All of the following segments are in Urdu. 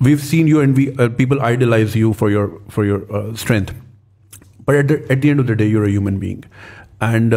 We've seen you and people idolize you for your strength, but at the end of the day you're a human being, and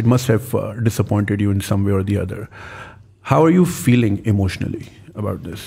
it must have disappointed you in some way or the other. How are you feeling emotionally about this?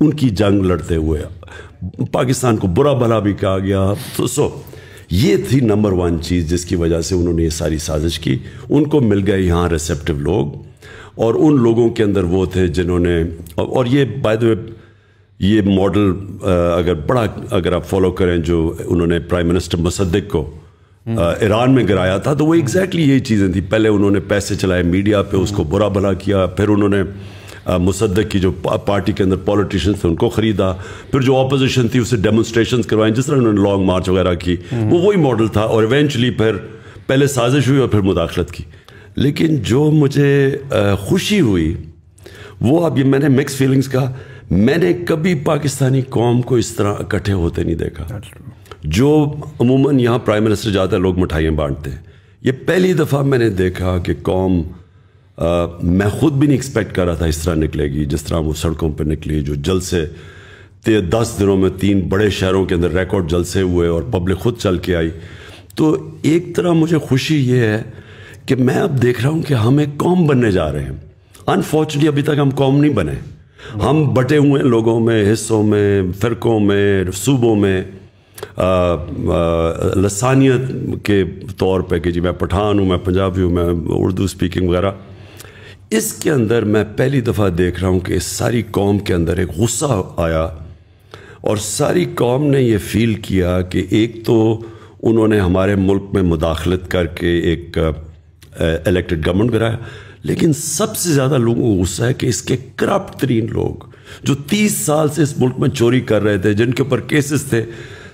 ان کی جنگ لڑتے ہوئے پاکستان کو برا بھلا بھی کہا گیا. تو یہ تھی نمبر 1 چیز جس کی وجہ سے انہوں نے یہ ساری سازش کی. ان کو مل گئے یہاں ریسیپٹیو لوگ, اور ان لوگوں کے اندر وہ تھے جنہوں نے, اور یہ بائی دی وے یہ ماڈل اگر آپ فالو کریں جو انہوں نے پرائم منسٹر مصدق کو ایران میں گرایا تھا, تو وہ ایگزیکٹلی یہی چیزیں تھیں. پہلے انہوں نے پیسے چلائے میڈیا پہ, اس کو برا بھلا کیا, پھر انہوں نے مصدق کی جو پارٹی کے اندر پولیٹیشنز تھے ان کو خریدا, پھر جو اپوزیشن تھی اسے ڈیمونسٹریشنز کروائیں, جس طرح انہوں نے لانگ مارچ وغیرہ کی, وہ وہی ماڈل تھا. اور ایونچولی پھر پہلے سازش ہوئی اور پھر مداخلت کی. لیکن جو مجھے خوشی ہوئی وہ, اب یہ میں نے مکس فیلنگز کہا, میں نے کبھی پاکستانی قوم کو اس طرح اکٹھے ہوتے نہیں دیکھا. جو عموماً یہاں پرائم منسٹر جاتا ہے لوگ مٹھائیاں بانٹتے ہیں, یہ پہلی دفعہ میں نے دیکھا کہ قوم, میں خود بھی نہیں ایکسپیکٹ کر رہا تھا اس طرح نکلے گی جس طرح وہ سڑکوں پہ نکلی. جو جلسے 10 دنوں میں 3 بڑے شہروں کے اندر ریکارڈ جلسے ہوئے اور پبلک خود چل کے آئی. تو ایک طرح مجھے خوشی یہ ہے کہ میں اب دیکھ رہا ہوں کہ ہم ایک قوم بننے جا رہے ہیں. انفارچونیٹلی ابھی تک ہم قوم نہیں بنے, ہم بٹے ہوئے ہیں لوگوں میں, حصوں میں, فرقوں میں, صوبوں میں, لسانیت کے طور پہ کہ جی میں پٹھان ہوں, میں پنجابی ہوں, میں اردو اسپیکنگ وغیرہ. اس کے اندر میں پہلی دفعہ دیکھ رہا ہوں کہ اس ساری قوم کے اندر ایک غصہ آیا, اور ساری قوم نے یہ فیل کیا کہ ایک تو انہوں نے ہمارے ملک میں مداخلت کر کے ایک الیکٹڈ گورنمنٹ گرایا, لیکن سب سے زیادہ لوگوں کو غصہ ہے کہ اس کے کرپٹ ترین لوگ جو 30 سال سے اس ملک میں چوری کر رہے تھے, جن کے اوپر کیسز تھے,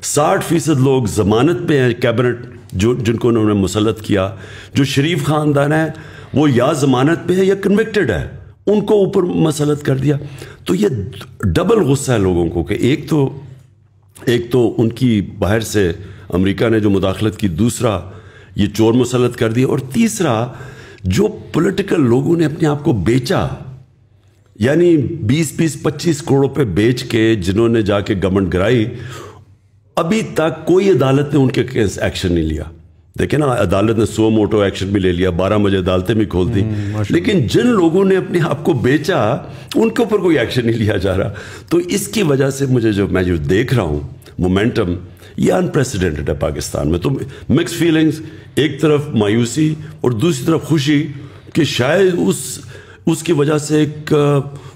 60% لوگ ضمانت پہ ہیں کیبنٹ جن کو انہوں نے مسلط کیا, جو شریف خاندان ہے وہ یا ضمانت پہ ہے یا کنوکٹڈ ہے, ان کو اوپر مسلط کر دیا. تو یہ ڈبل غصہ ہے لوگوں کو کہ ایک تو ان کی باہر سے امریکہ نے جو مداخلت کی, دوسرا یہ چور مسلط کر دیا, اور تیسرا جو پولیٹیکل لوگوں نے اپنے آپ کو بیچا, یعنی 20-25 کروڑوں پہ بیچ کے جنہوں نے جا کے گورنمنٹ گرائی, ابھی تک کوئی عدالت نے ان کے کیس ایکشن نہیں لیا. دیکھیں نا, عدالت نے سو موٹو ایکشن بھی لے لیا, 12 بجے عدالتیں بھی کھول دی, لیکن جن لوگوں نے اپنے آپ کو بیچا ان کے اوپر کوئی ایکشن نہیں لیا جا رہا. تو اس کی وجہ سے مجھے میں جو دیکھ رہا ہوں مومنٹم, یہ انپریسیڈنٹڈ ہے پاکستان میں. تو مکس فیلنگز, ایک طرف مایوسی اور دوسری طرف خوشی کہ شاید اس کی وجہ سے ایک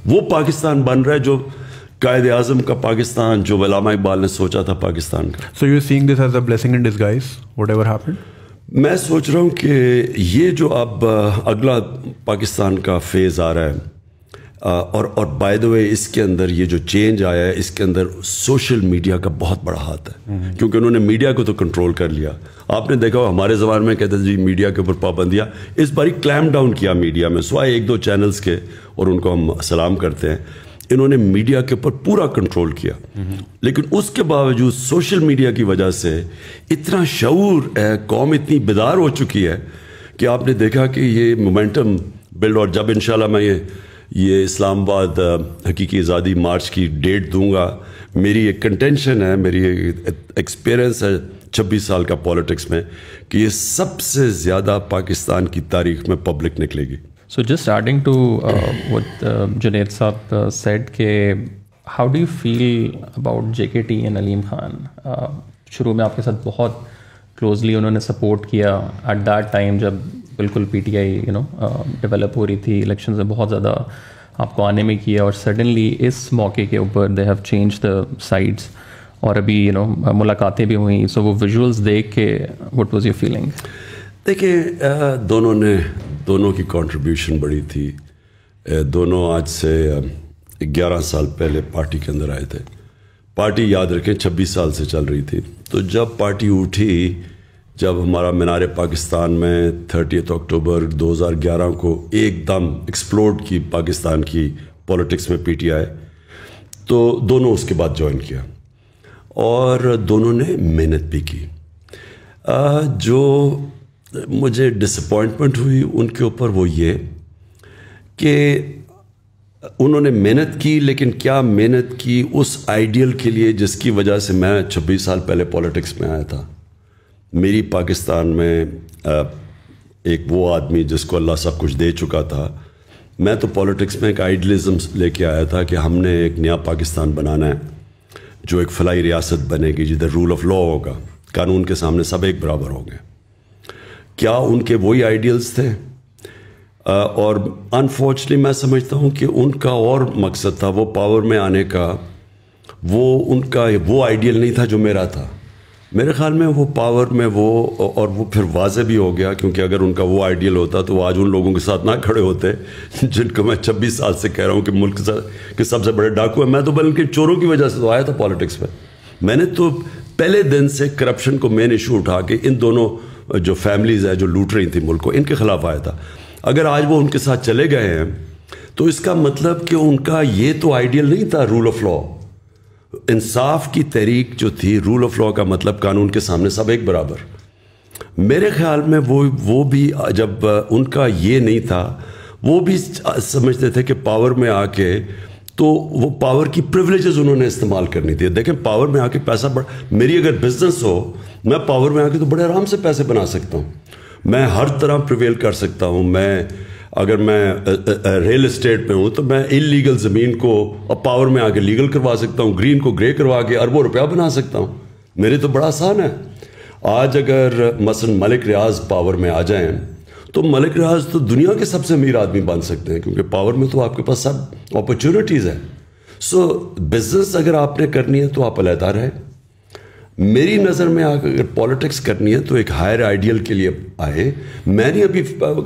وہ پاکستان بن رہا ہے جو قائد اعظم کا پاکستان, جو علامہ اقبال نے سوچا تھا پاکستان کا. So you're seeing this as a blessing in disguise, whatever happened? میں سوچ رہا ہوں کہ یہ جو اب اگلا پاکستان کا فیز آ رہا ہے, اور بائی دا وے اس کے اندر یہ جو چینج آیا ہے, اس کے اندر سوشل میڈیا کا بہت بڑا ہاتھ ہے, کیونکہ انہوں نے میڈیا کو تو کنٹرول کر لیا. آپ نے دیکھا ہمارے زبان میں کہتے ہیں جی میڈیا کے اوپر پابندیاں, اس باری کلیم ڈاؤن کیا میڈیا میں, سوائے 1-2 چینلز کے, اور ان کو ہم سلام کرتے ہیں. انہوں نے میڈیا کے اوپر پورا کنٹرول کیا, لیکن اس کے باوجود سوشل میڈیا کی وجہ سے اتنا شعور ہے, قوم اتنی بیدار ہو چکی ہے کہ آپ نے دیکھا کہ یہ مومنٹم بلڈ. اور جب انشاءاللہ میں یہ اسلام آباد حقیقی آزادی مارچ کی ڈیٹ دوں گا, میری ایک کنٹینشن ہے, میری ایکسپیرئنس ہے 26 سال کا پالیٹکس میں, کہ یہ سب سے زیادہ پاکستان کی تاریخ میں پبلک نکلے گی. So just adding to what Junaid Saab said, how do you feel about JKT and Aleem Khan? شروع میں آپ کے ساتھ بہت کلوزلی انہوں نے سپورٹ کیا ایٹ دیٹ ٹائم جب بالکل پی ٹی آئی ڈیولپ ہو رہی تھی, الیکشنز میں بہت زیادہ آپ کو آنے میں کیا, اور سڈنلی اس موقع کے اوپر they have change the sides, اور ابھی ملاقاتیں بھی ہوئیں. سو وہ ویژولس دیکھ کے وٹ واز یور فیلنگ؟ دیکھیں, دونوں کی کنٹریبیوشن بڑی تھی. دونوں آج سے 11 سال پہلے پارٹی کے اندر آئے تھے. پارٹی یاد رکھیں 26 سال سے چل رہی تھی. تو جب پارٹی اٹھی, جب ہمارا مینار پاکستان میں 30 اکتوبر 2011 کو ایک دم ایکسپلوڈ کی پاکستان کی پولیٹکس میں پی ٹی آئی, تو دونوں اس کے بعد جوائن کیا, اور دونوں نے محنت بھی کی. جو مجھے ڈس اپوائنٹمنٹ ہوئی ان کے اوپر وہ یہ کہ انہوں نے محنت کی, لیکن کیا محنت کی اس آئیڈیل کے لیے جس کی وجہ سے میں 26 سال پہلے پولیٹکس میں آیا تھا. میری پاکستان میں ایک وہ آدمی جس کو اللہ سب کچھ دے چکا تھا, میں تو پالیٹکس میں ایک آئیڈیلزم لے کے آیا تھا کہ ہم نے ایک نیا پاکستان بنانا ہے جو ایک فلاحی ریاست بنے گی جدھر رول آف لا ہوگا, قانون کے سامنے سب ایک برابر ہوں گے. کیا ان کے وہی آئیڈیلز تھے؟ اور انفارچونیٹلی میں سمجھتا ہوں کہ ان کا اور مقصد تھا وہ پاور میں آنے کا, وہ ان کا وہ آئیڈیل نہیں تھا جو میرا تھا. میرے خیال میں وہ پاور میں وہ, اور وہ پھر واضح بھی ہو گیا, کیونکہ اگر ان کا وہ آئیڈیل ہوتا تو وہ آج ان لوگوں کے ساتھ نہ کھڑے ہوتے جن کو میں 26 سال سے کہہ رہا ہوں کہ ملک کے سب سے بڑے ڈاکو ہیں. میں تو بلکہ چوروں کی وجہ سے تو آیا تھا پالیٹکس میں. میں نے تو پہلے دن سے کرپشن کو مین ایشو اٹھا کے ان دونوں جو فیملیز ہیں جو لوٹ رہی تھیں ملک کو, ان کے خلاف آیا تھا. اگر آج وہ ان کے ساتھ چلے گئے ہیں تو اس کا مطلب کہ ان کا یہ تو آئیڈیل نہیں تھا رول آف لا. انصاف کی تحریک جو تھی, رول آف لا کا مطلب قانون کے سامنے سب ایک برابر. میرے خیال میں وہ بھی جب ان کا یہ نہیں تھا, وہ بھی سمجھتے تھے کہ پاور میں آ کے تو وہ پاور کی پریولیجز انہوں نے استعمال کرنی تھی. دیکھیں پاور میں آ کے پیسہ میری اگر بزنس ہو, میں پاور میں آ کے تو بڑے آرام سے پیسے بنا سکتا ہوں, میں ہر طرح پریویل کر سکتا ہوں. میں اگر میں ریل اسٹیٹ میں ہوں تو میں انلیگل زمین کو پاور میں آ کے لیگل کروا سکتا ہوں, گرین کو گرے کروا کے اربوں روپیہ بنا سکتا ہوں. میرے تو بڑا آسان ہے. آج اگر مثلا ملک ریاض پاور میں آ جائیں تو ملک ریاض تو دنیا کے سب سے امیر آدمی بن سکتے ہیں, کیونکہ پاور میں تو آپ کے پاس سب اپرچونیٹیز ہیں. سو بزنس اگر آپ نے کرنی ہے تو آپ علیحدہ رہیں. میری نظر میں اگر پالیٹکس کرنی ہے تو ایک ہائر آئیڈیل کے لیے آئے. میں نہیں ابھی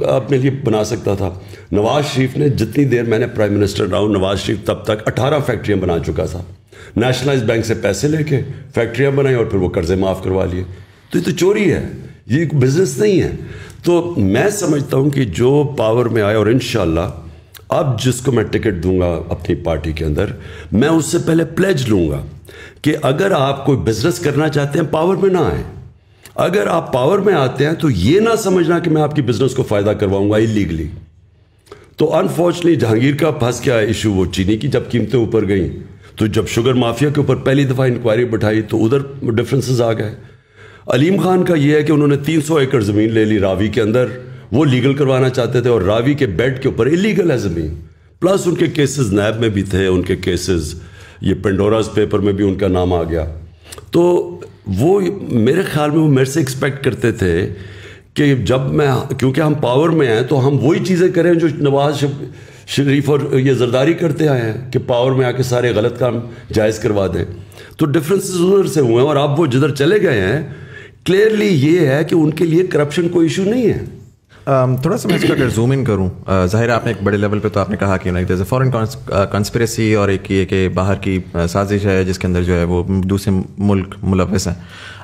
اپنے لیے بنا سکتا تھا. نواز شریف نے جتنی دیر میں نے پرائم منسٹر رہا ہوں, نواز شریف تب تک 18 فیکٹریاں بنا چکا تھا. نیشنلائز بینک سے پیسے لے کے فیکٹریاں بنائی اور پھر وہ قرضے معاف کروا لیے. تو یہ تو چوری ہے, یہ بزنس نہیں ہے. تو میں سمجھتا ہوں کہ جو پاور میں آئے, اور انشاءاللہ اب جس کو میں ٹکٹ دوں گا اپنی پارٹی کے اندر, میں اس سے پہلے پلیج لوں گا کہ اگر آپ کوئی بزنس کرنا چاہتے ہیں پاور میں نہ آئیں. اگر آپ پاور میں آتے ہیں تو یہ نہ سمجھنا کہ میں آپ کی بزنس کو فائدہ کرواؤں گا انلیگلی. تو انفارچونیٹلی جہانگیر کا پھنس گیا ایشو وہ چینی کی, جب قیمتیں اوپر گئیں تو جب شوگر مافیا کے اوپر پہلی دفعہ انکوائری بٹھائی تو ادھر ڈفرینسز آ گئے. علیم خان کا یہ ہے کہ انہوں نے 300 ایکڑ زمین لے لی راوی کے اندر, وہ لیگل کروانا چاہتے تھے, اور راوی کے بیڈ کے اوپر انلیگل ہے زمین. پلس ان کے کیسز نیب میں بھی تھے, ان کے کیسز یہ پینڈوراز پیپر میں بھی ان کا نام آ گیا. تو وہ میرے خیال میں وہ میرے سے ایکسپیکٹ کرتے تھے کہ جب میں, کیونکہ ہم پاور میں ہیں تو ہم وہی چیزیں کریں جو نواز شریف اور یہ زرداری کرتے آئے ہیں کہ پاور میں آ کے سارے غلط کام جائز کروا دیں. تو ڈفرینسز ادھر سے ہوئے ہیں, اور اب وہ جدھر چلے گئے ہیں کلیئرلی یہ ہے کہ ان کے لیے کرپشن کوئی ایشو نہیں ہے. تھوڑا سا میں اس کو اگر زوم ان کروں, ظاہر آپ نے ایک بڑے لیول پہ تو آپ نے کہا کہ like there is a foreign conspiracy, اور ایک یہ کہ باہر کی سازش ہے جس کے اندر جو ہے وہ دوسرے ملک ملوث ہیں.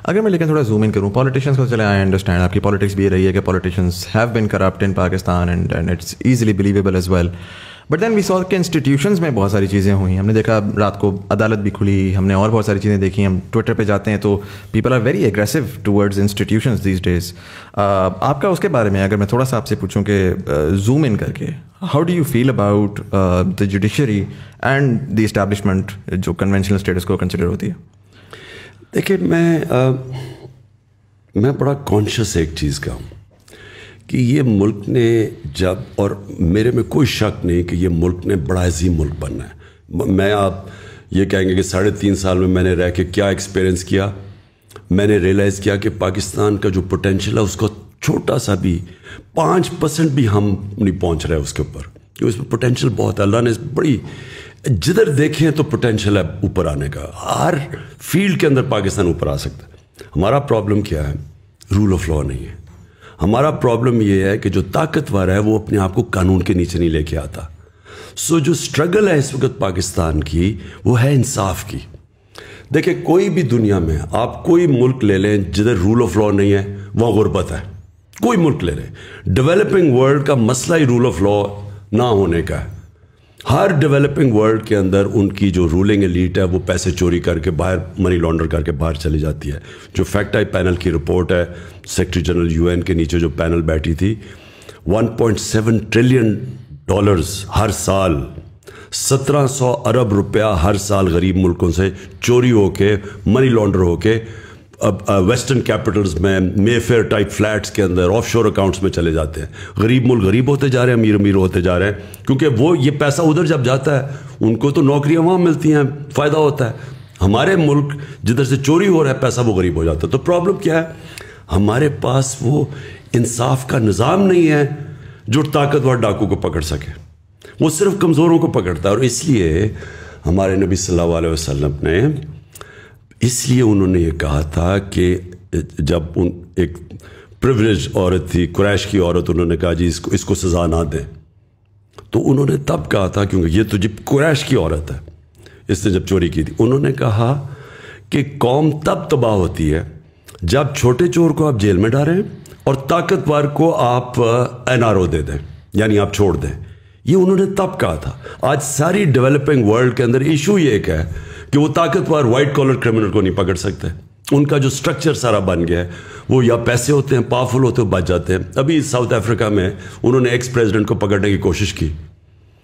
اگر میں لیکن تھوڑا زوم ان کروں پالیٹیشینس کو, چلے آئی انڈرسٹینڈ آپ کی پالیٹکس بھی یہ رہی ہے کہ politicians have been corrupt in Pakistan and it's easily believable as well. But then we saw کہ انسٹیٹیوشنز میں بہت ساری چیزیں ہوئیں. ہم نے دیکھا رات کو عدالت بھی کھلی, ہم نے اور بہت ساری چیزیں دیکھی. ہم ٹویٹر پہ جاتے ہیں تو people are very aggressive towards institutions these days. آپ کا اس کے بارے میں اگر میں تھوڑا سا آپ سے پوچھوں کہ زوم ان کر کے, how do you feel about the judiciary and the establishment جو کنونشنل اسٹیٹس کو کنسیڈر ہوتی ہے؟ دیکھیں میں بڑا کانشیس ایک چیز کا ہوں کہ یہ ملک نے جب, اور میرے میں کوئی شک نہیں کہ یہ ملک نے بڑا عظیم ملک بننا ہے. میں آپ یہ کہیں گے کہ 3.5 سال میں میں نے رہ کے کیا ایکسپیرینس کیا, میں نے ریئلائز کیا کہ پاکستان کا جو پوٹینشیل ہے اس کو چھوٹا سا بھی 5% بھی ہم نہیں پہنچ رہے اس کے اوپر, کیونکہ اس میں پوٹینشیل بہت ہے. اللہ نے بڑی جدھر دیکھیں تو پوٹینشیل ہے اوپر آنے کا, ہر فیلڈ کے اندر پاکستان اوپر آ سکتا ہے. ہمارا پرابلم کیا ہے؟ رول آف لا نہیں ہے. ہمارا پرابلم یہ ہے کہ جو طاقتور ہے وہ اپنے آپ کو قانون کے نیچے نہیں لے کے آتا. سو جو اسٹرگل ہے اس وقت پاکستان کی وہ ہے انصاف کی. دیکھیں کوئی بھی دنیا میں آپ کوئی ملک لے لیں جدھر رول آف لا نہیں ہے, وہاں غربت ہے. کوئی ملک لے لیں, ڈیولپنگ ورلڈ کا مسئلہ ہی رول آف لا نہ ہونے کا ہے. ہر ڈیولپنگ ورلڈ کے اندر ان کی جو رولنگ ایلیٹ ہے وہ پیسے چوری کر کے باہر, منی لانڈر کر کے باہر چلی جاتی ہے. جو فیکٹ آئی پینل کی رپورٹ ہے, سیکرٹری جنرل UN کے نیچے جو پینل بیٹھی تھی, $1.7 ٹریلین ہر سال, 1700 ارب روپیہ ہر سال غریب ملکوں سے چوری ہو کے, منی لانڈر ہو کے ویسٹرن کیپٹلز میں مے فیئر ٹائپ فلیٹس کے اندر آف شور اکاؤنٹس میں چلے جاتے ہیں. غریب ملک غریب ہوتے جا رہے ہیں, امیر امیر ہوتے جا رہے ہیں, کیونکہ وہ یہ پیسہ ادھر جب جاتا ہے ان کو تو نوکریاں وہاں ملتی ہیں, فائدہ ہوتا ہے. ہمارے ملک جدھر سے چوری ہو رہا ہے پیسہ وہ غریب ہو جاتا ہے. تو پرابلم کیا ہے, ہمارے پاس وہ انصاف کا نظام نہیں ہے جو طاقتور ڈاکو کو پکڑ سکے, وہ صرف کمزوروں کو پکڑتا ہے. اور اس لیے ہمارے نبی صلی اللہ علیہ وسلم نے, اس لیے انہوں نے یہ کہا تھا کہ جب ایک پریویلیج عورت تھی, قریش کی عورت, انہوں نے کہا جی اس کو سزا نہ دیں, تو انہوں نے تب کہا تھا, کیونکہ یہ تو جب قریش کی عورت ہے, اس نے جب چوری کی تھی, انہوں نے کہا کہ قوم تب تباہ ہوتی ہے جب چھوٹے چور کو آپ جیل میں ڈالیں اور طاقتور کو آپ NRO دے دیں, یعنی آپ چھوڑ دیں. یہ انہوں نے تب کہا تھا. آج ساری ڈیولپنگ ورلڈ کے اندر ایشو یہ ایک ہے کہ وہ طاقتور وائٹ کالر کرمنل کو نہیں پکڑ سکتے. ان کا جو سٹرکچر سارا بن گیا ہے, وہ یا پیسے ہوتے ہیں, پاورفل ہوتے ہیں, بچ جاتے ہیں. ابھی ساؤتھ افریقہ میں انہوں نے ایکس پریزیڈنٹ کو پکڑنے کی کوشش کی,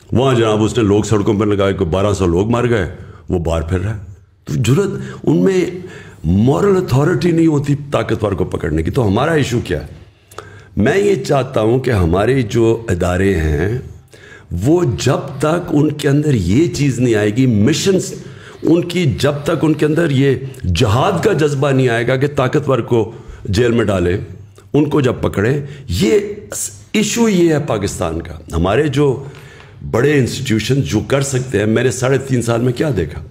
وہاں جناب اس نے لوگ سڑکوں پر لگائے, کوئی 1200 لوگ مر گئے, وہ باہر پھر رہا ہے. تو جرت ان میں مورل اتھارٹی نہیں ہوتی طاقتور کو پکڑنے کی. تو ہمارا ایشو کیا ہے, میں یہ چاہتا ہوں کہ ہمارے جو ادارے ہیں وہ جب تک ان کے اندر یہ چیز نہیں آئے گی, مشنز ان کی جب تک ان کے اندر یہ جہاد کا جذبہ نہیں آئے گا کہ طاقتور کو جیل میں ڈالیں, ان کو جب پکڑیں. یہ ایشو یہ ہے پاکستان کا. ہمارے جو بڑے انسٹیٹیوشن جو کر سکتے ہیں, میں نے 3.5 سال میں کیا دیکھا.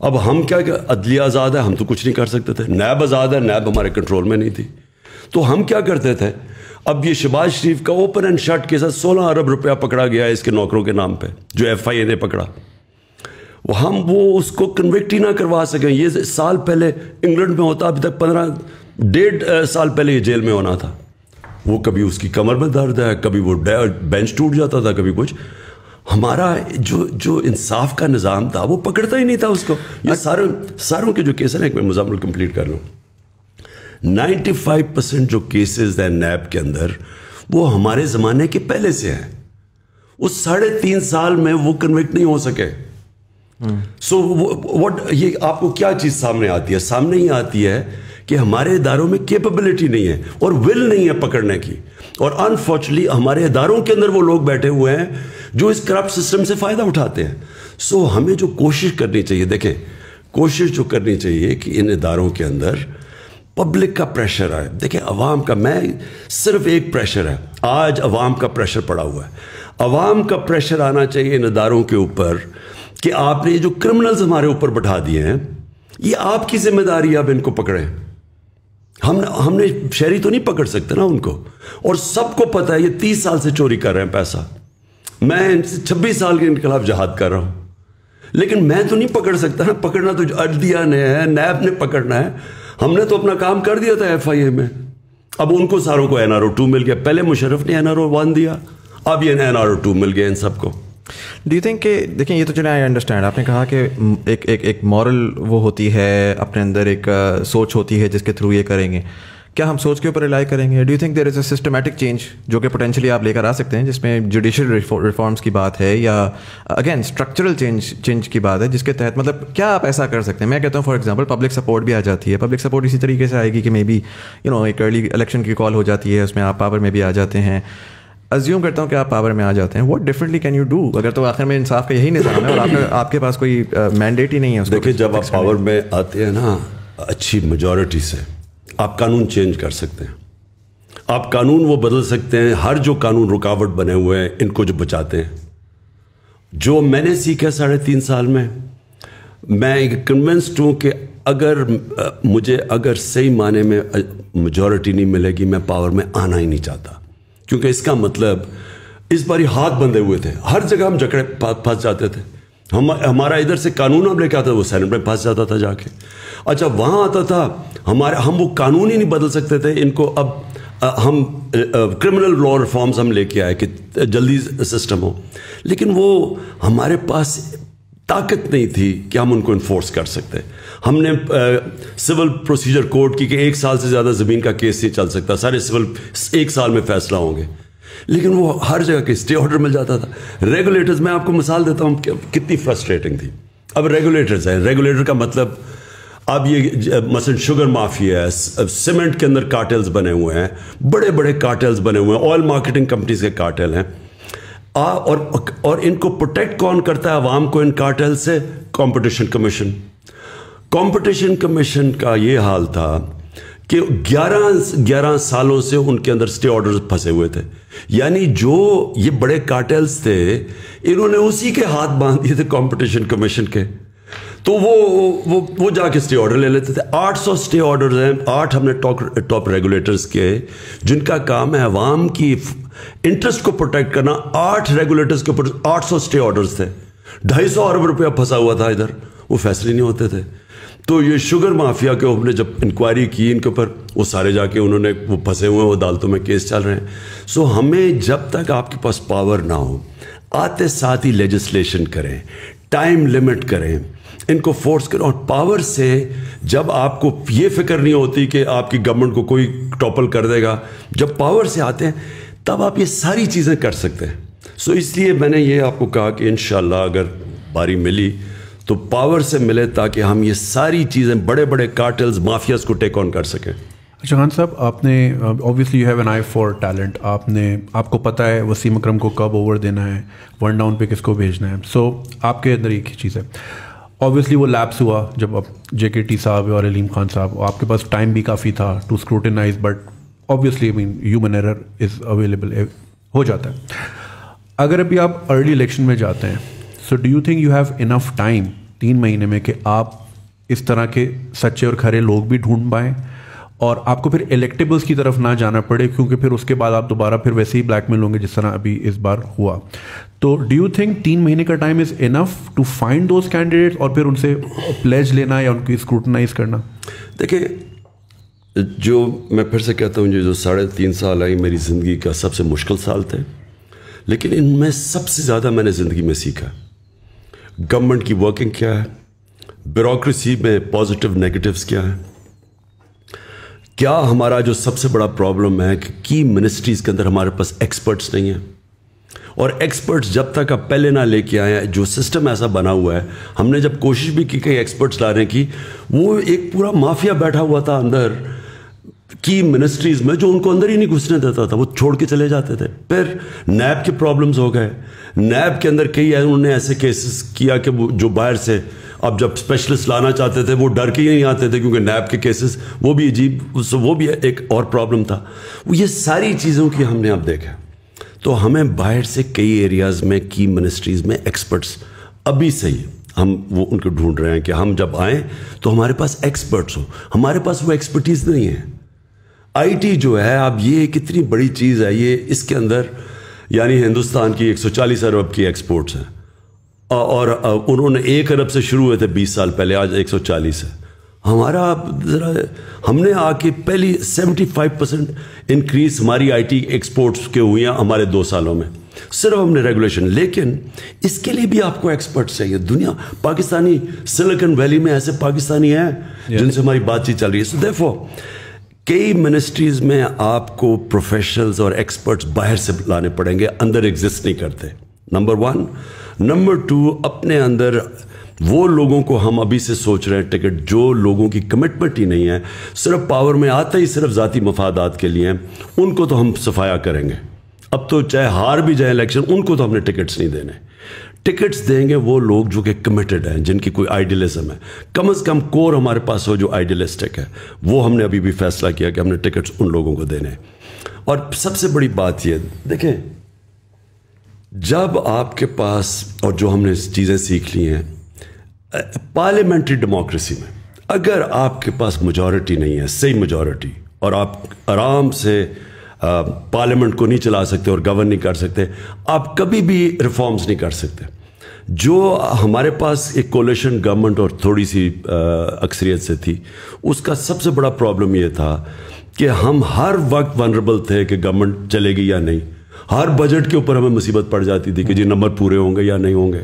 اب ہم کیا کہ عدلیہ آزاد ہے, ہم تو کچھ نہیں کر سکتے تھے. نیب آزاد ہے, نیب ہمارے کنٹرول میں نہیں تھی. تو ہم کیا کرتے تھے, اب یہ شہباز شریف کا اوپن اینڈ شٹ کے ساتھ 16 ارب روپیہ پکڑا گیا ہے اس کے نوکروں کے نام پہ, جو FIA نے پکڑا. ہم وہ اس کو کنوکٹ ہی نہ کروا سکیں. یہ سال پہلے انگلینڈ میں ہوتا, ابھی تک 1.5 سال پہلے یہ جیل میں ہونا تھا. وہ کبھی اس کی کمر میں درد ہے, کبھی وہ بینچ ٹوٹ جاتا تھا, کبھی کچھ. ہمارا جو انصاف کا نظام تھا وہ پکڑتا ہی نہیں تھا اس کو. یہ ساروں کے جو کیس ہیں, ایک میں مزامل کمپلیٹ کر لوں. 95% جو کیسز ہیں نیب کے اندر وہ ہمارے زمانے کے پہلے سے ہیں. اس 3.5 سال میں وہ کنوکٹ نہیں ہو سکے. سو یہ آپ کو کیا چیز سامنے آتی ہے؟ سامنے ہی آتی ہے کہ ہمارے اداروں میں کیپبلٹی نہیں ہے اور ول نہیں ہے پکڑنے کی. اور انفارچونیٹلی ہمارے اداروں کے اندر وہ لوگ بیٹھے ہوئے ہیں جو اس کرپٹ سسٹم سے فائدہ اٹھاتے ہیں. سو ہمیں جو کوشش کرنی چاہیے, دیکھیں کوشش جو کرنی چاہیے کہ ان اداروں کے اندر پبلک کا پریشر آئے. دیکھیں عوام کا, میں صرف ایک پریشر ہے, آج عوام کا پریشر پڑا ہوا ہے. عوام کا پریشر آنا چاہیے ان اداروں کے اوپر کہ آپ نے یہ جو کرمنلز ہمارے اوپر بٹھا دیے ہیں, یہ آپ کی ذمہ داری ہے, اب ان کو پکڑیں. ہم نے شہری تو نہیں پکڑ سکتے نا ان کو. اور سب کو پتہ ہے یہ 30 سال سے چوری کر رہے ہیں پیسہ. میں 26 سال کے ان کے خلاف جہاد کر رہا ہوں, لیکن میں تو نہیں پکڑ سکتا نا. پکڑنا تو عدلیہ نے ہے, نیب نے پکڑنا ہے. ہم نے تو اپنا کام کر دیا تھا FIA میں. اب ان کو ساروں کو NRO 2 مل گیا. پہلے مشرف نے NRO 1 دیا, اب یہ NRO 2 مل گیا ان سب کو. ڈو یو تھنک کہ دیکھیں یہ تو چلیں آئی انڈرسٹینڈ, آپ نے کہا کہ ایک مورل وہ ہوتی ہے, اپنے اندر ایک سوچ ہوتی ہے جس کے تھرو یہ کریں گے. کیا ہم سوچ کے اوپر ریلائی کریں گے؟ Do you think there is a systematic change جو کہ پوٹینشلی آپ لے کر آ سکتے ہیں, جس میں جوڈیشل ریفارمس کی بات ہے یا اگین اسٹرکچرل چینج کی بات ہے, جس کے تحت مطلب کیا آپ ایسا کر سکتے ہیں؟ میں کہتا ہوں فار ایگزامپل پبلک سپورٹ بھی آ جاتی ہے. پبلک سپورٹ اسی طریقے سے آئے گی کہ مے بی ایک ارلی الیکشن کی کال ہو جاتی ہے, اس میں آپ پاور میں بھی آ جاتے ہیں. ازیوم کرتا ہوں کہ آپ پاور میں آ جاتے ہیں. What differently can you do اگر تو آخر میں انصاف کا یہی نظام ہے اور آپ کے پاس کوئی مینڈیٹ ہی نہیں ہے؟ دیکھیں جب آپ پاور میں آتے ہیں نا اچھی میجورٹی سے, آپ قانون چینج کر سکتے ہیں. آپ قانون وہ بدل سکتے ہیں, ہر جو قانون رکاوٹ بنے ہوئے ہیں ان کو جو بچاتے ہیں. جو میں نے سیکھا 3.5 سال میں کنونسڈ ہوں کہ اگر صحیح معنی میں میجورٹی نہیں ملے گی, میں پاور میں آنا ہی نہیں چاہتا. کیونکہ اس کا مطلب اس باری ہاتھ بندھے ہوئے تھے, ہر جگہ ہم جکڑے پھنس جاتے تھے. ہمارا ادھر سے قانون ہم لے کے آتا تھا, وہ سینٹ میں پھنس جاتا تھا جا کے. اچھا وہاں آتا تھا ہم وہ قانون ہی نہیں بدل سکتے تھے ان کو. اب ہم کرمنل لا ریفارمز ہم لے کے آئے کہ جلدی سسٹم ہو, لیکن وہ ہمارے پاس طاقت نہیں تھی کہ ہم ان کو انفورس کر سکتے. ہم نے سول پروسیجر کوڈ کی کہ 1 سال سے زیادہ زمین کا کیس نہیں چل سکتا, سارے سول 1 سال میں فیصلہ ہوں گے, لیکن وہ ہر جگہ کے اسٹے آرڈر مل جاتا تھا. ریگولیٹرز, میں آپ کو مثال دیتا ہوں کتنی فرسٹریٹنگ تھی. اب ریگولیٹرز ہیں, ریگولیٹر کا مطلب اب یہ مثلا شوگر مافیا ہے, سیمنٹ کے اندر کارٹلز بنے ہوئے ہیں, بڑے بڑے کارٹلز بنے ہوئے ہیں, آئل مارکیٹنگ کمپنیز کے کارٹل ہیں, اور ان کو پروٹیکٹ کون کرتا ہے عوام کو ان کارٹل سے؟ Competition commission. کمپٹیشن کمیشن کا یہ حال تھا کہ 11 سالوں سے ان کے اندر سٹے آرڈرز پھنسے ہوئے تھے. یعنی جو یہ بڑے کارٹلز تھے انہوں نے اسی کے ہاتھ باندھ دیے تھے کمپٹیشن کمیشن کے, تو وہ جا کے سٹے آرڈر لے لیتے تھے. 800 سٹے آرڈرز ہیں, 8 ہم نے ٹاپ ریگولیٹرز کے جن کا کام ہے عوام کی انٹرسٹ کو پروٹیکٹ کرنا. 8 ریگولیٹرز کے اوپر 800 سٹے آرڈرز تھے, 250 ارب روپیہ پھنسا ہوا تھا ادھر, وہ فیصلے نہیں ہوتے تھے. تو یہ شوگر مافیا کے ہم نے جب انکوائری کی ان کے اوپر, وہ سارے جا کے انہوں نے وہ پھنسے ہوئے ہیں, وہ عدالتوں میں کیس چل رہے ہیں. سو ہمیں جب تک آپ کے پاس پاور نہ ہو, آتے ساتھ ہی لیجسلیشن کریں, ٹائم لمٹ کریں, ان کو فورس کریں. اور پاور سے جب آپ کو یہ فکر نہیں ہوتی کہ آپ کی گورنمنٹ کو کوئی ٹاپل کر دے گا, جب پاور سے آتے ہیں تب آپ یہ ساری چیزیں کر سکتے ہیں. سو اس لیے میں نے یہ آپ کو کہا کہ انشاءاللہ اگر باری ملی تو پاور سے ملے تاکہ ہم یہ ساری چیزیں بڑے بڑے کارٹلز مافیاز کو ٹیک آن کر سکیں. اچھا خان صاحب, آپ نے obviously you have an I for talent, آپ کو پتہ ہے وسیم اکرم کو کب اوور دینا ہے, 1 ڈاؤن پہ کس کو بھیجنا ہے. سو آپ کے اندر ایک ہی چیز ہے, اوبیسلی وہ لیپس ہوا جب اب جے کے ٹی صاحب اور علیم خان صاحب, آپ کے پاس ٹائم بھی کافی تھا to scrutinize, but obviously human error is available, ہو جاتا ہے. اگر ابھی آپ ارلی الیکشن میں جاتے ہیں, so do you think you have enough time 3 مہینے میں کہ آپ اس طرح کے سچے اور کھرے لوگ بھی ڈھونڈ پائیں اور آپ کو پھر الیکٹیبلس کی طرف نہ جانا پڑے, کیونکہ پھر اس کے بعد آپ دوبارہ پھر ویسے ہی بلیک میل ہوں گے جس طرح ابھی اس بار ہوا. تو ڈو یو تھنک 3 مہینے کا time is enough to find those candidates اور پھر ان سے پلیج لینا یا ان کی اسکروٹنائز کرنا؟ دیکھیں, جو میں پھر سے کہتا ہوں, جو 3.5 سال آئی میری زندگی کا سب سے مشکل سال تھے, لیکن ان میں سب سے زیادہ میں نے زندگی میں سیکھا گورنمنٹ کی ورکنگ کیا ہے, بیوروکریسی میں پازیٹیو نیگیٹیوز کیا ہے, کیا ہمارا جو سب سے بڑا پرابلم ہے کہ کی منسٹریز کے اندر ہمارے پاس ایکسپرٹس نہیں ہیں, اور ایکسپرٹس جب تک آپ پہلے نہ لے کے آئے ہیں, جو سسٹم ایسا بنا ہوا ہے, ہم نے جب کوشش بھی کی کئی ایکسپرٹس لانے کی, وہ ایک پورا مافیا بیٹھا ہوا تھا اندر کی منسٹریز میں جو ان کو اندر ہی نہیں گھسنے دیتا تھا, وہ چھوڑ کے چلے جاتے تھے. پھر نیب کے پرابلمز ہو گئے, نیب کے اندر کئی انہوں نے ایسے کیسز کیا کہ جو باہر سے اب جب اسپیشلسٹ لانا چاہتے تھے وہ ڈر کے ہی نہیں آتے تھے, کیونکہ نیب کے کیسز وہ بھی عجیب, وہ بھی ایک اور پرابلم تھا. یہ ساری چیزوں کی ہم نے اب دیکھا, تو ہمیں باہر سے کئی ایریاز میں کی منسٹریز میں ایکسپرٹس ابھی سے ہی ہم وہ ان کو ڈھونڈ رہے ہیں کہ ہم جب آئیں تو ہمارے پاس ایکسپرٹس ہو. ہمارے پاس وہ ایکسپرٹیز نہیں ہے. آئی ٹی جو ہے اب یہ کتنی بڑی چیز ہے, یہ اس کے اندر یعنی ہندوستان کی 140 ارب کی ایکسپورٹس ہیں, اور انہوں نے 1 ارب سے شروع ہوئے تھے 20 سال پہلے, آج 140 ہے. ہمارا ذرا ہم نے آ کے پہلی 75% انکریز ہماری آئی ٹی ایکسپورٹس کے ہوئی ہیں ہمارے 2 سالوں میں, صرف ہم نے ریگولیشن. لیکن اس کے لیے بھی آپ کو ایکسپرٹس چاہیے. دنیا پاکستانی سلیکن ویلی میں ایسے پاکستانی ہیں جن سے ہماری بات چیت چل رہی ہے. سو دیرفور کئی منسٹریز میں آپ کو پروفیشنلز اور ایکسپرٹس باہر سے لانے پڑیں گے, اندر ایگزسٹ نہیں کرتے, نمبر 1. نمبر 2, اپنے اندر وہ لوگوں کو ہم ابھی سے سوچ رہے ہیں ٹکٹ, جو لوگوں کی کمٹمنٹ ہی نہیں ہے, صرف پاور میں آتا ہی صرف ذاتی مفادات کے لیے ہیں, ان کو تو ہم صفایا کریں گے. اب تو چاہے ہار بھی جائیں الیکشن, ان کو تو ہم نے ٹکٹس نہیں دینے. ٹکٹس دیں گے وہ لوگ جو کہ کمیٹڈ ہیں, جن کی کوئی آئیڈیلزم ہے, کم از کم کور ہمارے پاس ہو جو آئیڈیلسٹک ہے. وہ ہم نے ابھی بھی فیصلہ کیا کہ ہم نے ٹکٹس ان لوگوں کو دینے. اور سب سے بڑی بات یہ دیکھیں, جب آپ کے پاس, اور جو ہم نے چیزیں سیکھ لی ہیں پارلیمنٹری ڈیموکریسی میں, اگر آپ کے پاس میجورٹی نہیں ہے, صحیح میجورٹی, اور آپ آرام سے پارلیمنٹ کو نہیں چلا سکتے اور گورن نہیں کر سکتے, آپ کبھی بھی ریفارمز نہیں کر سکتے. جو ہمارے پاس ایک کولیشن گورنمنٹ اور تھوڑی سی اکثریت سے تھی, اس کا سب سے بڑا پرابلم یہ تھا کہ ہم ہر وقت ونربل تھے کہ گورنمنٹ چلے گی یا نہیں. ہر بجٹ کے اوپر ہمیں مصیبت پڑ جاتی تھی کہ جی نمبر پورے ہوں گے یا نہیں ہوں گے.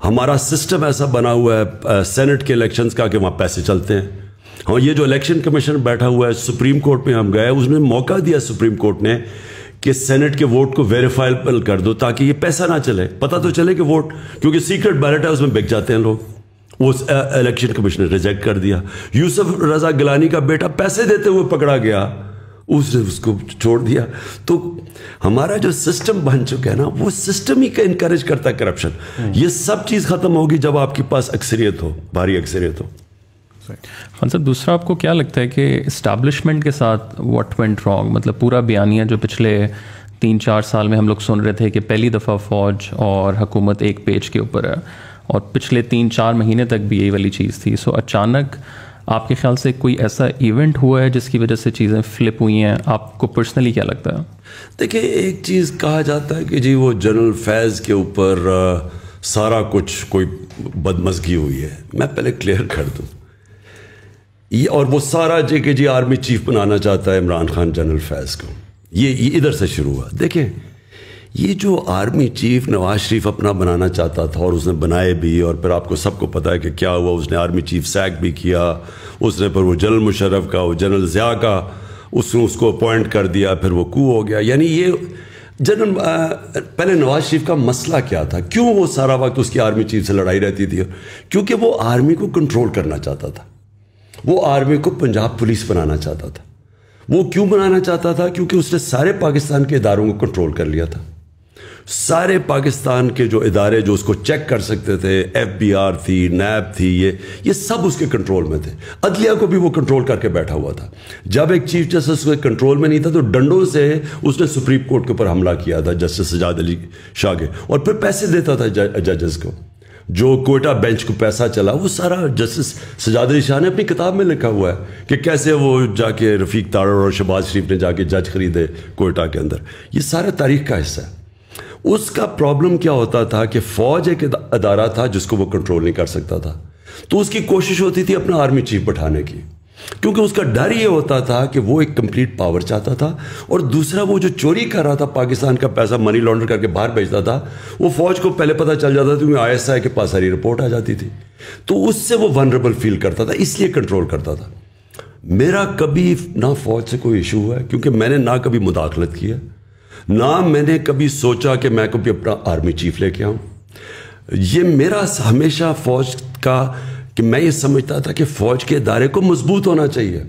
ہمارا سسٹم ایسا بنا ہوا ہے سینٹ کے الیکشنز کا کہ وہاں پیسے چلتے ہیں. ہاں, یہ جو الیکشن کمیشن بیٹھا ہوا ہے, سپریم کورٹ میں ہم گئے, اس نے موقع دیا سپریم کورٹ نے کہ سینٹ کے ووٹ کو ویریفائبل کر دو تاکہ یہ پیسہ نہ چلے. پتہ تو چلے کہ ووٹ, کیونکہ سیکرٹ بیلٹ ہے اس میں بک جاتے ہیں لوگ. وہ الیکشن کمیشن ریجیکٹ کر دیا. یوسف رضا گیلانی کا بیٹا پیسے دیتے ہوئے پکڑا گیا, اس نے اس کو چھوڑ دیا. تو ہمارا جو سسٹم بن چکا ہے نا, وہ سسٹم ہی کا انکریج کرتا ہے کرپشن. یہ سب چیز ختم ہوگی جب آپ کے پاس اکثریت ہو, بھاری اکثریت ہو. خان صاحب, دوسرا آپ کو کیا لگتا ہے کہ اسٹیبلشمنٹ کے ساتھ واٹ وینٹ رانگ, مطلب پورا بیانیہ جو پچھلے 3-4 سال میں ہم لوگ سن رہے تھے کہ پہلی دفعہ فوج اور حکومت ایک پیج کے اوپر ہے, اور پچھلے 3-4 مہینے تک بھی یہی والی چیز تھی. سو اچانک آپ کے خیال سے کوئی ایسا ایونٹ ہوا ہے جس کی وجہ سے چیزیں فلپ ہوئی ہیں؟ آپ کو پرسنلی کیا لگتا ہے؟ دیکھیں, ایک چیز کہا جاتا ہے کہ جی وہ جنرل فیض کے اوپر سارا کچھ کوئی بدمزگی ہوئی ہے. میں پہلے کلیئر کر دوں, یہ اور وہ سارا کہ جی آرمی چیف بنانا چاہتا ہے عمران خان جنرل فیض کو, یہ ادھر سے شروع ہوا. دیکھیں, یہ جو آرمی چیف نواز شریف اپنا بنانا چاہتا تھا اور اس نے بنائے بھی, اور پھر آپ کو سب کو پتہ ہے کہ کیا ہوا, اس نے آرمی چیف سیک بھی کیا, اس نے پھر وہ جنرل مشرف کا, وہ جنرل ضیاء کا, اس نے اس کو اپوائنٹ کر دیا, پھر وہ کو ہو گیا. یعنی یہ جنرل پہلے نواز شریف کا مسئلہ کیا تھا, کیوں وہ سارا وقت اس کی آرمی چیف سے لڑائی رہتی تھی؟ کیونکہ وہ آرمی کو کنٹرول کرنا چاہتا تھا, وہ آرمی کو پنجاب پولیس بنانا چاہتا تھا. وہ کیوں بنانا چاہتا تھا؟ کیونکہ اس نے سارے پاکستان کے اداروں کو کنٹرول کر لیا تھا. سارے پاکستان کے جو ادارے جو اس کو چیک کر سکتے تھے, FBI تھی, نیب تھی, یہ سب اس کے کنٹرول میں تھے. عدلیہ کو بھی وہ کنٹرول کر کے بیٹھا ہوا تھا. جب ایک چیف جسٹس اس کے کنٹرول میں نہیں تھا تو ڈنڈوں سے اس نے سپریم کورٹ کے اوپر حملہ کیا تھا, جسٹس سجاد علی شاہ کے, اور پھر پیسے دیتا تھا ججز کو. جو کوئٹہ بینچ کو پیسہ چلا, وہ سارا جسٹس سجاد علی شاہ نے اپنی کتاب میں لکھا ہوا ہے کہ کیسے وہ جا کے رفیق تارڑ اور شہباز شریف نے جا کے جج خریدے کوئٹہ کے اندر. یہ سارا تاریخ کا حصہ ہے. اس کا پرابلم کیا ہوتا تھا کہ فوج ایک ادارہ تھا جس کو وہ کنٹرول نہیں کر سکتا تھا, تو اس کی کوشش ہوتی تھی اپنا آرمی چیف بٹھانے کی, کیونکہ اس کا ڈر یہ ہوتا تھا کہ وہ ایک کمپلیٹ پاور چاہتا تھا. اور دوسرا, وہ جو چوری کر رہا تھا پاکستان کا پیسہ, منی لانڈر کر کے باہر بھیجتا تھا, وہ فوج کو پہلے پتہ چل جاتا تھا, کیونکہ ISI کے پاس ساری رپورٹ آ جاتی تھی, تو اس سے وہ ونربل فیل کرتا تھا, اس لیے کنٹرول کرتا تھا. میرا کبھی نہ فوج سے کوئی ایشو ہوا ہے, کیونکہ میں نے نہ کبھی مداخلت کی ہے, نہ میں نے کبھی سوچا کہ میں کبھی اپنا آرمی چیف لے کے آؤں. یہ میرا ہمیشہ فوج کا کہ میں یہ سمجھتا تھا کہ فوج کے ادارے کو مضبوط ہونا چاہیے.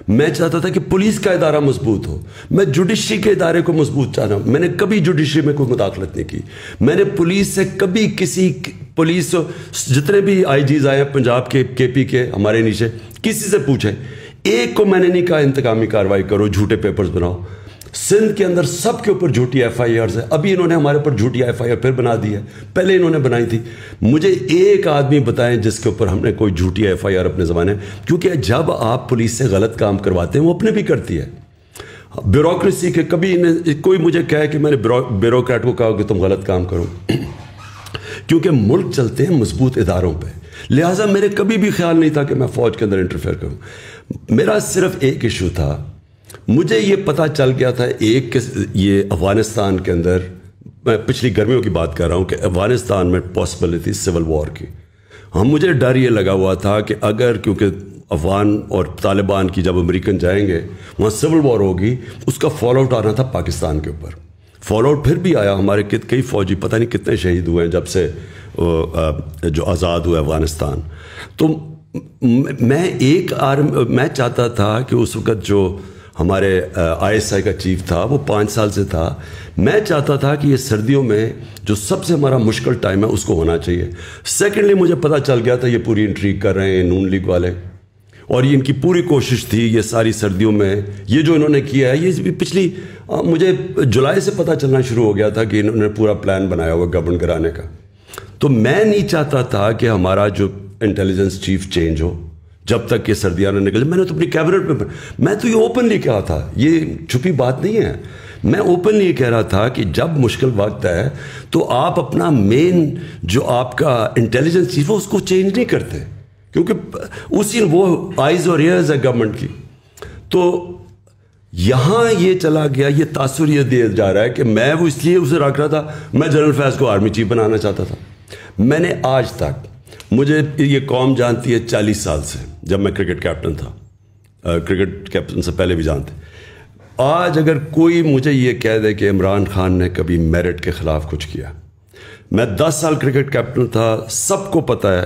میں چاہتا تھا کہ پولیس کا ادارہ مضبوط ہو, میں جوڈیشری کے ادارے کو مضبوط چاہتا ہوں. میں نے کبھی جوڈیشری میں کوئی مداخلت نہیں کی. میں نے پولیس سے کبھی کسی پولیس جتنے بھی IGs آئے ہیں پنجاب کے, KP کے, ہمارے نیچے, کسی سے پوچھیں, ایک کو میں نے نہیں کہا انتقامی کارروائی کرو, جھوٹے پیپرز بناؤ. سندھ کے اندر سب کے اوپر جھوٹی FIRs ہے. ابھی انہوں نے ہمارے اوپر جھوٹی FIR پھر بنا دی ہے, پہلے انہوں نے بنائی تھی. مجھے ایک آدمی بتائیں جس کے اوپر ہم نے کوئی جھوٹی FIR اپنے زمانے, کیونکہ جب آپ پولیس سے غلط کام کرواتے ہیں وہ اپنے بھی کرتی ہے. بیوروکریسی کے کبھی کوئی مجھے کہے کہ میں نے بیوروکریٹ کو کہا کہ تم غلط کام کرو, کیونکہ ملک چلتے ہیں مضبوط اداروں پہ. لہٰذا میرے کبھی بھی خیال نہیں تھا کہ میں فوج کے اندر انٹرفیئر کروں. میرا صرف ایک ایشو تھا, مجھے یہ پتہ چل گیا تھا ایک کہ یہ افغانستان کے اندر, میں پچھلی گرمیوں کی بات کر رہا ہوں, کہ افغانستان میں پاسبلٹی سول وار کی. مجھے ڈر یہ لگا ہوا تھا کہ اگر, کیونکہ افغان اور طالبان کی جب امریکن جائیں گے وہاں سول وار ہوگی, اس کا فال آؤٹ آنا تھا پاکستان کے اوپر. فال آؤٹ پھر بھی آیا, ہمارے کئی فوجی پتہ نہیں کتنے شہید ہوئے ہیں جب سے جو آزاد ہوا افغانستان. تو میں چاہتا تھا کہ اس وقت جو ہمارے ISI کا چیف تھا وہ 5 سال سے تھا, میں چاہتا تھا کہ یہ سردیوں میں جو سب سے ہمارا مشکل ٹائم ہے اس کو ہونا چاہیے. سیکنڈلی مجھے پتہ چل گیا تھا یہ پوری انٹریگ کر رہے ہیں نون لیگ والے, اور یہ ان کی پوری کوشش تھی یہ ساری سردیوں میں یہ جو انہوں نے کیا ہے. یہ پچھلی مجھے جولائی سے پتہ چلنا شروع ہو گیا تھا کہ انہوں نے پورا پلان بنایا ہوا گورنمنٹ کرانے کا. تو میں نہیں چاہتا تھا کہ ہمارا جو انٹیلیجنس چیف چینج ہو جب تک کہ سردیاں نہ نکل. میں نے تو اپنی کیبنٹ میں تو یہ اوپنلی کہا تھا, یہ چھپی بات نہیں ہے. میں اوپنلی یہ کہہ رہا تھا کہ جب مشکل وقت ہے تو آپ اپنا مین جو آپ کا انٹیلیجنس چیف ہے اس کو چینج نہیں کرتے, کیونکہ اسی وہ آئیز اور ایئرز ہے گورنمنٹ کی. تو یہاں یہ چلا گیا, یہ تاثر یہ دیا جا رہا ہے کہ میں وہ اس لیے اسے رکھ رہا تھا, میں جنرل فیض کو آرمی چیف بنانا چاہتا تھا. میں نے آج تک, مجھے یہ قوم جانتی ہے 40 سال سے, جب میں کرکٹ کیپٹن تھا, کرکٹ کیپٹن سے پہلے بھی جانتے. آج اگر کوئی مجھے یہ کہہ دے کہ عمران خان نے کبھی میرٹ کے خلاف کچھ کیا, میں 10 سال کرکٹ کیپٹن تھا, سب کو پتہ ہے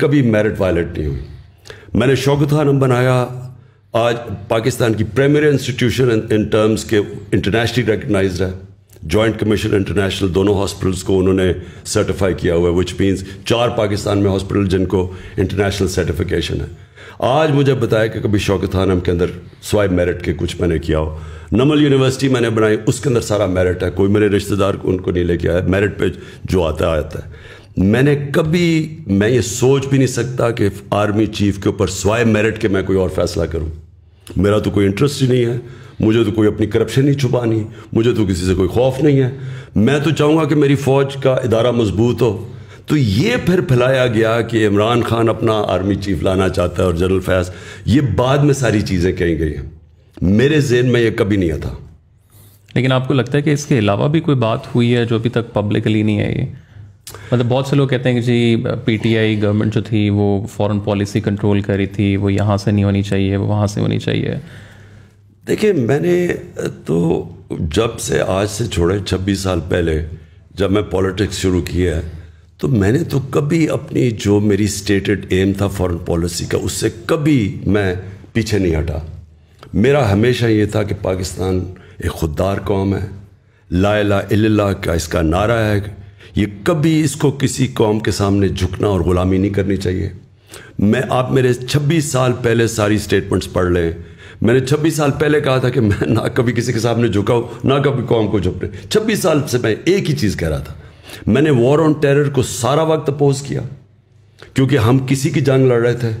کبھی میرٹ وائلیٹ نہیں ہوئی. میں نے شوکت خانم بنایا, آج پاکستان کی پریمیئر انسٹیٹیوشن ان ٹرمز کے انٹرنیشنلی ریکگنائزڈ ہے. جوائنٹ کمیشن انٹرنیشنل دونوں ہاسپٹلس کو انہوں نے سرٹیفائی کیا ہوا ہے, وچ مینس 4 پاکستان میں ہاسپٹل جن کو انٹرنیشنل سرٹیفکیشن ہے. آج مجھے بتایا کہ کبھی شوکت خانم کے اندر سوائے میرٹ کے کچھ میں نے کیا ہو. نمل یونیورسٹی میں نے بنائی, اس کے اندر سارا میرٹ ہے, کوئی میرے رشتہ دار ان کو نہیں لے کے آیا, میرٹ پہ جو آتا ہے. میں نے کبھی, میں یہ سوچ بھی نہیں سکتا کہ آرمی چیف کے اوپر سوائے میرٹ کے میں کوئی اور فیصلہ کروں. میرا تو کوئی انٹرسٹ ہی نہیں ہے, مجھے تو کوئی اپنی کرپشن نہیں چھپانی, مجھے تو کسی سے کوئی خوف نہیں ہے. میں تو چاہوں گا کہ میری فوج کا ادارہ مضبوط ہو. تو یہ پھر پھیلایا گیا کہ عمران خان اپنا آرمی چیف لانا چاہتا ہے اور جنرل فیاض, یہ بعد میں ساری چیزیں کہیں گئی ہیں. میرے ذہن میں یہ کبھی نہیں تھا. لیکن آپ کو لگتا ہے کہ اس کے علاوہ بھی کوئی بات ہوئی ہے جو ابھی تک پبلکلی نہیں آئی؟ مطلب بہت سے لوگ کہتے ہیں کہ جی پی ٹی آئی گورنمنٹ جو تھی وہ فورن پالیسی کنٹرول کر رہی تھی, وہ یہاں سے نہیں ہونی چاہیے, وہ وہاں سے ہونی چاہیے. دیکھیں, میں نے تو جب سے آج سے چھوڑے 26 سال پہلے جب میں پولیٹکس شروع کیا ہے, تو میں نے تو کبھی اپنی جو میری اسٹیٹڈ ایم تھا فورن پالیسی کا, اس سے کبھی میں پیچھے نہیں ہٹا. میرا ہمیشہ یہ تھا کہ پاکستان ایک خوددار قوم ہے, لا الہ الا اللہ کا اس کا نعرہ ہے, یہ کبھی اس کو کسی قوم کے سامنے جھکنا اور غلامی نہیں کرنی چاہیے. آپ میرے 26 سال پہلے ساری اسٹیٹمنٹس پڑھ لیں. میں نے 26 سال پہلے کہا تھا کہ میں نہ کبھی کسی کے سامنے جھکا ہوں, نہ کبھی قوم کو جھکنے. 26 سال سے میں ایک ہی چیز کہہ رہا تھا. میں نے وار آن ٹیرر کو سارا وقت اپوز کیا, کیونکہ ہم کسی کی جنگ لڑ رہے تھے.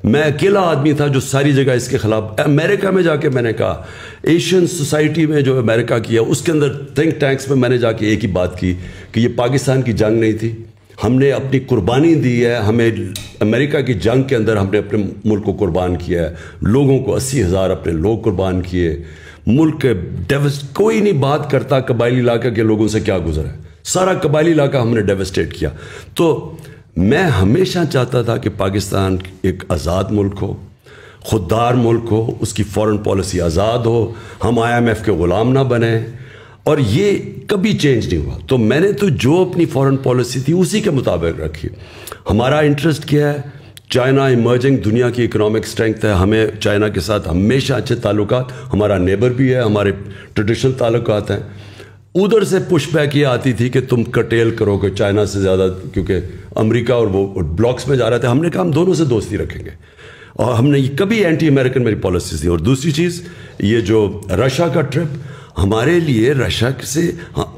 میں اکیلا آدمی تھا جو ساری جگہ اس کے خلاف. امریکہ میں جا کے میں نے کہا, ایشین سوسائٹی میں جو امریکہ کیا, اس کے اندر تھنک ٹینکس میں میں نے جا کے ایک ہی بات کی کہ یہ پاکستان کی جنگ نہیں تھی, ہم نے اپنی قربانی دی ہے. ہمیں امریکہ کی جنگ کے اندر ہم نے اپنے ملک کو قربان کیا ہے, لوگوں کو 80,000 اپنے لوگ قربان کیے. ملک کے کوئی نہیں بات کرتا قبائلی علاقہ کے لوگوں سے کیا گزرا ہے, سارا قبائلی علاقہ ہم نے ڈیوسٹیٹ کیا. تو میں ہمیشہ چاہتا تھا کہ پاکستان ایک آزاد ملک ہو, خوددار ملک ہو, اس کی فورن پالیسی آزاد ہو, ہم IMF کے غلام نہ بنیں, اور یہ کبھی چینج نہیں ہوا. تو میں نے تو جو اپنی فورن پالیسی تھی اسی کے مطابق رکھی. ہمارا انٹرسٹ کیا ہے؟ چائنا ایمرجنگ دنیا کی اکنامک اسٹرینتھ ہے, ہمیں چائنا کے ساتھ ہمیشہ اچھے تعلقات, ہمارا نیبر بھی ہے, ہمارے ٹریڈیشنل تعلقات ہیں. ادھر سے پش بیک یہ آتی تھی کہ تم کٹیل کرو کہ چائنا سے زیادہ, کیونکہ امریکہ اور وہ بلاکس میں جا رہے تھے. ہم نے کہا ہم دونوں سے دوستی رکھیں گے, اور ہم نے کبھی اینٹی امریکن میری پالیسیز تھی. اور دوسری چیز یہ جو رشیا کا ٹرپ, ہمارے لیے رشیا سے,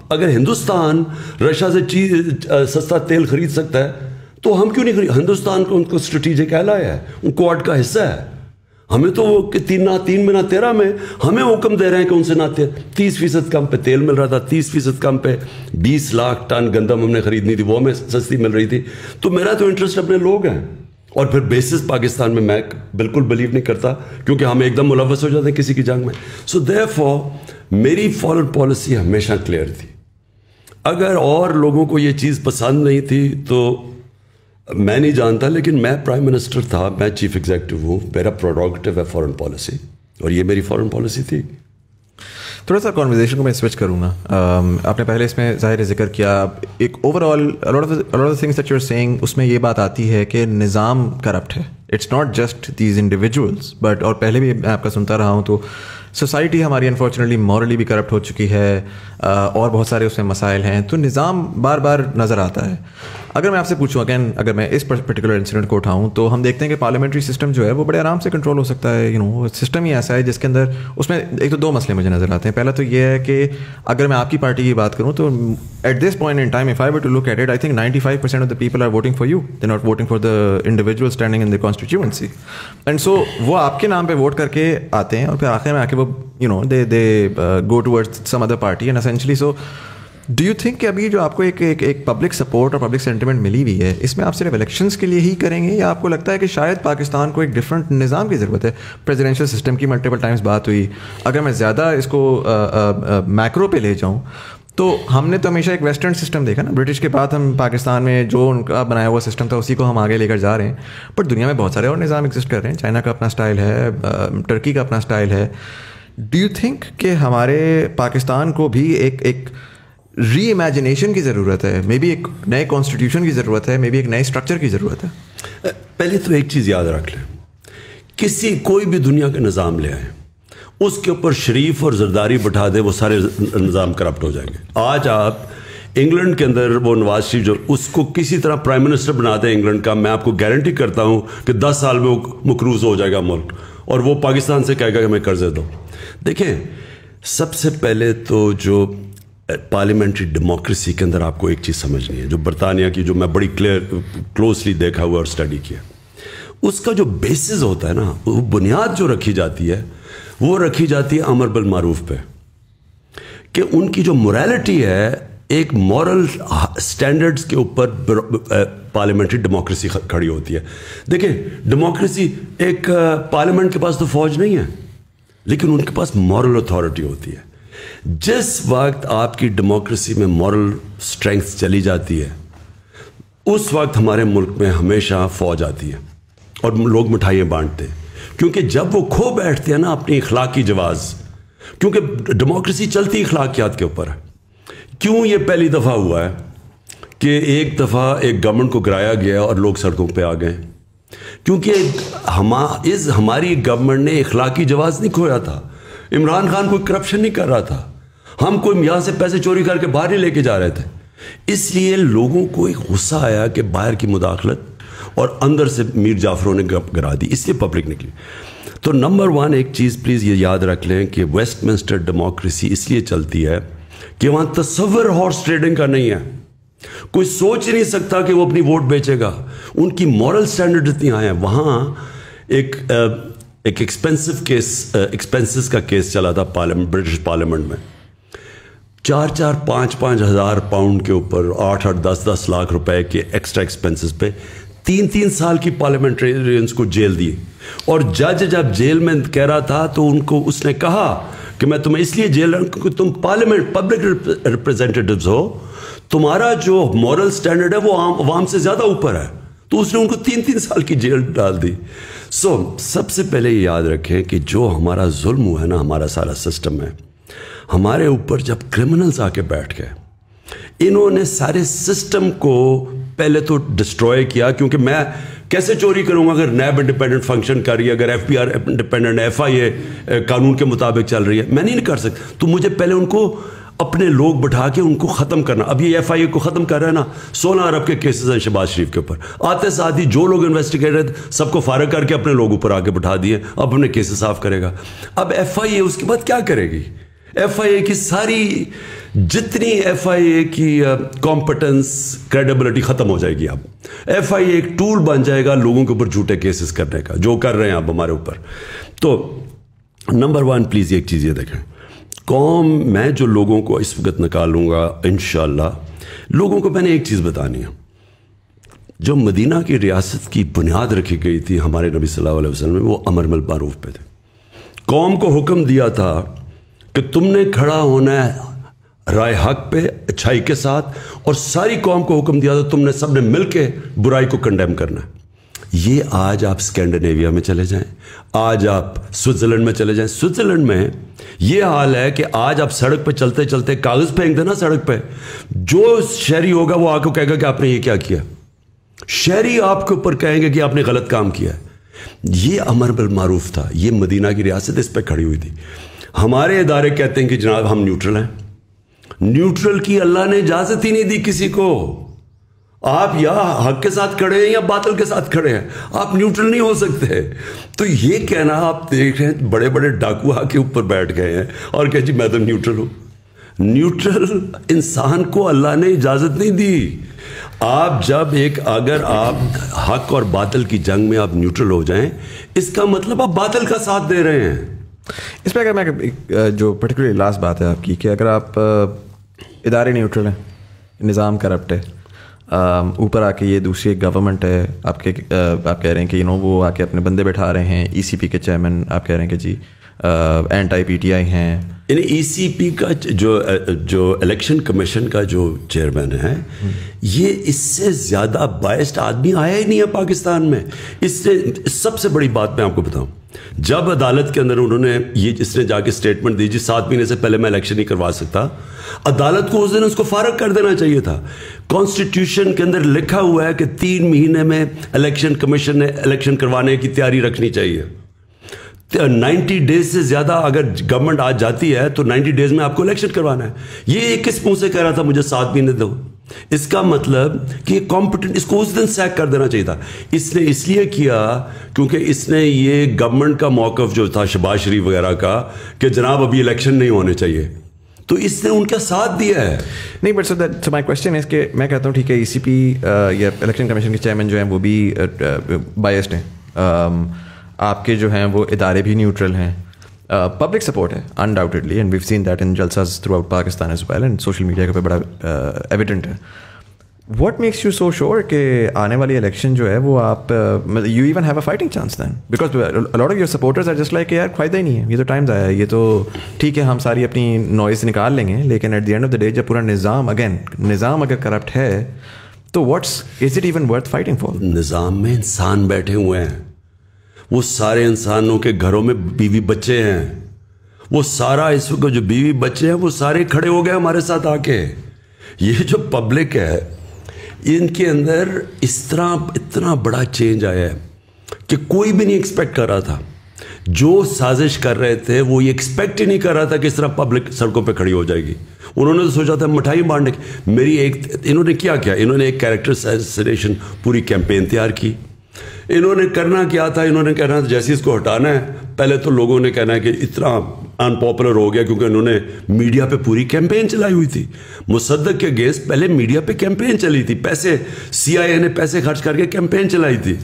اگر ہندوستان رشیا سے سستا تیل خرید سکتا ہے تو ہم کیوں نہیں خرید؟ ہندوستان کو ان کو اسٹریٹجک ایلائی ہے, ان کوڈ کا حصہ ہے. ہمیں تو وہ 3 مہینہ 13 میں ہمیں حکم دے رہے ہیں کہ ان سے نہ 30% کم پہ تیل مل رہا تھا, 30% کم پہ 20 لاکھ ٹن گندم ہم نے خریدنی تھی, وہ ہمیں سستی مل رہی تھی. تو میرا تو انٹرسٹ اپنے لوگ ہیں. اور پھر بیسس پاکستان میں بالکل بلیو نہیں کرتا, کیونکہ ہم ایک دم ملوث ہو جاتے ہیں کسی کی جنگ میں. سو دیئرفور میری فورن پالیسی ہمیشہ کلیئر تھی. اگر اور لوگوں کو یہ چیز پسند نہیں تھی تو میں نہیں جانتا, لیکن میں پرائم منسٹر تھا, میں چیف ایگزیکٹو ہوں, میرا پروڈکٹیو ہے فورن پالیسی, اور یہ میری فورن پالیسی تھی. تھوڑا سا کانورزیشن کو میں سوئچ کروں گا. آپ نے پہلے اس میں ظاہر ذکر کیا ایک overall things that you are seeing, اس میں یہ بات آتی ہے کہ نظام کرپٹ ہے. It's not just these individuals but, اور پہلے بھی میں آپ کا سنتا رہا ہوں, تو سوسائٹی ہماری انفارچونیٹلی مورلی بھی کرپٹ ہو چکی ہے, اور بہت سارے اس میں مسائل ہیں. تو نظام بار بار نظر آتا ہے. اگر میں آپ سے پوچھوں اگین, اگر میں اس پرٹیکولر انسیڈنٹ کو اٹھاؤں, تو ہم دیکھتے ہیں کہ پارلیمنٹری سسٹم جو ہے وہ بڑے آرام سے کنٹرول ہو سکتا ہے. سسٹم ہی ایسا ہے جس کے اندر, اس میں ایک تو 2 مسئلے مجھے نظر آتے ہیں. پہلا تو یہ ہے کہ اگر میں آپ کی پارٹی کی بات کروں تو at this point in time if I were to look at it, I think 95% of the people are voting for you, they not voting for the individual standing in the constituency. And so وہ آپ کے نام پہ ووٹ کر کے آتے ہیں, اور پھر آخر میں آ کے وہ they go towards some other party and essentially. So do you think کہ ابھی جو آپ کو ایک پبلک سپورٹ اور پبلک سینٹیمنٹ ملی ہوئی ہے, اس میں آپ صرف الیکشنز کے لیے ہی کریں گے, یا آپ کو لگتا ہے کہ شاید پاکستان کو ایک ڈفرینٹ نظام کی ضرورت ہے؟ پریزیڈینشیل سسٹم کی ملٹیپل ٹائمز بات ہوئی. اگر میں زیادہ اس کو میکرو پہ لے جاؤں تو ہم نے تو ہمیشہ ایک ویسٹرن سسٹم دیکھا نا, برٹش کے بعد ہم پاکستان میں جو ان کا بنایا ہوا سسٹم تھا اسی کو ہم آگے لے کر جا رہے ہیں. بٹ دنیا میں بہت سارے اور نظام ایگزسٹ کر رہے ہیں. چائنا کا اپنا اسٹائل ہے, ٹرکی کا اپنا اسٹائل ہے. ڈو یو تھنک کہ ہمارے پاکستان کو بھی ایک ری امیجنیشن کی ضرورت ہے, مے بی ایک نئے کانسٹیٹیوشن کی ضرورت ہے, مے بی ایک نئے اسٹرکچر کی ضرورت ہے. پہلے تو ایک چیز یاد رکھ لیں, کوئی بھی دنیا کا نظام لے آئے, اس کے اوپر شریف اور زرداری بٹھا دے, وہ سارے نظام کرپٹ ہو جائیں گے. آج آپ انگلینڈ کے اندر وہ نواز شریف جو اس کو کسی طرح پرائم منسٹر بنا دیں انگلینڈ کا, میں آپ کو گارنٹی کرتا ہوں کہ 10 سال میں وہ مقروض ہو جائے گا ملک, اور وہ پاکستان سے کہے گا کہ ہمیں قرضے دو. دیکھیں, سب سے پہلے تو جو پارلیمنٹری ڈیموکریسی کے اندر آپ کو ایک چیز سمجھنی ہے, جو برطانیہ کی, جو میں بڑی کلوزلی دیکھا ہوا اور اسٹڈی کیا, اس کا جو بیسز ہوتا ہے نا, وہ بنیاد جو رکھی جاتی ہے, وہ رکھی جاتی ہے امر بالمعروف پہ, کہ ان کی جو موریلٹی ہے ایک مورل سٹینڈرڈز کے اوپر پارلیمنٹری ڈیموکریسی کھڑی ہوتی ہے. دیکھیں, ڈیموکریسی ایک پارلیمنٹ کے پاس تو فوج نہیں ہے, لیکن ان کے پاس مورل اتھارٹی ہوتی ہے. جس وقت آپ کی ڈیموکریسی میں مورل اسٹرینگتھ چلی جاتی ہے, اس وقت ہمارے ملک میں ہمیشہ فوج آتی ہے اور لوگ مٹھائیاں بانٹتے ہیں, کیونکہ جب وہ کھو بیٹھتے ہیں نا اپنی اخلاقی جواز, کیونکہ ڈیموکریسی چلتی اخلاقیات کے اوپر ہے. کیوں یہ پہلی دفعہ ہوا ہے کہ ایک دفعہ ایک گورنمنٹ کو گرایا گیا اور لوگ سڑکوں پہ آ گئے؟ کیونکہ ہماری گورنمنٹ نے اخلاقی جواز نہیں کھویا تھا. عمران خان کوئی کرپشن نہیں کر رہا تھا, ہم کوئی یہاں سے پیسے چوری کر کے باہر نہیں لے کے جا رہے تھے. اس لیے لوگوں کو ایک غصہ آیا کہ باہر کی مداخلت اور اندر سے میر جعفروں نے گرا دی, اس لیے پبلک نکلی. تو نمبر 1 ایک چیز پلیز یہ یاد رکھ لیں کہ ویسٹ منسٹر ڈیموکریسی اس لیے چلتی ہے کہ وہاں تصور ہارس ٹریڈنگ کا نہیں ہے. کوئی سوچ نہیں سکتا کہ وہ اپنی ووٹ بیچے گا. ان کی مورل سٹینڈرڈ اتنی آئے ہیں. وہاں ایک ایکسپینسز کا کیس چلا تھا برٹش پارلیمنٹ میں, 4-5 ہزار پاؤنڈ کے اوپر 8-8 10 لاکھ روپے کے ایکسٹرا ایکسپینسز پہ 3 سال کی پارلیمنٹرینز کو جیل دی. اور جج جب جیل میں کہہ رہا تھا تو ان کو اس نے کہا کہ میں تمہیں اس لیے جیل رہا ہوں کیونکہ تم پارلیمنٹ پبلک ریپرزینٹیٹیوز ہو, تمہارا جو مورل سٹینڈرڈ ہے وہ عوام سے زیادہ اوپر ہے. تو اس نے ان کو 3 سال کی جیل ڈال دی. سب سے پہلے یہ یاد رکھیں کہ جو ہمارا ظلم ہوا ہے نا, ہمارا سارا سسٹم ہے, ہمارے اوپر جب کرمنلز آ کے بیٹھ گئے, انہوں نے سارے سسٹم کو پہلے تو ڈسٹروائے کیا. کیونکہ میں کیسے چوری کروں گا اگر نیب انڈیپینڈنٹ فنکشن کر رہی ہے, اگر FBR انڈیپینڈنٹ, FIA قانون کے مطابق چل رہی ہے, میں نہیں کر سکتا. تو مجھے پہلے ان کو اپنے لوگ بٹھا کے ان کو ختم کرنا. اب یہ FIA کو ختم کر رہا ہے نا, 16 ارب کے کیسز ہیں شہباز شریف کے اوپر. آتے ساتھ ہی جو لوگ انویسٹیگیٹر سب کو فارغ کر کے اپنے لوگ اوپر آ کے بٹھا دیے, اب اپنے کیسز صاف کرے گا. اب FIA اس کے بعد کیا کرے گی؟ FIA کی ساری جتنی FIA کی کمپٹنس کریڈیبلٹی ختم ہو جائے گی. اب FIA ایک ٹول بن جائے گا لوگوں کے اوپر جھوٹے کیسز کرنے کا, جو کر رہے ہیں اب ہمارے اوپر. تو نمبر 1 پلیز ایک چیز یہ دیکھیں, میں جو لوگوں کو اس وقت نکالوں گا انشاءاللہ, لوگوں کو میں نے ایک چیز بتانی ہے. جو مدینہ کی ریاست کی بنیاد رکھی گئی تھی ہمارے نبی صلی اللہ علیہ وسلم میں, وہ امر بالمعروف پہ تھے. قوم کو حکم دیا تھا کہ تم نے کھڑا ہونا ہے رائے حق پہ اچھائی کے ساتھ, اور ساری قوم کو حکم دیا تھا تم نے سب نے مل کے برائی کو کنڈیم کرنا ہے. یہ آج آپ اسکینڈینیویا میں چلے جائیں, آج آپ سوئٹزرلینڈ میں چلے جائیں. سوئٹزرلینڈ میں یہ حال ہے کہ آج آپ سڑک پہ چلتے چلتے کاغذ پھینک دینا سڑک پہ, جو شہری ہوگا وہ آ کے کہے گا کہ آپ نے یہ کیا کیا. شہری آپ کے اوپر کہیں گے کہ آپ نے غلط کام کیا ہے. یہ امر بالمعروف تھا. یہ مدینہ کی ریاست اس پہ کھڑی ہوئی تھی. ہمارے ادارے کہتے ہیں کہ جناب ہم نیوٹرل ہیں. نیوٹرل کی اللہ نے اجازت ہی نہیں دی کسی کو. آپ یا حق کے ساتھ کھڑے ہیں یا باطل کے ساتھ کھڑے ہیں, آپ نیوٹرل نہیں ہو سکتے. تو یہ کہنا, آپ دیکھ رہے ہیں بڑے بڑے ڈاکو آ کے اوپر بیٹھ گئے ہیں اور کہ جی میں تو نیوٹرل ہوں. نیوٹرل انسان کو اللہ نے اجازت نہیں دی. آپ جب اگر آپ حق اور باطل کی جنگ میں آپ نیوٹرل ہو جائیں, اس کا مطلب آپ باطل کا ساتھ دے رہے ہیں. اس پہ اگر میں جو پرٹیکولرلی لاسٹ بات ہے آپ کی, کہ اگر آپ ادارے نیوٹرل ہیں, نظام کرپٹ ہے, اوپر آ کے یہ دوسری ایک گورنمنٹ ہے, آپ کہہ رہے ہیں کہ وہ آ کے اپنے بندے بیٹھا رہے ہیں, ECP کے چیئرمین آپ کہہ رہے ہیں کہ جی اینٹی PTI ہیں. یعنی ECP کا جو الیکشن کمیشن کا جو چیئرمین ہے, یہ اس سے زیادہ بائسڈ آدمی آیا ہی نہیں ہے پاکستان میں. اس سے سب سے بڑی بات میں آپ کو بتاؤں, جب عدالت کے اندر انہوں نے اس نے جا کے اسٹیٹمنٹ دی 7 مہینے سے پہلے میں الیکشن نہیں کروا سکتا, عدالت کو اس دن اس کو فارغ کر دینا چاہیے تھا. کانسٹیٹیوشن کے اندر لکھا ہوا ہے کہ 3 مہینے میں الیکشن کمیشن نے الیکشن کروانے کی تیاری رکھنی چاہیے. 90 ڈیز سے زیادہ اگر گورنمنٹ آج جاتی ہے تو 90 ڈیز میں آپ کو الیکشن کروانا ہے. یہ کس منہ سے کہہ رہا تھا مجھے 7 مہینے دو؟ اس کا مطلب کہ کمپٹنٹ, اس کو اس دن سیک کر دینا چاہیے تھا. اس نے اس لیے کیا کیونکہ اس نے یہ گورنمنٹ کا موقف جو تھا شہباز شریف وغیرہ کا کہ جناب ابھی الیکشن نہیں ہونے چاہیے, تو اس نے ان کا ساتھ دیا ہے. نہیں بٹ سو مائی کوشچن ہے کہ میں کہتا ہوں ٹھیک ہے ECP یا الیکشن کمیشن کے چیئرمین جو ہیں وہ بھی بائسڈ ہیں, آپ کے جو ہیں وہ ادارے بھی نیوٹرل ہیں, پبلک سپورٹ ہے undoubtedly, and we've seen that in جلساز throughout Pakistan as well, and social media کے پہ بڑا ایویڈنٹ ہے. What makes you so sure کہ آنے والی الیکشن جو ہے وہ آپ you even have a fighting chance then, because lot of your supporters are just like کہ یار فائدہ ہی نہیں ہے, یہ تو ٹائمز آیا ہے, یہ تو ٹھیک ہے ہم ساری اپنی نوائز نکال لیں گے, لیکن at the end of the day جب پورا نظام اگر کرپٹ ہے تو what's is it even worth fighting for? نظام میں انسان بیٹھے ہوئے ہیں, وہ سارے انسانوں کے گھروں میں بیوی بچے ہیں, وہ سارا اس وقت جو بیوی بچے ہیں وہ سارے کھڑے ہو گئے ہمارے ساتھ آ کے. یہ جو پبلک ہے ان کے اندر اس طرح اتنا بڑا چینج آیا ہے کہ کوئی بھی نہیں ایکسپیکٹ کر رہا تھا. جو سازش کر رہے تھے وہ یہ ایکسپیکٹ ہی نہیں کر رہا تھا کہ اس طرح پبلک سڑکوں پہ کھڑی ہو جائے گی. انہوں نے تو سوچا تھا مٹھائی بانٹنے کی. انہوں نے کیا انہوں نے ایک کیریکٹر اسیسینیشن پوری کیمپین تیار کی. انہوں نے کرنا کیا تھا, انہوں نے کہنا جیسے اس کو ہٹانا ہے, پہلے تو لوگوں نے کہنا ہے کہ اتنا ان پاپولر ہو گیا کیونکہ انہوں نے میڈیا پہ پوری کیمپین چلائی ہوئی تھی. مصدق کے اگینسٹ پہلے میڈیا پہ کیمپین چلی تھی, پیسے CIA نے پیسے خرچ کر کے کیمپین چلائی تھی.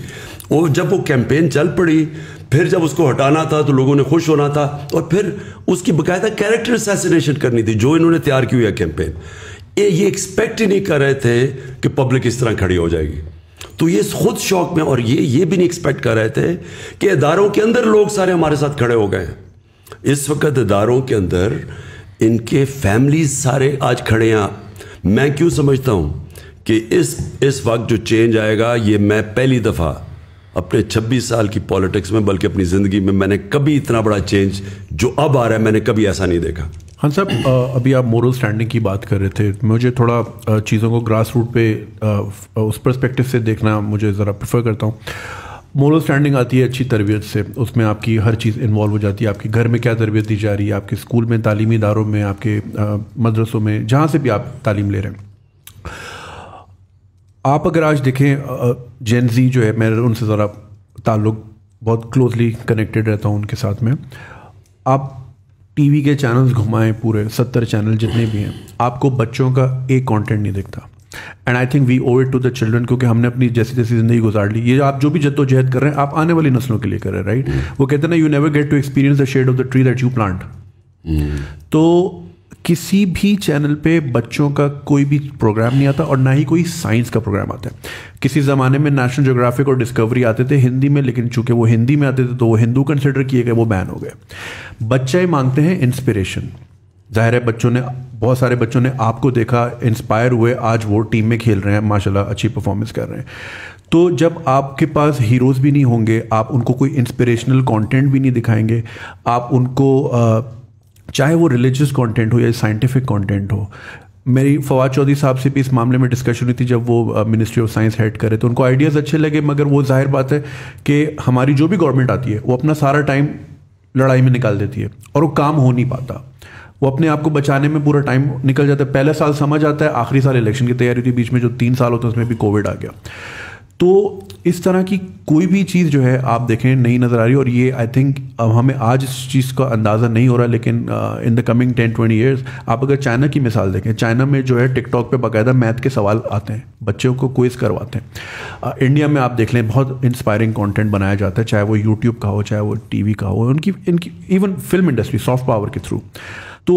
اور جب وہ کیمپین چل پڑی, پھر جب اس کو ہٹانا تھا تو لوگوں نے خوش ہونا تھا, اور پھر اس کی باقاعدہ کیریکٹر اسیسینیشن کرنی تھی جو انہوں نے تیار کی ہوئی ہے کیمپین. یہ ایکسپیکٹ ہی نہیں کر رہے تھے کہ پبلک اس طرح کھڑی ہو جائے گی. تو یہ خود شوق میں, اور یہ بھی نہیں ایکسپیکٹ کر رہے تھے کہ اداروں کے اندر لوگ سارے ہمارے ساتھ کھڑے ہو گئے ہیں. اس وقت اداروں کے اندر ان کے فیملیز سارے آج کھڑے ہیں. میں کیوں سمجھتا ہوں کہ اس وقت جو چینج آئے گا, یہ میں پہلی دفعہ اپنے 26 سال کی پالیٹکس میں, بلکہ اپنی زندگی میں نے کبھی اتنا بڑا چینج جو اب آ رہا ہے میں نے کبھی ایسا نہیں دیکھا. خان صاحب, ابھی آپ مورل اسٹینڈنگ کی بات کر رہے تھے, مجھے تھوڑا چیزوں کو گراس روٹ پہ اس پرسپیکٹو سے دیکھنا مجھے ذرا پریفر کرتا ہوں. مورل اسٹینڈنگ آتی ہے اچھی تربیت سے, اس میں آپ کی ہر چیز انوالو ہو جاتی ہے. آپ کے گھر میں کیا تربیت دی جا رہی ہے, آپ کے اسکول میں, تعلیمی اداروں میں, آپ کے مدرسوں میں, جہاں سے بھی آپ تعلیم لے رہے ہیں. آپ اگر آج دیکھیں جین زی جو ہے, میں ان سے ذرا تعلق بہت کلوزلی کنیکٹڈ رہتا ہوں ان کے ساتھ میں. آپ ٹی وی کے چینلز گھمائیں, پورے 70 چینل جتنے بھی ہیں, آپ کو بچوں کا ایک کانٹینٹ نہیں دکھتا. And I think we owe it to the children, کیونکہ ہم نے اپنی جیسی زندگی گزار لی. یہ آپ جو بھی جد و جہد کر رہے ہیں آپ آنے والی نسلوں کے لیے کر رہے ہیں, رائٹ. وہ کہتے ہیں نا, you never get to experience the shade of the tree that you plant. تو کسی بھی چینل پہ بچوں کا کوئی بھی پروگرام نہیں آتا, اور نہ ہی کوئی سائنس کا پروگرام آتا ہے. کسی زمانے میں نیشنل جیوگرافک اور ڈسکوری آتے تھے ہندی میں, لیکن چونکہ وہ ہندی میں آتے تھے تو وہ ہندو کنسیڈر کیے گئے, وہ بین ہو گئے. بچے مانگتے ہیں انسپریشن. ظاہر ہے بہت سارے بچوں نے آپ کو دیکھا, انسپائر ہوئے, آج وہ ٹیم میں کھیل رہے ہیں, ماشاءاللہ اچھی پرفارمنس کر رہے ہیں. تو جب آپ کے پاس ہیروز بھی نہیں ہوں گے, آپ ان کو کوئی انسپریشنل کانٹینٹ بھی نہیں دکھائیں گے, آپ ان کو چاہے وہ ریلیجیس کانٹینٹ ہو یا سائنٹیفک کانٹینٹ ہو. میری فواد چودھری صاحب سے بھی اس معاملے میں ڈسکشن ہوئی تھی جب وہ منسٹری آف سائنس ہیڈ کرے, تو ان کو آئیڈیاز اچھے لگے, مگر وہ ظاہر بات ہے کہ ہماری جو بھی گورنمنٹ آتی ہے وہ اپنا سارا ٹائم لڑائی میں نکال دیتی ہے, اور وہ کام ہو نہیں پاتا. وہ اپنے آپ کو بچانے میں پورا ٹائم نکل جاتا ہے. پہلا سال سمجھ آتا ہے, آخری سال الیکشن کی تیاری ہوتی ہے, بیچ میں جو 3 سال ہوتا ہے اس میں بھی کووڈ آ گیا. تو اس طرح کی کوئی بھی چیز جو ہے آپ دیکھیں نہیں نظر آ رہی. اور یہ آئی تھنک ہمیں آج اس چیز کا اندازہ نہیں ہو رہا, لیکن ان دا کمنگ 10-20 ایئرس آپ اگر چائنا کی مثال دیکھیں, چائنا میں جو ہے ٹک ٹاک پہ باقاعدہ میتھ کے سوال آتے ہیں, بچوں کو کوئز کرواتے ہیں. انڈیا میں آپ دیکھ لیں بہت انسپائرنگ کانٹینٹ بنایا جاتا ہے, چاہے وہ یوٹیوب کا ہو, چاہے وہ ٹی وی کا ہو, ان کی even film industry soft power کے تھرو. تو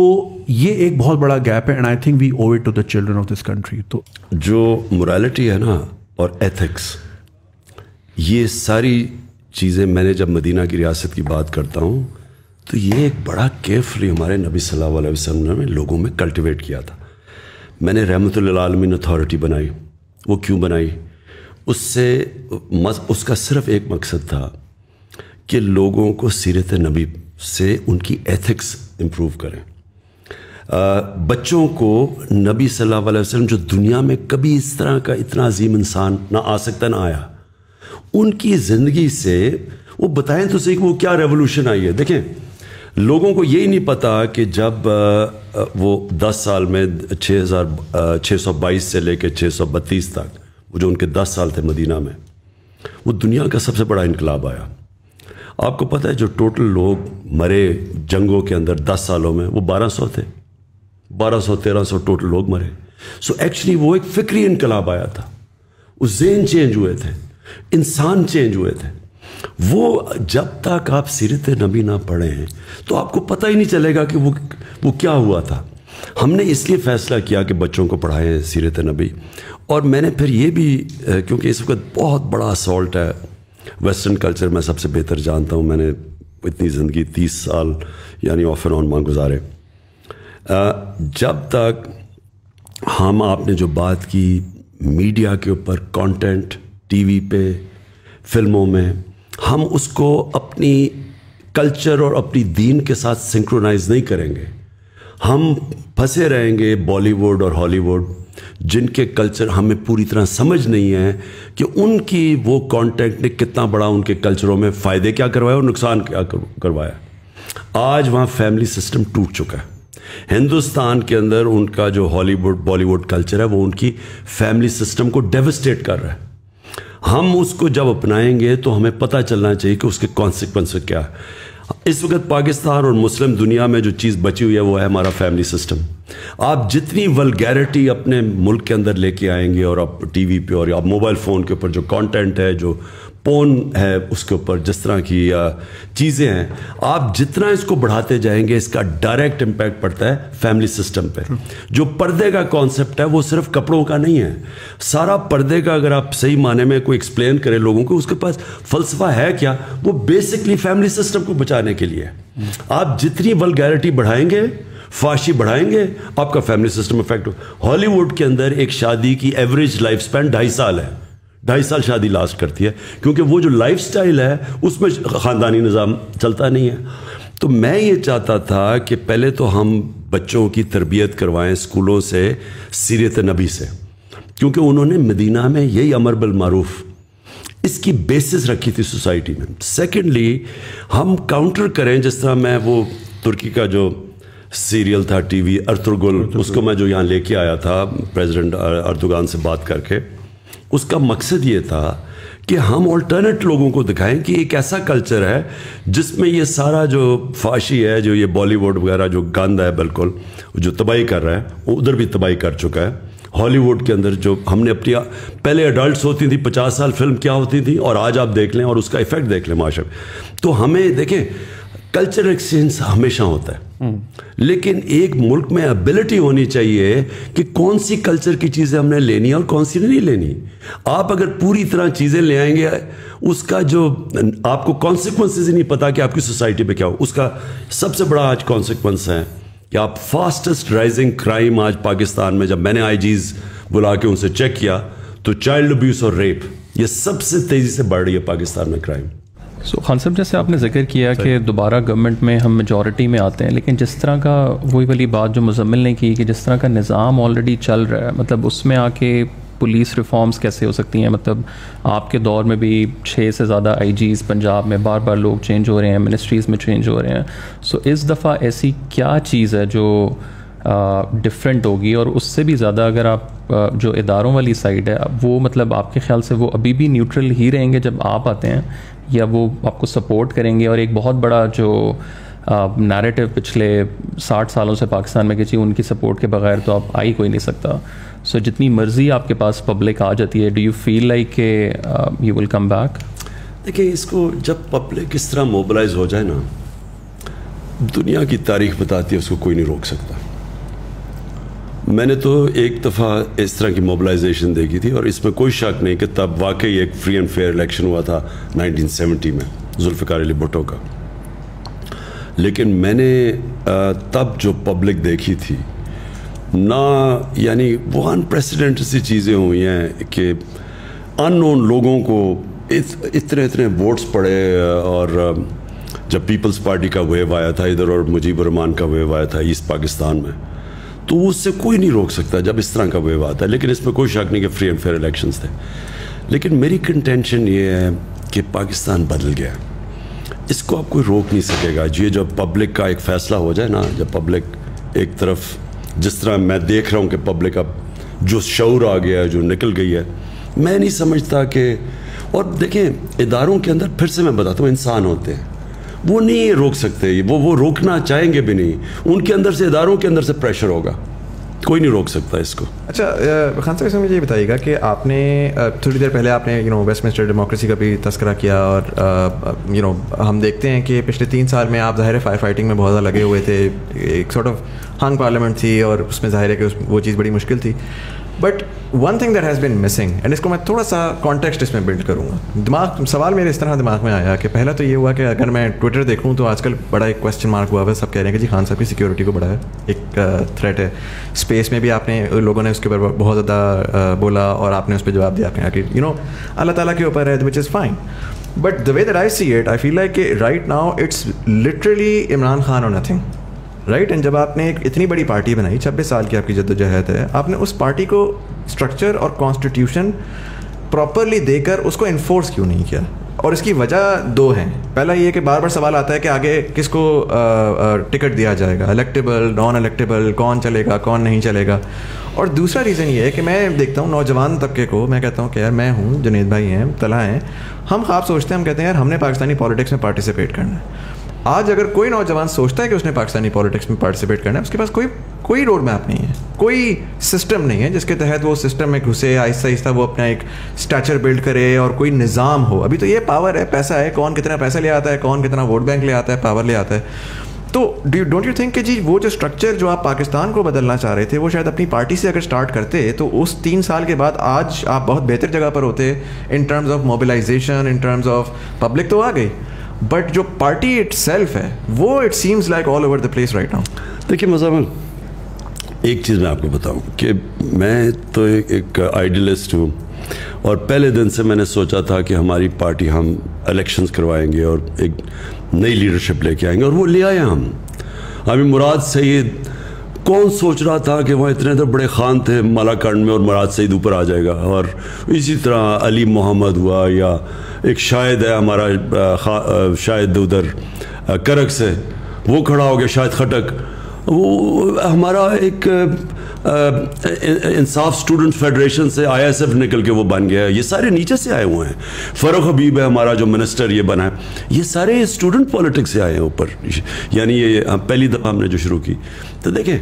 یہ ایک بہت بڑا گیپ ہے, and I think we owe it to the children of this country. تو جو morality ہے نا اور ایتھکس, یہ ساری چیزیں میں نے جب مدینہ کی ریاست کی بات کرتا ہوں تو یہ ایک بڑا کیئرفلی ہمارے نبی صلی اللہ علیہ وسلم نے لوگوں میں کلٹیویٹ کیا تھا. میں نے رحمۃ للعالمین اتھارٹی بنائی. وہ کیوں بنائی؟ اس کا صرف ایک مقصد تھا کہ لوگوں کو سیرت نبی سے ان کی ایتھکس امپروو کریں. بچوں کو نبی صلی اللہ علیہ وسلم جو دنیا میں کبھی اس طرح کا اتنا عظیم انسان نہ آ سکتا نہ آیا, ان کی زندگی سے وہ بتائیں تو صحیح کہ وہ کیا ریولوشن آئی ہے. دیکھیں, لوگوں کو یہی نہیں پتا کہ جب وہ 10 سال میں 622 سے لے کے 632 تک, وہ جو ان کے 10 سال تھے مدینہ میں, وہ دنیا کا سب سے بڑا انقلاب آیا. آپ کو پتہ ہے جو ٹوٹل لوگ مرے جنگوں کے اندر 10 سالوں میں, وہ 1200 تھے. 1200-1300 ٹوٹل لوگ مرے. سو ایکچولی وہ ایک فکری انقلاب آیا تھا. وہ ذہن چینج ہوئے تھے, انسان چینج ہوئے تھے. وہ جب تک آپ سیرت نبی نہ پڑھیں تو آپ کو پتہ ہی نہیں چلے گا کہ وہ کیا ہوا تھا. ہم نے اس لیے فیصلہ کیا کہ بچوں کو پڑھائیں سیرت نبی. اور میں نے پھر یہ بھی, کیونکہ اس وقت بہت بڑا اسالٹ ہے ویسٹرن کلچر, میں سب سے بہتر جانتا ہوں, میں نے اتنی زندگی 30 سال یعنی آف اینڈ آن وہاں گزارے. جب تک آپ نے جو بات کی میڈیا کے اوپر, کانٹینٹ ٹی وی پہ, فلموں میں, ہم اس کو اپنی کلچر اور اپنی دین کے ساتھ سنکرونائز نہیں کریں گے. ہم پھنسے رہیں گے بالی ووڈ اور ہالی ووڈ, جن کے کلچر ہمیں پوری طرح سمجھ نہیں ہے کہ ان کی وہ کانٹینٹ نے کتنا بڑا ان کے کلچروں میں فائدے کیا کروایا اور نقصان کیا کروایا. آج وہاں فیملی سسٹم ٹوٹ چکا ہے. ہندوستان کے اندر ان کا جو ہالی ووڈ بالی ووڈ کلچر ہے وہ ان کی فیملی سسٹم کو ڈیوسٹیٹ کر رہا ہے. ہم اس کو جب اپنائیں گے تو ہمیں پتہ چلنا چاہیے کہ اس کے کانسیکوینس کیا ہے. اس وقت پاکستان اور مسلم دنیا میں جو چیز بچی ہوئی ہے وہ ہے ہمارا فیملی سسٹم. آپ جتنی ولگیرٹی اپنے ملک کے اندر لے کے آئیں گے, اور آپ ٹی وی پہ اور آپ موبائل فون کے اوپر جو کانٹینٹ ہے, جو پون ہے اس کے اوپر جس طرح کی چیزیں ہیں, آپ جتنا اس کو بڑھاتے جائیں گے اس کا ڈائریکٹ امپیکٹ پڑتا ہے فیملی سسٹم پہ. جو پردے کا کانسیپٹ ہے وہ صرف کپڑوں کا نہیں ہے. سارا پردے کا اگر آپ صحیح معنی میں کوئی ایکسپلین کریں لوگوں کو, اس کے پاس فلسفہ ہے کیا, وہ بیسکلی فیملی سسٹم کو بچانے کے لیے. آپ جتنی ولگیرٹی بڑھائیں گے, فحاشی بڑھائیں گے, آپ کا فیملی سسٹم افیکٹ ہو. ہالی ووڈ کے اندر ایک شادی کی ایوریج لائف سپین 2.5 سال ہے. 2.5 سال شادی لاسٹ کرتی ہے, کیونکہ وہ جو لائف سٹائل ہے اس میں خاندانی نظام چلتا نہیں ہے. تو میں یہ چاہتا تھا کہ پہلے تو ہم بچوں کی تربیت کروائیں اسکولوں سے سیرت نبی سے, کیونکہ انہوں نے مدینہ میں یہی امر بالمعروف اس کی بیسس رکھی تھی سوسائٹی میں. سیکنڈلی ہم کاؤنٹر کریں, جس طرح میں وہ ترکی کا جو سیریل تھا ٹی وی ارطغرل, اس کو میں جو یہاں لے کے آیا تھا پریزیڈنٹ اردوغان سے بات کر کے, اس کا مقصد یہ تھا کہ ہم آلٹرنیٹ لوگوں کو دکھائیں کہ ایک ایسا کلچر ہے جس میں یہ سارا جو فحاشی ہے, جو یہ بالی ووڈ وغیرہ جو گند ہے بالکل, جو تباہی کر رہا ہے, وہ ادھر بھی تباہی کر چکا ہے. ہالی ووڈ کے اندر جو ہم نے اپنی پہلے ایڈلٹس ہوتی تھی 50 سال فلم کیا ہوتی تھی, اور آج آپ دیکھ لیں اور اس کا ایفیکٹ دیکھ لیں معاشرے میں. تو ہمیں دیکھیں کلچر ایکسچینج ہمیشہ ہوتا ہے, لیکن ایک ملک میں ایبلٹی ہونی چاہیے کہ کون سی کلچر کی چیزیں ہم نے لینی ہے اور کون سی نہیں لینی. آپ اگر پوری طرح چیزیں لے آئیں گے, اس کا جو آپ کو کانسیکوینسز ہی نہیں پتا کہ آپ کی سوسائٹی پہ کیا ہو. اس کا سب سے بڑا آج کانسیکوینس ہے کہ آپ فاسٹسٹ رائزنگ کرائم آج پاکستان میں, جب میں نے IGs بلا کے ان سے چیک کیا تو چائلڈ ابیوس اور ریپ یہ سب سے تیزی سے بڑھ رہی ہے پاکستان میں کرائم. خان صاحب, جیسے آپ نے ذکر کیا کہ دوبارہ گورنمنٹ میں ہم میجورٹی میں آتے ہیں, لیکن جس طرح کا وہی والی بات جو مزمل نے کی کہ جس طرح کا نظام آلریڈی چل رہا ہے, مطلب اس میں آ کے پولیس ریفارمز کیسے ہو سکتی ہیں؟ مطلب آپ کے دور میں بھی 6 سے زیادہ IGs پنجاب میں بار بار لوگ چینج ہو رہے ہیں, منسٹریز میں چینج ہو رہے ہیں. سو اس دفعہ ایسی کیا چیز ہے جو ڈفرینٹ ہوگی؟ اور اس سے بھی زیادہ اگر آپ جو اداروں والی سائڈ ہے وہ مطلب آپ کے خیال سے وہ ابھی بھی نیوٹرل ہی رہیں گے جب آپ آتے ہیں, یا وہ آپ کو سپورٹ کریں گے؟ اور ایک بہت بڑا جو نیریٹو پچھلے 60 سالوں سے پاکستان میں کہ ان کی سپورٹ کے بغیر تو آپ آ ہی کوئی نہیں سکتا. سو جتنی مرضی آپ کے پاس پبلک آ جاتی ہے, ڈو یو فیل لائک کہ یو ول کم بیک؟ دیکھیں, اس کو جب پبلک اس طرح موبلائز ہو جائے نا, دنیا کی تاریخ بتاتی ہے اس کو کوئی نہیں روک سکتا. میں نے تو ایک دفعہ اس طرح کی موبلائزیشن دیکھی تھی, اور اس میں کوئی شک نہیں کہ تب واقعی ایک فری اینڈ فیئر الیکشن ہوا تھا 1970 میں ذوالفقار علی بھٹو کا. لیکن میں نے تب جو پبلک دیکھی تھی نہ, یعنی وہ انپریسیڈنٹ سی چیزیں ہوئی ہیں کہ ان نون لوگوں کو اتنے ووٹس پڑے, اور جب پیپلز پارٹی کا ویو آیا تھا ادھر اور مجیب الرحمان کا ویو آیا تھا ایسٹ پاکستان میں, تو اس سے کوئی نہیں روک سکتا جب اس طرح کا ویو آتا ہے. لیکن اس میں کوئی شک نہیں کہ فری اینڈ فیئر الیکشنز تھے. لیکن میری کنٹینشن یہ ہے کہ پاکستان بدل گیا, اس کو آپ کوئی روک نہیں سکے گا. یہ جب پبلک کا ایک فیصلہ ہو جائے نا, جب پبلک ایک طرف, جس طرح میں دیکھ رہا ہوں کہ پبلک اب جو شعور آ گیا ہے, جو نکل گئی ہے, میں نہیں سمجھتا کہ, اور دیکھیں اداروں کے اندر پھر سے میں بتاتا ہوں انسان ہوتے ہیں, وہ نہیں روک سکتے, وہ روکنا چاہیں گے بھی نہیں. ان کے اندر سے, اداروں کے اندر سے پریشر ہوگا, کوئی نہیں روک سکتا اس کو. اچھا خان صاحب, اس میں مجھے یہ بتائیے گا کہ آپ نے تھوڑی دیر پہلے آپ نے ویسٹ منسٹر ڈیموکریسی کا بھی تذکرہ کیا, اور ہم دیکھتے ہیں کہ پچھلے 3 سال میں آپ ظاہر فائر فائٹنگ میں بہت زیادہ لگے ہوئے تھے. ایک سارٹ آف ہنگ پارلیمنٹ تھی اور اس میں ظاہر ہے کہ وہ چیز بڑی مشکل تھی. But one thing that has been missing, and اس کو میں تھوڑا سا کانٹیکسٹ اس میں بلڈ کروں گا. سوال میرے اس طرح دماغ میں آیا کہ پہلا تو یہ ہوا کہ اگر میں ٹویٹر دیکھوں تو آج کل بڑا ایک کویسچن مارک ہوا ہے, سب کہہ رہے ہیں کہ جی خان صاحب کی سیکیورٹی کو بڑا ہے ایک تھریٹ ہے. اسپیس میں بھی آپ نے, لوگوں نے اس کے اوپر بہت زیادہ بولا اور آپ نے اس پہ جواب دیا کہ اللہ تعالیٰ کے اوپر ہے, which is fine. But the way that I see it, I feel like کہ right now it's literally Imran Khan اور نتھنگ, رائٹ. اینڈ جب آپ نے ایک اتنی بڑی پارٹی بنائی, 26 سال کی آپ کی جدوجہد ہے, آپ نے اس پارٹی کو اسٹرکچر اور کانسٹیٹیوشن پراپرلی دے کر اس کو انفورس کیوں نہیں کیا؟ اور اس کی وجہ 2 ہیں. پہلا یہ کہ بار بار سوال آتا ہے کہ آگے کس کو ٹکٹ دیا جائے گا, الیکٹیبل, نان الیکٹیبل, کون چلے گا, کون نہیں چلے گا. اور دوسرا ریزن یہ ہے کہ میں دیکھتا ہوں نوجوان طبقے کو, میں کہتا ہوں کہ یار میں ہوں, جنید بھائی ہیں, طلحہ ہیں, ہم خواب سوچتے ہیں, ہم کہتے ہیں یار ہم نے پاکستانی پالیٹکس میں پارٹیسپیٹ کرنا ہے. آج اگر کوئی نوجوان سوچتا ہے کہ اس نے پاکستانی پالیٹکس میں پارٹیسپیٹ کرنا ہے, اس کے پاس کوئی روڈ میپ نہیں ہے, کوئی سسٹم نہیں ہے جس کے تحت وہ سسٹم میں گھسے, آہستہ آہستہ وہ اپنا ایک اسٹیچر بلڈ کرے اور کوئی نظام ہو. ابھی تو یہ پاور ہے, پیسہ ہے, کون کتنا پیسہ لے آتا ہے, کون کتنا ووٹ بینک لے آتا ہے, پاور لے آتا ہے. تو ڈونٹ یو تھنک کہ جی وہ جو اسٹرکچر جو آپ پاکستان کو بدلنا چاہ رہے تھے, وہ شاید اپنی پارٹی سے اگر اسٹارٹ کرتے تو اس 3 سال کے بعد آج آپ بہت بہتر جگہ پر ہوتے in terms of mobilization, in terms of public تو آ گئی, بٹ جو پارٹی اٹ سیلف ہے وہ it seems like all over the place right now. دیکھیے مزامل, ایک چیز میں آپ کو بتاؤں کہ میں تو ایک آئیڈیلسٹ ہوں, اور پہلے دن سے میں نے سوچا تھا کہ ہماری پارٹی, ہم الیکشنز کروائیں گے اور ایک نئی لیڈرشپ لے کے آئیں گے, اور وہ لے آئے ہم. ابھی مراد سعید, کون سوچ رہا تھا کہ وہاں اتنے بڑے خان تھے مالا کنڈ میں اور مراد سعید اوپر آ جائے گا. اور اسی طرح علی محمد ہوا, یا ایک شاہد ہے ہمارا, شاہد ادھر کرک سے, وہ کھڑا ہو گیا, شاہد خٹک, وہ ہمارا ایک انصاف اسٹوڈنٹ فیڈریشن سے ISF نکل کے وہ بن گیا ہے. یہ سارے نیچے سے آئے ہوئے ہیں. فاروق حبیب ہے ہمارا جو منسٹر یہ بنا ہے, یہ سارے اسٹوڈنٹ پالیٹکس سے آئے ہیں اوپر. یعنی یہ پہلی دفعہ ہم نے جو شروع کی. تو دیکھیں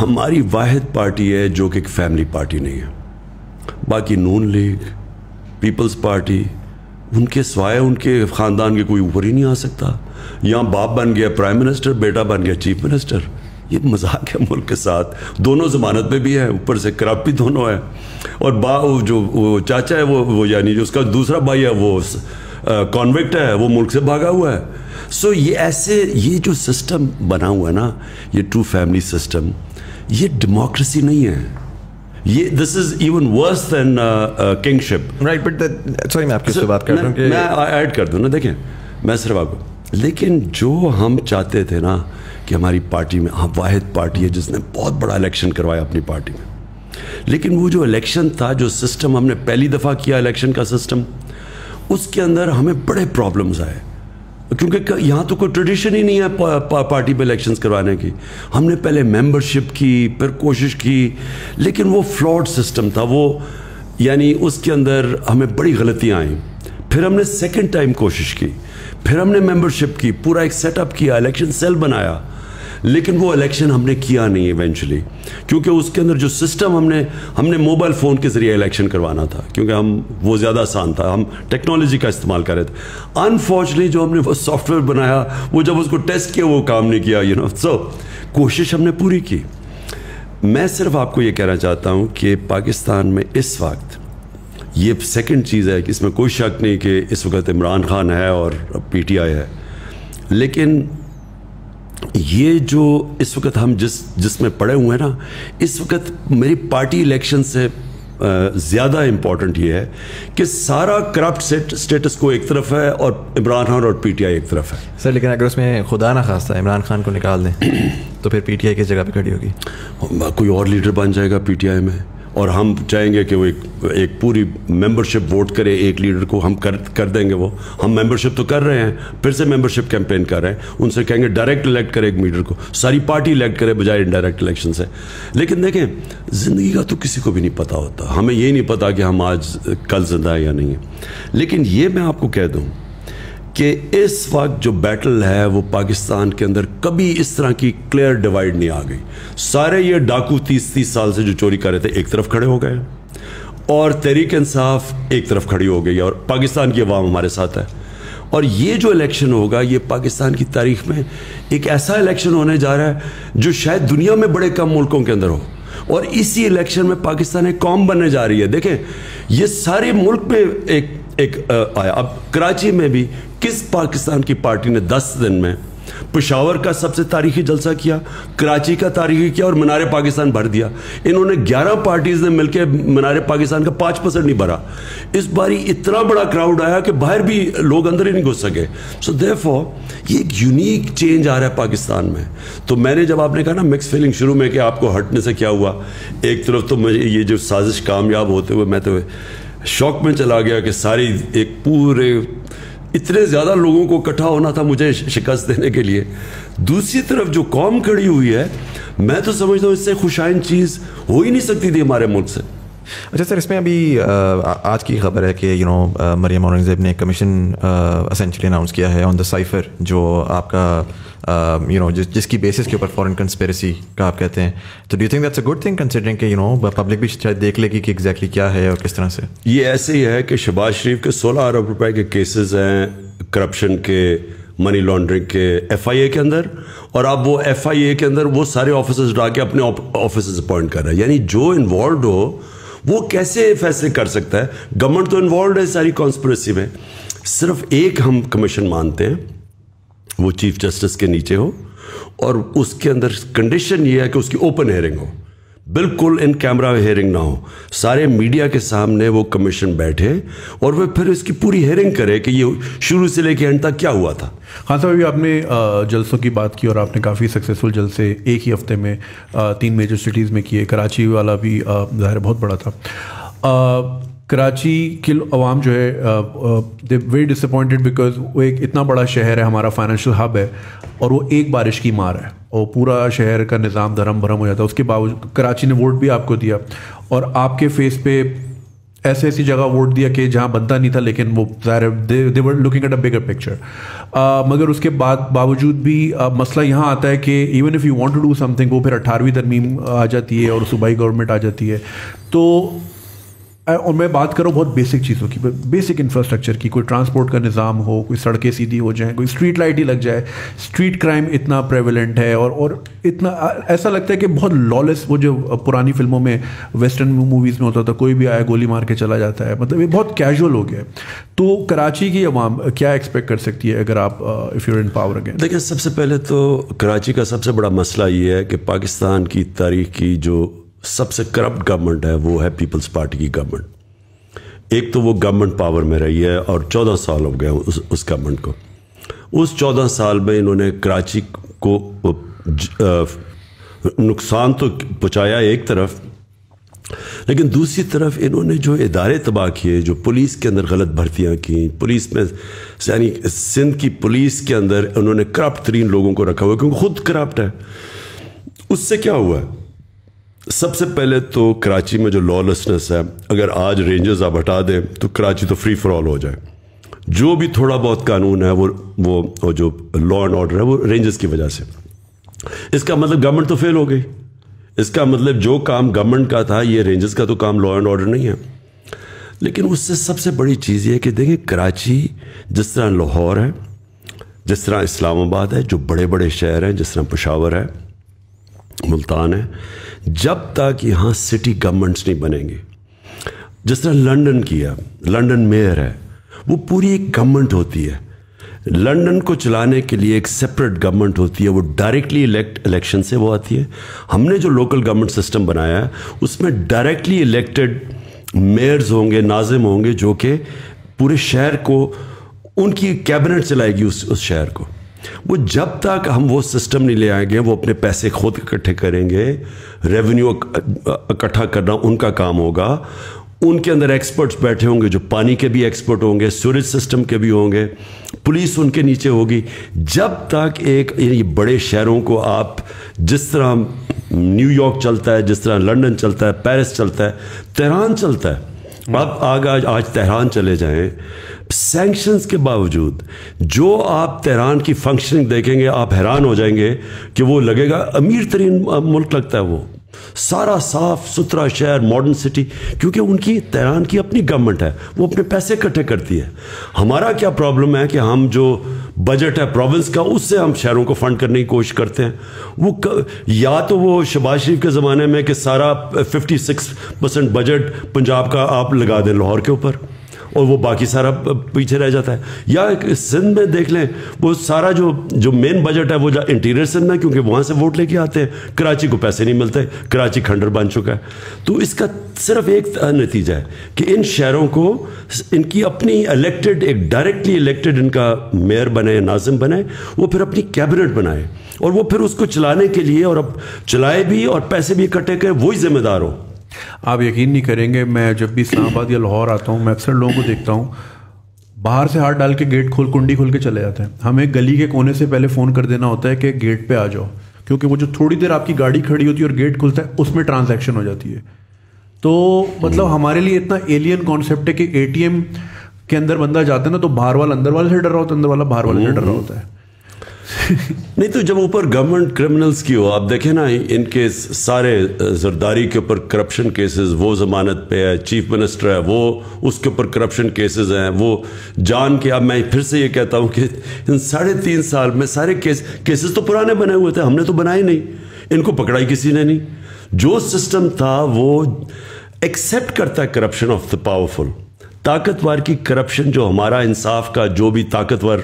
ہماری واحد پارٹی ہے جو کہ ایک فیملی پارٹی نہیں ہے. باقی نون لیگ, پیپلز پارٹی, ان کے سوائے ان کے خاندان کے کوئی اوپر ہی نہیں آ سکتا. یہاں باپ بن گیا پرائم منسٹر, بیٹا بن گیا چیف منسٹر. یہ مذاق ہے ملک کے ساتھ. دونوں ضمانت پہ بھی ہے, اوپر سے کرپٹ بھی دونوں ہے. اور جو وہ چاچا ہے وہ یعنی جو اس کا دوسرا بھائی ہے وہ کانوکٹ ہے, وہ ملک سے بھاگا ہوا ہے. سو یہ ایسے, یہ جو سسٹم بنا ہوا ہے نا, یہ ٹرو فیملی سسٹم, یہ ڈیموکریسی نہیں ہے. یہ this is even worse than kingship, right. But sorry میں آپ کی بات کر رہا ہوں کہ میں ایڈ کر دوں نا. دیکھیں میں صرف آپ کو, لیکن جو ہم چاہتے تھے نا کہ ہماری پارٹی میں, ہم واحد پارٹی ہے جس نے بہت بڑا الیکشن کروایا اپنی پارٹی میں, لیکن وہ جو الیکشن تھا, جو سسٹم ہم نے پہلی دفعہ کیا الیکشن کا سسٹم, اس کے اندر ہمیں بڑے پرابلمز آئے, کیونکہ یہاں تو کوئی ٹریڈیشن ہی نہیں ہے پارٹی پہ الیکشنز کروانے کی. ہم نے پہلے ممبرشپ کی, پھر کوشش کی, لیکن وہ فلاڈ سسٹم تھا وہ, یعنی اس کے اندر ہمیں بڑی غلطیاں آئیں. پھر ہم نے سیکنڈ ٹائم کوشش کی, پھر ہم نے ممبرشپ کی, پورا ایک سیٹ اپ کیا, الیکشن سیل بنایا, لیکن وہ الیکشن ہم نے کیا نہیں ایونچولی, کیونکہ اس کے اندر جو سسٹم ہم نے موبائل فون کے ذریعے الیکشن کروانا تھا, کیونکہ وہ زیادہ آسان تھا, ہم ٹیکنالوجی کا استعمال کر رہے تھے. انفارچونیٹلی جو ہم نے وہ سافٹ ویئر بنایا, وہ جب اس کو ٹیسٹ کیا وہ کام نہیں کیا. سو کوشش ہم نے پوری کی. میں صرف آپ کو یہ کہنا چاہتا ہوں کہ پاکستان میں اس وقت یہ سیکنڈ چیز ہے کہ اس میں کوئی شک نہیں کہ اس وقت عمران خان ہے اور PTI ہے, لیکن یہ جو اس وقت ہم جس میں پڑے ہوئے ہیں نا, اس وقت میری پارٹی الیکشن سے زیادہ امپورٹنٹ یہ ہے کہ سارا کرپٹ سٹیٹس کو ایک طرف ہے اور عمران خان اور پی ٹی آئی ایک طرف ہے. سر لیکن اگر اس میں خدا نہ خواستہ عمران خان کو نکال دیں تو پھر پی ٹی آئی کس جگہ پہ کھڑی ہوگی؟ کوئی اور لیڈر بن جائے گا پی ٹی آئی میں, اور ہم چاہیں گے کہ وہ ایک پوری ممبرشپ ووٹ کرے ایک لیڈر کو. ہم کر دیں گے, وہ ہم ممبرشپ تو کر رہے ہیں, پھر سے ممبرشپ کیمپین کر رہے ہیں. ان سے کہیں گے ڈائریکٹ الیکٹ کرے ایک لیڈر کو, ساری پارٹی الیکٹ کرے بجائے انڈائریکٹ الیکشن سے. لیکن دیکھیں, زندگی کا تو کسی کو بھی نہیں پتہ ہوتا. ہمیں یہ نہیں پتا کہ ہم آج کل زندہ ہیں یا نہیں ہیں. لیکن یہ میں آپ کو کہہ دوں کہ اس وقت جو بیٹل ہے وہ پاکستان کے اندر کبھی اس طرح کی کلیئر ڈیوائیڈ نہیں آ گئی. سارے یہ ڈاکو 30 سال سے جو چوری کر رہے تھے ایک طرف کھڑے ہو گئے, اور تحریک انصاف ایک طرف کھڑی ہو گئی, اور پاکستان کی عوام ہمارے ساتھ ہے. اور یہ جو الیکشن ہوگا یہ پاکستان کی تاریخ میں ایک ایسا الیکشن ہونے جا رہا ہے جو شاید دنیا میں بڑے کم ملکوں کے اندر ہو, اور اسی الیکشن میں پاکستان ایک قوم بننے جا رہی ہے. دیکھیں یہ سارے ملک میں ایک آیا. اب کراچی میں بھی کس پاکستان کی پارٹی نے 10 دن میں پشاور کا سب سے تاریخی جلسہ کیا, کراچی کا تاریخی کیا, اور منار پاکستان بھر دیا. انہوں نے 11 پارٹیز نے مل کے منار پاکستان کا 5% نہیں بھرا. اس باری اتنا بڑا کراؤڈ آیا کہ باہر بھی لوگ اندر ہی نہیں گھس سکے. سو دیئرفور یہ ایک یونیک چینج آ رہا ہے پاکستان میں. تو میں نے جب آپ نے کہا نا مکس فیلنگ شروع میں کہ آپ کو ہٹنے سے کیا ہوا, ایک طرف تو مجھے یہ جو سازش کامیاب ہوتے ہوئے میں تو شوق میں چلا گیا کہ ساری ایک پورے اتنے زیادہ لوگوں کو اکٹھا ہونا تھا مجھے شکست دینے کے لیے. دوسری طرف جو قوم کھڑی ہوئی ہے, میں تو سمجھتا ہوں اس سے خوشائن چیز ہو ہی نہیں سکتی تھی ہمارے ملک سے. اچھا سر, اس میں ابھی آج کی خبر ہے کہ مریم اورنگزیب نے کمیشن اسینچلی اناؤنس کیا ہے آن دا سائفر, جو آپ کا جس کی بیسس کے اوپر فورن کنسپیریسی کا آپ کہتے ہیں. تو do you think that's a good thing considering کہ پبلک بھی شاید دیکھ لے گی کہ ایگزیکٹلی کیا ہے اور کس طرح سے. یہ ایسے ہی ہے کہ شہباز شریف کے 16 ارب روپے کے کیسز ہیں کرپشن کے, منی لانڈرنگ کے ایف آئی اے کے اندر, اور اب وہ ایف آئی اے کے اندر وہ سارے آفیسرز ڈال کے اپنے آفیسرز اپوائنٹ کر رہا ہے. یعنی جو انوالوڈ ہو وہ کیسے فیصلے کر سکتا ہے؟ گورنمنٹ تو انوالوڈ ہے ساری کانسپریسی میں. صرف ایک ہم کمیشن مانتے ہیں, وہ چیف جسٹس کے نیچے ہو, اور اس کے اندر کنڈیشن یہ ہے کہ اس کی اوپن ہیئرنگ ہو, بالکل ان کیمرہ ہیئرنگ نہ ہو. سارے میڈیا کے سامنے وہ کمیشن بیٹھے اور وہ پھر اس کی پوری ہیئرنگ کرے کہ یہ شروع سے لے کے اینڈ تک کیا ہوا تھا. خان صاحب ابھی آپ نے جلسوں کی بات کی, اور آپ نے کافی سکسیزفل جلسے ایک ہی ہفتے میں 3 میجر سٹیز میں کیے. کراچی والا بھی ظاہر بہت بڑا تھا. کراچی کی عوام جو ہے they very disappointed because وہ ایک اتنا بڑا شہر ہے, ہمارا فائنینشیل ہب ہے, اور وہ ایک بارش کی مار ہے اور پورا شہر کا نظام دھرم بھرم ہو جاتا ہے. اس کے باوجود کراچی نے ووٹ بھی آپ کو دیا, اور آپ کے فیس پہ ایسی جگہ ووٹ دیا کہ جہاں بنتا نہیں تھا, لیکن وہ ظاہر they were looking at a bigger picture. مگر اس کے باوجود بھی مسئلہ یہاں آتا ہے کہ even if you want to do something, وہ پھر 18ویں ترمیم آ جاتی ہے اور صوبائی گورنمنٹ آ جاتی ہے. تو اور میں بات کروں بہت بیسک چیزوں کی, بیسک انفراسٹرکچر کی, کوئی ٹرانسپورٹ کا نظام ہو, کوئی سڑکیں سیدھی ہو جائیں, کوئی اسٹریٹ لائٹ ہی لگ جائے. اسٹریٹ کرائم اتنا پریویلنٹ ہے, اور اتنا ایسا لگتا ہے کہ بہت لالس, وہ جو پرانی فلموں میں ویسٹرن موویز میں ہوتا تھا, کوئی بھی آیا گولی مار کے چلا جاتا ہے, مطلب یہ بہت کیجول ہو گیا. تو کراچی کی عوام کیا ایکسپیکٹ کر سکتی ہے اگر آپ if you are in power again? دیکھیں, سب سے پہلے تو کراچی کا سب سے بڑا مسئلہ یہ ہے کہ پاکستان کی تاریخ کی جو سب سے کرپٹ گورنمنٹ ہے وہ ہے پیپلز پارٹی کی گورنمنٹ. ایک تو وہ گورنمنٹ پاور میں رہی ہے اور 14 سال ہو گئے اس گورنمنٹ کو. اس 14 سال میں انہوں نے کراچی کو نقصان تو پہنچایا ایک طرف, لیکن دوسری طرف انہوں نے جو ادارے تباہ کیے, جو پولیس کے اندر غلط بھرتیاں کیں, پولیس میں یعنی سندھ کی پولیس کے اندر انہوں نے کرپٹ ترین لوگوں کو رکھا ہوا کیونکہ خود کرپٹ ہے. اس سے کیا ہوا ہے؟ سب سے پہلے تو کراچی میں جو لالسنس ہے, اگر آج رینجرز آپ ہٹا دیں تو کراچی تو فری فار آل ہو جائے. جو بھی تھوڑا بہت قانون ہے وہ جو لا اینڈ آرڈر ہے وہ رینجرز کی وجہ سے. اس کا مطلب گورنمنٹ تو فیل ہو گئی. اس کا مطلب جو کام گورنمنٹ کا تھا یہ رینجرز کا تو کام لا اینڈ آرڈر نہیں ہے. لیکن اس سے سب سے بڑی چیز یہ ہے کہ دیکھیں کراچی جس طرح لاہور ہے, جس طرح اسلام آباد ہے, جو بڑے بڑے شہر ہیں, جس طرح پشاور ہے, ملتان ہے, جب تک یہاں سٹی گورنمنٹس نہیں بنیں گے, جس طرح لنڈن کیا, لنڈن میئر ہے, وہ پوری ایک گورنمنٹ ہوتی ہے. لنڈن کو چلانے کے لیے ایک سپریٹ گورنمنٹ ہوتی ہے, وہ ڈائریکٹلی الیکشن سے وہ آتی ہے. ہم نے جو لوکل گورنمنٹ سسٹم بنایا ہے اس میں ڈائریکٹلی الیکٹڈ میئرز ہوں گے, ناظم ہوں گے, جو کہ پورے شہر کو ان کی کیبنٹ چلائے گی اس شہر کو. وہ جب تک ہم وہ سسٹم نہیں لے آئیں گے, وہ اپنے پیسے خود اکٹھے کریں گے, ریونیو اکٹھا کرنا ان کا کام ہوگا. ان کے اندر ایکسپرٹس بیٹھے ہوں گے جو پانی کے بھی ایکسپرٹ ہوں گے, سوریج سسٹم کے بھی ہوں گے, پولیس ان کے نیچے ہوگی. جب تک ایک بڑے شہروں کو آپ جس طرح نیو یارک چلتا ہے, جس طرح لنڈن چلتا ہے, پیرس چلتا ہے, تہران چلتا ہے, آپ آج تہران چلے جائیں, سینکشنز کے باوجود جو آپ تہران کی فنکشننگ دیکھیں گے آپ حیران ہو جائیں گے کہ وہ لگے گا امیر ترین ملک لگتا ہے. وہ سارا صاف ستھرا شہر, ماڈرن سٹی, کیونکہ ان کی تہران کی اپنی گورنمنٹ ہے, وہ اپنے پیسے اکٹھے کرتی ہے. ہمارا کیا پرابلم ہے کہ ہم جو بجٹ ہے پروونس کا اس سے ہم شہروں کو فنڈ کرنے کی کوشش کرتے ہیں. وہ یا تو وہ شہباز شریف کے زمانے میں کہ سارا 56% بجٹ پنجاب کا آپ لگا دیں لاہور کے اوپر اور وہ باقی سارا پیچھے رہ جاتا ہے. یا سندھ میں دیکھ لیں, وہ سارا جو مین بجٹ ہے وہ انٹیریئر سندھ میں, کیونکہ وہاں سے ووٹ لے کے آتے ہیں. کراچی کو پیسے نہیں ملتے, کراچی کھنڈر بن چکا ہے. تو اس کا صرف ایک نتیجہ ہے کہ ان شہروں کو ان کی اپنی الیکٹڈ, ایک ڈائریکٹلی الیکٹڈ ان کا میئر بنے, ناظم بنے, وہ پھر اپنی کیبنٹ بنائے اور وہ پھر اس کو چلانے کے لیے اور اب چلائے بھی اور پیسے بھی اکٹھے کرے, وہی ذمہ دار ہو. آپ یقین نہیں کریں گے, میں جب بھی اسلام آباد یا لاہور آتا ہوں میں اکثر لوگوں کو دیکھتا ہوں باہر سے ہاتھ ڈال کے گیٹ کنڈی کھول کے چلے جاتے ہیں. ہمیں گلی کے کونے سے پہلے فون کر دینا ہوتا ہے کہ گیٹ پہ آ جاؤ, کیونکہ وہ جو تھوڑی دیر آپ کی گاڑی کھڑی ہوتی ہے اور گیٹ کھلتا ہے اس میں ٹرانزیکشن ہو جاتی ہے. تو مطلب ہمارے لیے اتنا ایلین کانسیپٹ ہے کہ اے ٹی ایم کے اندر بندہ جاتا ہے نا تو باہر والا اندر والے سے ڈر رہا ہوتا ہے, اندر والا باہر والے سے ڈر رہا ہوتا ہے. نہیں تو جب اوپر گورنمنٹ کرمنلز کی ہو, آپ دیکھیں نا ان کے سارے زرداری کے اوپر کرپشن کیسز, وہ ضمانت پہ ہے, چیف منسٹر ہے وہ اس کے اوپر کرپشن کیسز ہیں, وہ جان کے. اب میں پھر سے یہ کہتا ہوں کہ ان 3.5 سال میں سارے کیسز تو پرانے بنے ہوئے تھے, ہم نے تو بنائے نہیں, ان کو پکڑائی کسی نے نہیں. جو سسٹم تھا وہ ایکسیپٹ کرتا ہے کرپشن آف دا پاورفل, طاقتور کی کرپشن. جو ہمارا انصاف کا جو بھی طاقتور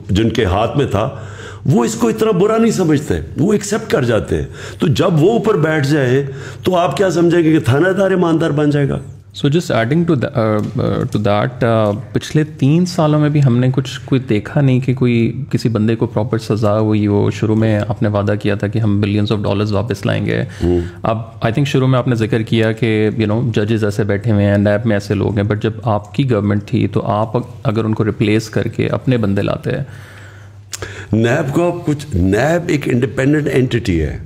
جن کے ہاتھ میں تھا وہ اس کو اتنا برا نہیں سمجھتے, وہ ایکسیپٹ کر جاتے ہیں. تو جب وہ اوپر بیٹھ جائے تو آپ کیا سمجھیں گے کہ تھانہ دار ایماندار بن جائے گا. So just adding to that, پچھلے 3 سالوں میں بھی ہم نے کوئی دیکھا نہیں کہ کوئی کسی بندے کو پراپر سزا ہوئی ہو. شروع میں آپ نے وعدہ کیا تھا کہ ہم بلینز آف ڈالرز واپس لائیں گے. اب آئی تھنک شروع میں آپ نے ذکر کیا کہ ججز ایسے بیٹھے ہوئے ہیں, نیب میں ایسے لوگ ہیں, بٹ جب آپ کی گورنمنٹ تھی تو آپ اگر ان کو ریپلیس کر کے اپنے بندے لاتے ہیں. نیب ایک انڈیپینڈنٹ اینٹی ہے.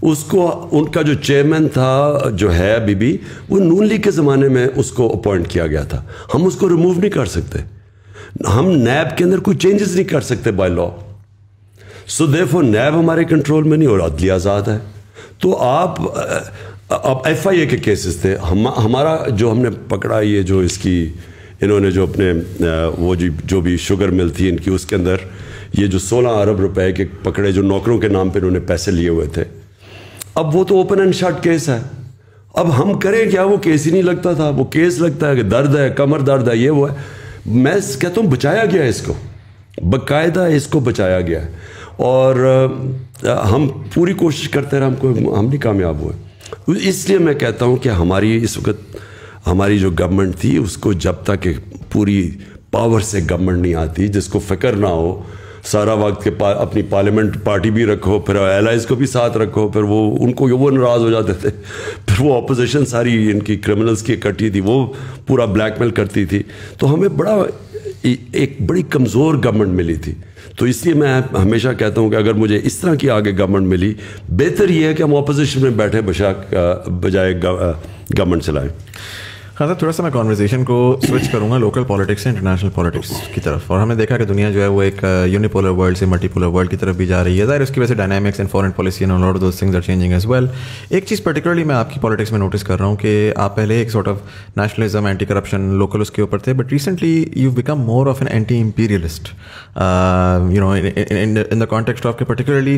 اس کو ان کا جو چیئرمین تھا جو ہے ابھی بھی, وہ نون لیگ کے زمانے میں اس کو اپوائنٹ کیا گیا تھا. ہم اس کو ریموو نہیں کر سکتے, ہم نیب کے اندر کوئی چینجز نہیں کر سکتے بائی لا. سو دیئرفور نیب ہمارے کنٹرول میں نہیں, اور عدلیہ آزاد ہے. تو آپ ایف آئی اے کے کیسز تھے, ہمارا جو ہم نے پکڑا, یہ جو اس کی انہوں نے جو اپنے وہ جو بھی شوگر مل تھی ان کی, اس کے اندر یہ جو 16 ارب روپے کے پکڑے جو نوکروں کے نام پہ انہوں نے پیسے لیے ہوئے تھے. اب وہ تو اوپن اینڈ شٹ کیس ہے. اب ہم کریں کیا, وہ کیس ہی نہیں لگتا تھا. وہ کیس لگتا ہے کہ درد ہے, کمر درد ہے, یہ وہ ہے. میں کہتا ہوں بچایا گیا ہے اس کو, باقاعدہ اس کو بچایا گیا ہے, اور ہم پوری کوشش کرتے رہے, ہم نہیں کامیاب ہوئے. اس لیے میں کہتا ہوں کہ ہماری اس وقت ہماری جو گورنمنٹ تھی اس کو جب تک پوری پاور سے گورنمنٹ نہیں آتی, جس کو فکر نہ ہو سارا وقت کے اپنی پارلیمنٹ پارٹی بھی رکھو, پھر ایلائز کو بھی ساتھ رکھو, پھر وہ ناراض ہو جاتے تھے, پھر وہ اپوزیشن ساری ان کی کرمنلز کی اکٹھی تھی, وہ پورا بلیک میل کرتی تھی. تو ہمیں ایک بڑی کمزور گورنمنٹ ملی تھی. تو اس لیے میں ہمیشہ کہتا ہوں کہ اگر مجھے اس طرح کی آگے گورنمنٹ ملی, بہتر یہ ہے کہ ہم اپوزیشن میں بیٹھے بجائے گورنمنٹ چلائیں. خان صاحب تھوڑا سا میں کانورزیشن کو سوئچ کروں گا لوکل پالیٹکس سے انٹرنیشنل پالیٹکس کی طرف, اور ہم نے دیکھا کہ دنیا جو ہے وہ ایک یونیپولر ورلڈ سے ملٹی پولر ورلڈ کی طرف بھی جا رہی ہے. ظاہر اس کی وجہ سے dynamics and foreign policy and lot of those things are changing as well. ایک چیز پرٹیکولرلی میں آپ کی پالیٹکس میں نوٹس کر رہا ہوں کہ آپ پہلے ایک sort of nationalism, anti corruption, local اس کے اوپر تھے, but recently you become more of an anti imperialist, in the context of کہ particularly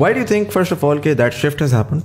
Why do you think, first of all, that shift has happened,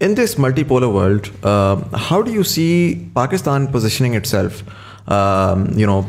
in this multipolar world, how do you see Pakistan positioning itself?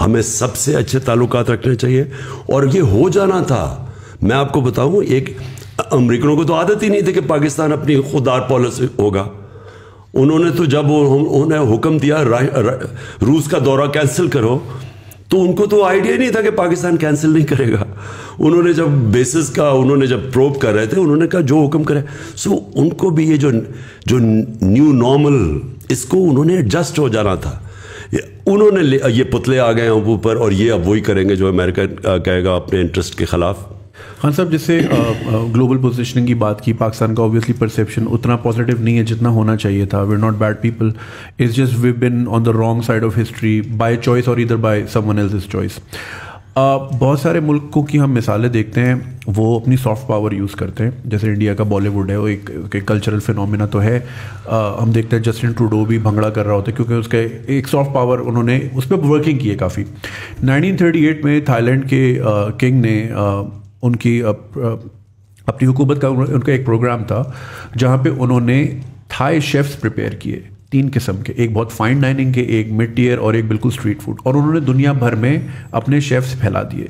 ہمیں سب سے اچھے تعلقات رکھنے چاہیے. اور یہ ہو جانا تھا. میں آپ کو بتاؤں, ایک امریکنوں کو تو عادت ہی نہیں تھی کہ پاکستان اپنی خوددار پالیسی ہوگا. انہوں نے تو جب انہوں نے حکم دیا روس کا دورہ کینسل کرو, تو ان کو تو آئیڈیا نہیں تھا کہ پاکستان کینسل نہیں کرے گا. انہوں نے جب بیسس کا انہوں نے جب پروب کر رہے تھے, انہوں نے کہا جو حکم کرے. سو ان کو بھی یہ جو نیو نارمل, اس کو انہوں نے ایڈجسٹ ہو جانا تھا. انہوں نے یہ پتلے آ گئے ہیں اوپر, اور یہ اب وہی کریں گے جو امریکہ کہے گا اپنے انٹرسٹ کے خلاف. خان صاحب, جس سے گلوبل پوزیشننگ کی بات کی, پاکستان کا اوبیسلی پرسیپشن اتنا پازیٹیو نہیں ہے جتنا ہونا چاہیے تھا. We are not bad people, it's just we been on the wrong side of history by choice اور ادھر by someone else's choice. بہت سارے ملکوں کی ہم مثالیں دیکھتے ہیں, وہ اپنی سافٹ پاور یوز کرتے ہیں. جیسے انڈیا کا بالی ووڈ ہے, وہ ایک کلچرل فینومینا تو ہے. ہم دیکھتے ہیں جسٹن ٹروڈو بھی بھنگڑا کر رہا ہوتا ہے کیونکہ اس کے ایک سافٹ پاور انہوں نے اس پہ ورکنگ کی ہے کافی. 1938 میں تھائی لینڈ کے کنگ نے ان کی اپنی حکومت کا ان کا ایک پروگرام تھا جہاں پہ انہوں نے تھائی شیفس پریپیئر کیے, 3 قسم کے, ایک بہت فائن ڈائننگ کے, ایک مڈ ٹیئر اور ایک بالکل اسٹریٹ فوڈ. اور انہوں نے دنیا بھر میں اپنے شیفس پھیلا دیے.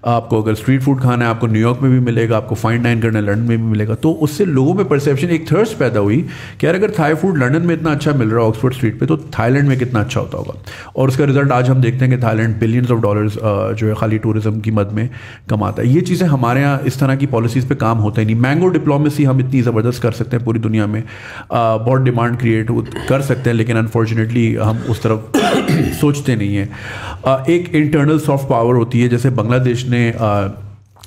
آپ کو اگر اسٹریٹ فوڈ کھانا ہے آپ کو نیو یارک میں بھی ملے گا, آپ کو فائن ڈائن کرنا ہے لنڈن میں بھی ملے گا. تو اس سے لوگوں میں پرسیپشن, ایک تھرسٹ پیدا ہوئی کہ یار اگر تھائی فوڈ لنڈن میں اتنا اچھا مل رہا ہے آکسفورڈ اسٹریٹ پہ, تو تھائی لینڈ میں کتنا اچھا ہوتا ہوگا. اور اس کا رزلٹ آج ہم دیکھتے ہیں کہ Thailand billions of dollars جو ہے خالی ٹورزم کی مد میں کماتا ہے. یہ چیزیں ہمارے یہاں اس طرح کی پالیسیز پہ کام ہوتا ہی نہیں. مینگو ڈپلومیسی ہم اتنی زبردست کر سکتے ہیں پوری دنیا میں, بہت ڈیمانڈ کریٹ کر سکتے ہیں, لیکن انفارچونیٹلی ہم اس طرف سوچتے نہیں ہیں. ایک انٹرنل سافٹ پاور ہوتی ہے, جیسے بنگلہ دیش نے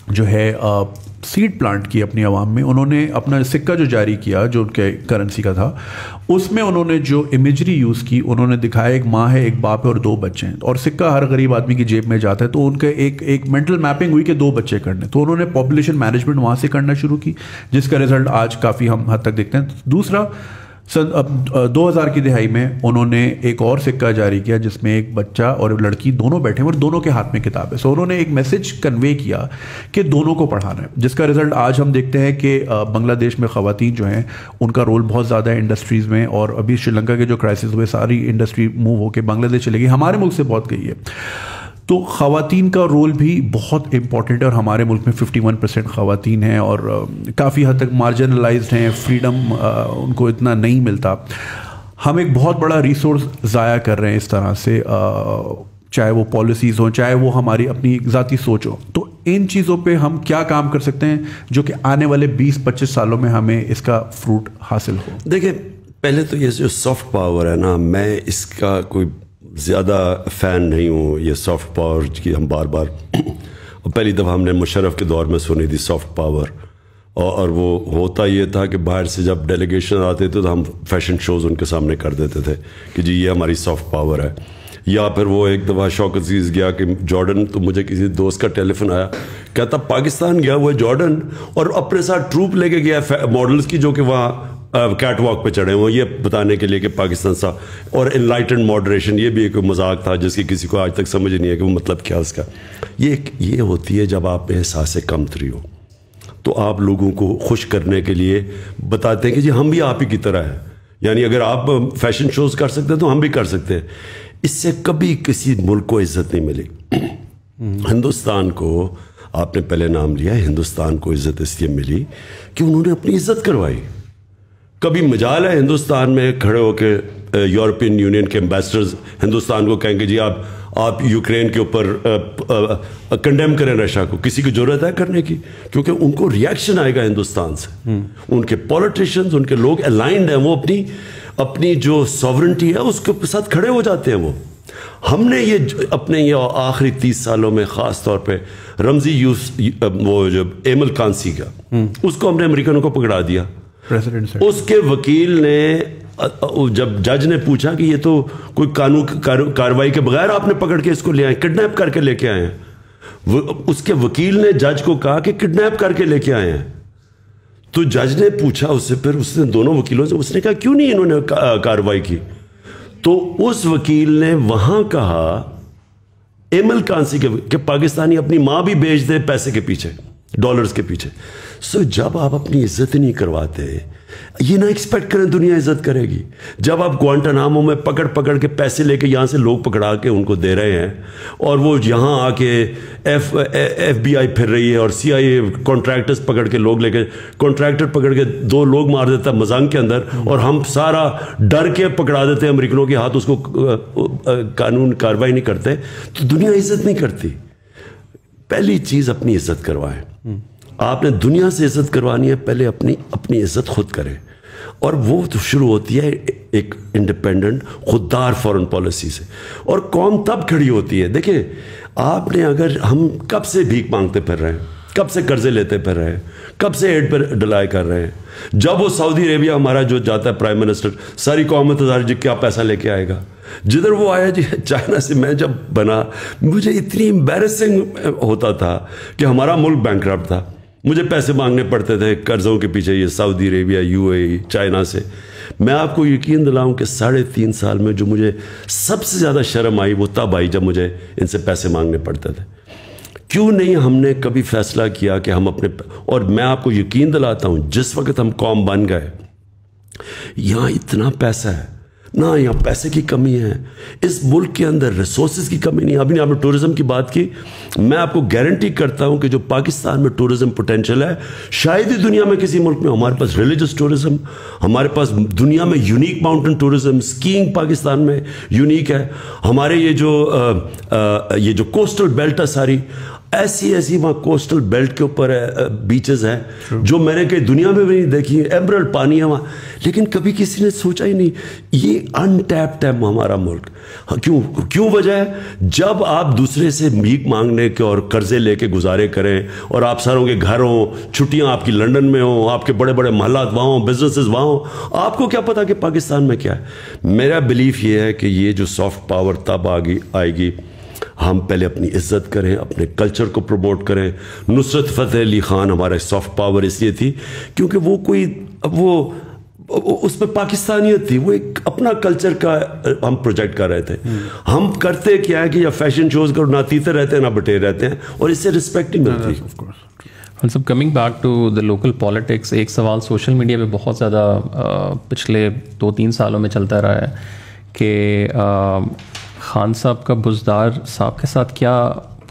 جو ہے سیڈ پلانٹ کی اپنی عوام میں. انہوں نے اپنا سکہ جو جاری کیا جو ان کے کرنسی کا تھا, اس میں انہوں نے جو امیجری یوز کی, انہوں نے دکھایا ایک ماں ہے, ایک باپ ہے اور 2 بچے ہیں. اور سکہ ہر غریب آدمی کی جیب میں جاتا ہے, تو ان کا ایک مینٹل میپنگ ہوئی کہ 2 بچے کرنے. تو انہوں نے پاپولیشن مینجمنٹ وہاں سے کرنا شروع کی, جس کا رزلٹ آج کافی ہم حد تک دیکھتے ہیں. دوسرا, 2000 کی دہائی میں انہوں نے ایک اور سکہ جاری کیا جس میں ایک بچہ اور لڑکی دونوں بیٹھے ہیں اور دونوں کے ہاتھ میں کتاب ہے. سو انہوں نے ایک میسج کنوے کیا کہ دونوں کو پڑھانا ہے, جس کا رزلٹ آج ہم دیکھتے ہیں کہ بنگلہ دیش میں خواتین جو ہیں ان کا رول بہت زیادہ ہے انڈسٹریز میں. اور ابھی شری لنکا کے جو کرائسس ہوئے, ساری انڈسٹری موو ہو کے بنگلہ دیش چلے گئی, ہمارے ملک سے بہت گئی ہے. تو خواتین کا رول بھی بہت امپورٹنٹ ہے, اور ہمارے ملک میں 51% خواتین ہیں اور کافی حد تک مارجنلائزڈ ہیں, فریڈم ان کو اتنا نہیں ملتا. ہم ایک بہت بڑا ریسورس ضائع کر رہے ہیں اس طرح سے, چاہے وہ پالیسیز ہوں, چاہے وہ ہماری اپنی ذاتی سوچ ہو. تو ان چیزوں پہ ہم کیا کام کر سکتے ہیں جو کہ آنے والے 20-25 سالوں میں ہمیں اس کا فروٹ حاصل ہو؟ دیکھیں, پہلے تو یہ جو سافٹ پاور ہے نا, میں اس کا کوئی زیادہ فین نہیں ہوں. یہ سافٹ پاور کی ہم بار بار پہلی دفعہ ہم نے مشرف کے دور میں سنی تھی سافٹ پاور, اور وہ ہوتا یہ تھا کہ باہر سے جب ڈیلیگیشن آتے تھے تو ہم فیشن شوز ان کے سامنے کر دیتے تھے کہ جی یہ ہماری سافٹ پاور ہے. یا پھر وہ ایک دفعہ شوق عزیز گیا کہ جارڈن, تو مجھے کسی دوست کا ٹیلی فون آیا, کہتا پاکستان گیا وہ جارڈن اور اپنے ساتھ ٹروپ لے کے گیا ماڈلز کی جو کہ وہاں کیٹ واک پہ چڑھے ہوئے, یہ بتانے کے لیے کہ پاکستان سا. اور انلائٹنڈ ماڈریشن, یہ بھی ایک مذاق تھا جس کی کسی کو آج تک سمجھ نہیں ہے کہ وہ مطلب کیا اس کا. یہ ہوتی ہے جب آپ میں احساس کمتری ہو, تو آپ لوگوں کو خوش کرنے کے لیے بتاتے ہیں کہ جی ہم بھی آپ ہی کی طرح ہیں. یعنی اگر آپ فیشن شوز کر سکتے ہیں تو ہم بھی کر سکتے ہیں. اس سے کبھی کسی ملک کو عزت نہیں ملی. ہندوستان کو آپ نے پہلے نام لیا, ہندوستان کو عزت اس لیے ملی کہ انہوں نے اپنی عزت کروائی. کبھی مجال ہے ہندوستان میں کھڑے ہو کے یورپین یونین کے امبیسڈرز ہندوستان کو کہیں گے جی آپ یوکرین کے اوپر کنڈیم کریں رشیا کو؟ کسی کی ضرورت ہے کرنے کی؟ کیونکہ ان کو ریئیکشن آئے گا ہندوستان سے. ان کے پولیٹیشینز, ان کے لوگ الائنڈ ہیں, وہ اپنی جو ساورنٹی ہے اس کے ساتھ کھڑے ہو جاتے ہیں. ہم نے یہ اپنے یہ آخری 30 سالوں میں خاص طور پہ رمزی وہ جو ایمل کانسی کا, اس کو ہم نے امریکنوں کو پکڑا دیا. اس کے وکیل نے, جب جج نے پوچھا کہ یہ تو کوئی قانون کاروائی کے بغیر آپ نے پکڑ کے اس کو لے آئے, کڈنیپ کر کے لے کے آئے ہیں, اس کے وکیل نے جج کو کہا کہ کڈنیپ کر کے لے کے آئے ہیں. تو جج نے پوچھا اس سے, پھر اس نے دونوں وکیلوں سے, اس نے کہا کیوں نہیں انہوں نے کاروائی کی؟ تو اس وکیل نے وہاں کہا ایمل کانسی کہ پاکستانی اپنی ماں بھی بیچ دے پیسے کے پیچھے, ڈالرز کے پیچھے. سو جب آپ اپنی عزت نہیں کرواتے, یہ نہ ایکسپیکٹ کریں دنیا عزت کرے گی. جب آپ گوانٹانامو میں پکڑ کے پیسے لے کے یہاں سے لوگ پکڑا کے ان کو دے رہے ہیں اور وہ یہاں آ کے ایف بی آئی پھر رہی ہے اور سی آئی اے کانٹریکٹرز پکڑ کے لوگ لے کے کانٹریکٹر پکڑ کے 2 لوگ مار دیتا ہے مزنگ کے اندر اور ہم سارا ڈر کے پکڑا دیتے ہیں امریکنوں کے ہاتھ, اس کو قانون کارروائی نہیں کرتے, تو دنیا عزت نہیں کرتی. پہلی چیز اپنی عزت کروائیں. آپ نے دنیا سے عزت کروانی ہے, پہلے اپنی عزت خود کریں, اور وہ تو شروع ہوتی ہے ایک انڈیپینڈنٹ خوددار فورن پالیسی سے, اور قوم تب کھڑی ہوتی ہے. دیکھیں آپ نے اگر ہم کب سے بھیک مانگتے پھر رہے ہیں, کب سے قرضے لیتے پھر رہے ہیں, کب سے ایڈ پر ڈلائی کر رہے ہیں. جب وہ سعودی عربیہ ہمارا جو جاتا ہے پرائم منسٹر, ساری قوم میں تو جی کیا پیسہ لے کے آئے گا. جدھر وہ آیا جی چائنا سے, میں جب بنا مجھے اتنی امبیرسنگ ہوتا تھا کہ ہمارا ملک بینکرپٹ تھا, مجھے پیسے مانگنے پڑتے تھے قرضوں کے پیچھے, یہ سعودی عربیہ, یو اے ای, چائنا سے. میں آپ کو یقین دلاؤں کہ 3.5 سال میں جو مجھے سب سے زیادہ شرم آئی وہ تب آئی جب مجھے ان سے پیسے مانگنے پڑتے تھے. کیوں نہیں ہم نے کبھی فیصلہ کیا کہ ہم اپنے, اور میں آپ کو یقین دلاتا ہوں جس وقت ہم قوم بن گئے, یہاں اتنا پیسہ ہے نہ, یہاں پیسے کی کمی ہے, اس ملک کے اندر ریسورسز کی کمی نہیں. ابھی آپ نے ٹورزم کی بات کی, میں آپ کو گارنٹی کرتا ہوں کہ جو پاکستان میں ٹورزم پوٹینشیل ہے شاید ہی دنیا میں کسی ملک میں. ہمارے پاس ریلیجس ٹورزم, ہمارے پاس دنیا میں unique mountain tourism, skiing Pakistan میں یونیک ہے. ہمارے یہ جو کوسٹل بیلٹ ہے ساری ایسی وہاں کوسٹل بیلٹ کے اوپر بیچز ہیں جو میں نے کہیں دنیا میں بھی نہیں دیکھی, ایمرلڈ پانی ہے وہاں, لیکن کبھی کسی نے سوچا ہی نہیں. یہ انٹیپڈ ہے ہمارا ملک. کیوں وجہ ہے, جب آپ دوسرے سے بھیک مانگنے کے اور قرضے لے کے گزارے کریں, اور آپ ساروں کے گھر ہوں, چھٹیاں آپ کی لنڈن میں ہوں, آپ کے بڑے بڑے محلات وہاں ہوں, بزنسز وہاں ہوں, آپ کو کیا پتا کہ پاکستان میں کیا ہے. میرا بلیف یہ ہے کہ یہ جو سافٹ پاور تب آئے گی, ہم پہلے اپنی عزت کریں, اپنے کلچر کو پروموٹ کریں. نصرت فتح علی خان ہمارا سافٹ پاور اس لیے تھی کیونکہ وہ اس میں پاکستانیت تھی, وہ ایک اپنا کلچر کا ہم پروجیکٹ کر رہے تھے. ہم کرتے کیا ہے کہ یا فیشن شوز کر نہ تیتے رہتے ہیں نہ بٹے رہتے ہیں, اور اس سے رسپیکٹ ہی ملتی. سب coming back to the local politics, ایک سوال سوشل میڈیا پہ بہت زیادہ پچھلے 2-3 سالوں میں چلتا رہا ہے کہ خان صاحب کا بزدار صاحب کے ساتھ کیا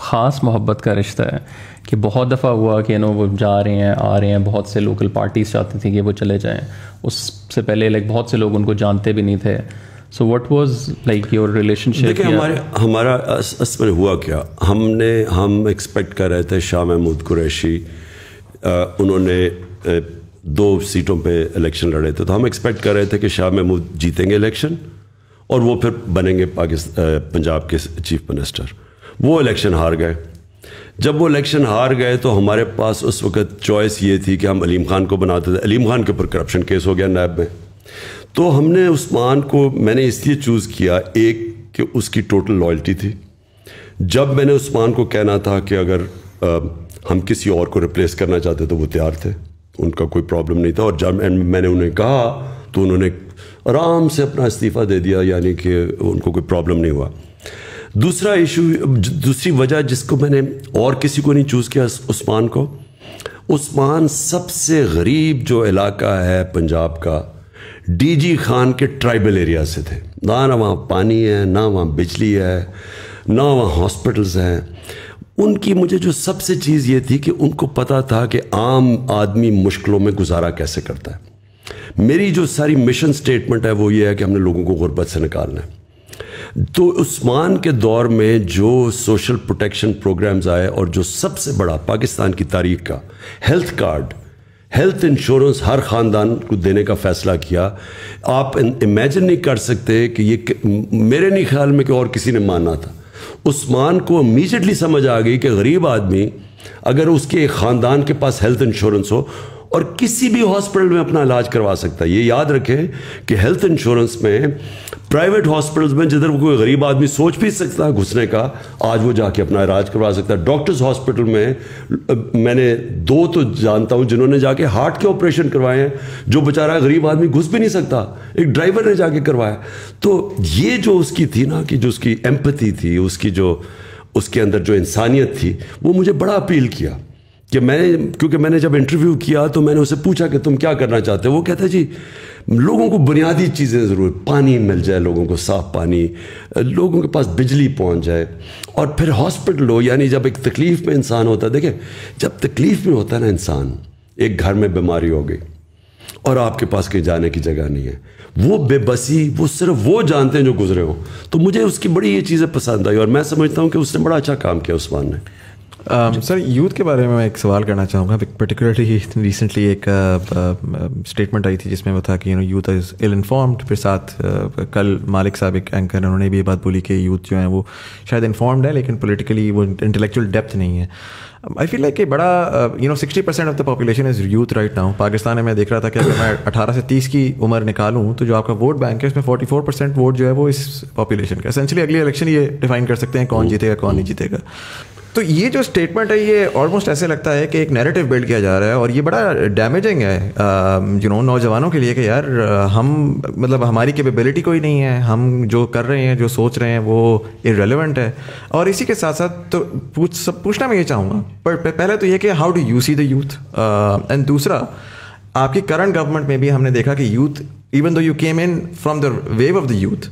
خاص محبت کا رشتہ ہے, کہ بہت دفعہ ہوا کہ وہ جا رہے ہیں آ رہے ہیں, بہت سے لوکل پارٹیز چاہتی تھیں کہ وہ چلے جائیں, اس سے پہلے بہت سے لوگ ان کو جانتے بھی نہیں تھے. So what was like your relationship? دیکھیں ہمارا اصل میں ہوا کیا, ہم ایکسپیکٹ کر رہے تھے شاہ محمود قریشی, انہوں نے 2 سیٹوں پہ الیکشن لڑے تھے, تو ہم ایکسپیکٹ کر رہے تھے کہ شاہ محمود جیتیں گے الیکشن اور وہ پھر بنیں گے پنجاب کے چیف منسٹر. وہ الیکشن ہار گئے. جب وہ الیکشن ہار گئے تو ہمارے پاس اس وقت چوائس یہ تھی کہ ہم علیم خان کو بناتے تھے. علیم خان کے اوپر کرپشن کیس ہو گیا نیب میں, تو ہم نے عثمان کو, میں نے اس لیے چوز کیا, ایک کہ اس کی ٹوٹل لائلٹی تھی. جب میں نے عثمان کو کہنا تھا کہ اگر ہم کسی اور کو ریپلیس کرنا چاہتے تو وہ تیار تھے, ان کا کوئی پرابلم نہیں تھا. اور جب میں نے انہیں کہا تو انہوں نے آرام سے اپنا استعفیٰ دے دیا, یعنی کہ ان کو کوئی پرابلم نہیں ہوا. دوسرا ایشو, دوسری وجہ جس کو میں نے اور کسی کو نہیں چوز کیا, عثمان کو. عثمان سب سے غریب جو علاقہ ہے پنجاب کا, ڈی جی خان کے ٹرائبل ایریا سے تھے. نہ وہاں پانی ہے, نہ وہاں بجلی ہے, نہ وہاں ہاسپٹلز ہیں. ان کی مجھے جو سب سے چیز یہ تھی کہ ان کو پتہ تھا کہ عام آدمی مشکلوں میں گزارا کیسے کرتا ہے. میری جو ساری مشن سٹیٹمنٹ ہے وہ یہ ہے کہ ہم نے لوگوں کو غربت سے نکالنا ہے. تو عثمان کے دور میں جو سوشل پروٹیکشن پروگرامز آئے, اور جو سب سے بڑا پاکستان کی تاریخ کا ہیلتھ کارڈ, ہیلتھ انشورنس ہر خاندان کو دینے کا فیصلہ کیا, آپ امیجن نہیں کر سکتے کہ یہ میرے نہیں خیال میں کہ اور کسی نے ماننا تھا. عثمان کو امیجیٹلی سمجھ آ گئی کہ غریب آدمی اگر اس کے خاندان کے پاس ہیلتھ انشورنس ہو اور کسی بھی ہاسپٹل میں اپنا علاج کروا سکتا ہے. یہ یاد رکھیں کہ ہیلتھ انشورنس میں پرائیویٹ ہاسپٹلز میں جدھر کوئی غریب آدمی سوچ بھی سکتا ہے گھسنے کا, آج وہ جا کے اپنا علاج کروا سکتا ہے. ڈاکٹرز ہاسپٹل میں نے 2 تو جانتا ہوں جنہوں نے جا کے ہارٹ کے آپریشن کروائے ہیں, جو بیچارہ غریب آدمی گھس بھی نہیں سکتا, ایک ڈرائیور نے جا کے کروایا. تو یہ جو اس کی تھی نا, کہ جو اس کی ایمپتھی تھی, اس کے اندر جو انسانیت تھی, وہ مجھے بڑا اپیل کیا. کہ کیونکہ میں نے جب انٹرویو کیا تو میں نے اسے پوچھا کہ تم کیا کرنا چاہتے ہو. وہ کہتا ہے جی لوگوں کو بنیادی چیزیں ضرور, پانی مل جائے, لوگوں کو صاف پانی, لوگوں کے پاس بجلی پہنچ جائے, اور پھر ہاسپٹل ہو. یعنی جب ایک تکلیف میں انسان ہوتا ہے, دیکھیں جب تکلیف میں ہوتا ہے نا انسان, ایک گھر میں بیماری ہو گئی اور آپ کے پاس کہیں جانے کی جگہ نہیں ہے, وہ بے بسی وہ صرف وہ جانتے ہیں جو گزرے ہوں. تو مجھے اس کی بڑی یہ چیزیں پسند آئی, اور میں سمجھتا ہوں کہ اس نے بڑا اچھا کام کیا عثمان نے. سر یوتھ کے بارے میں ایک سوال کرنا چاہوں گا. پرٹیکولرلی ریسنٹلی ایک اسٹیٹمنٹ آئی تھی جس میں وہ تھا کہ یوتھ از ایل انفارمڈ. پھر ساتھ کل مالک صاحب ایک اینکر انہوں نے بھی یہ بات بولی کہ یوتھ جو ہے وہ شاید انفارمڈ ہے لیکن پولیٹیکلی وہ انٹلیکچوئل ڈیپتھ نہیں ہے. آئی فیل لائک کہ بڑا 60% of the population is youth right now. Pakistan میں میں دیکھ رہا تھا کہ اگر میں 18 سے 30 کی عمر نکالوں تو جو آپ کا ووٹ بینک ہے اس میں 44% ووٹ جو ہے وہ اس پاپولیشن کا. اسینشلی اگلی الیکشن یہ ڈیفائن کر سکتے ہیں کون جیتے گا کون نہیں جیتے گا. تو یہ جو اسٹیٹمنٹ ہے یہ آلموسٹ ایسے لگتا ہے کہ ایک نیریٹو بلڈ کیا جا رہا ہے, اور یہ بڑا ڈیمیجنگ ہے نوجوانوں کے لیے کہ یار ہم مطلب ہماری کیپیبلٹی کوئی نہیں ہے, ہم جو کر رہے ہیں جو سوچ رہے ہیں وہ ارریلیونٹ ہے. اور اسی کے ساتھ ساتھ تو پوچھنا میں یہ چاہوں گا, پر پہلے تو یہ کہ how do you see the youth, and دوسرا آپ کی کرنٹ گورنمنٹ میں بھی ہم نے دیکھا کہ youth even though you came in from the view of the youth,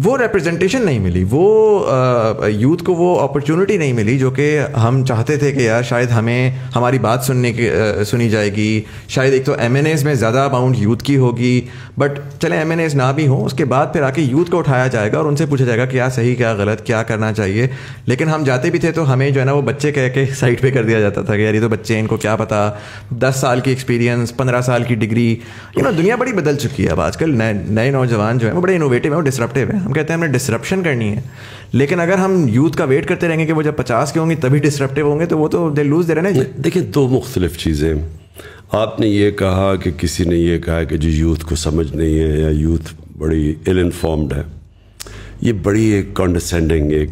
وہ ریپرزنٹیشن نہیں ملی, وہ یوتھ کو وہ اپرچونٹی نہیں ملی جو کہ ہم چاہتے تھے کہ یار شاید ہمیں ہماری بات سنی جائے گی. شاید ایک تو ایم این ایز میں زیادہ اماؤنٹ یوتھ کی ہوگی, بٹ چلیں ایم این ایز نہ بھی ہوں, اس کے بعد پھر آ کے یوتھ کو اٹھایا جائے گا اور ان سے پوچھا جائے گا کیا صحیح کیا غلط کیا کرنا چاہیے. لیکن ہم جاتے بھی تھے تو ہمیں جو ہے نا وہ بچے کہہ کے سائڈ پہ کر دیا جاتا تھا کہ یار یہ تو بچے ان کو کیا پتا, 10 سال کی ایکسپیرینس 15 سال کی ڈگری. دنیا بڑی بدل چکی ہے اب, آج کل نئے نوجوان جو ہیں وہ بڑے انوویٹیو ہیں, وہ ڈسرپٹیو ہیں. ہم کہتے ہیں ہمیں ڈسرپشن کرنی ہے, لیکن اگر ہم یوتھ کا ویٹ کرتے رہیں گے کہ وہ جب 50 کے ہوں گے تبھی ڈسرپٹیو ہوں گے تو وہ تو دے لوز دے رہے نا. دیکھیں دو مختلف چیزیں. آپ نے یہ کہا کہ کسی نے یہ کہا کہ جو یوتھ کو سمجھ نہیں ہے یا یوتھ بڑی ایل انفارمڈ ہے, یہ بڑی ایک کانڈسینڈنگ ایک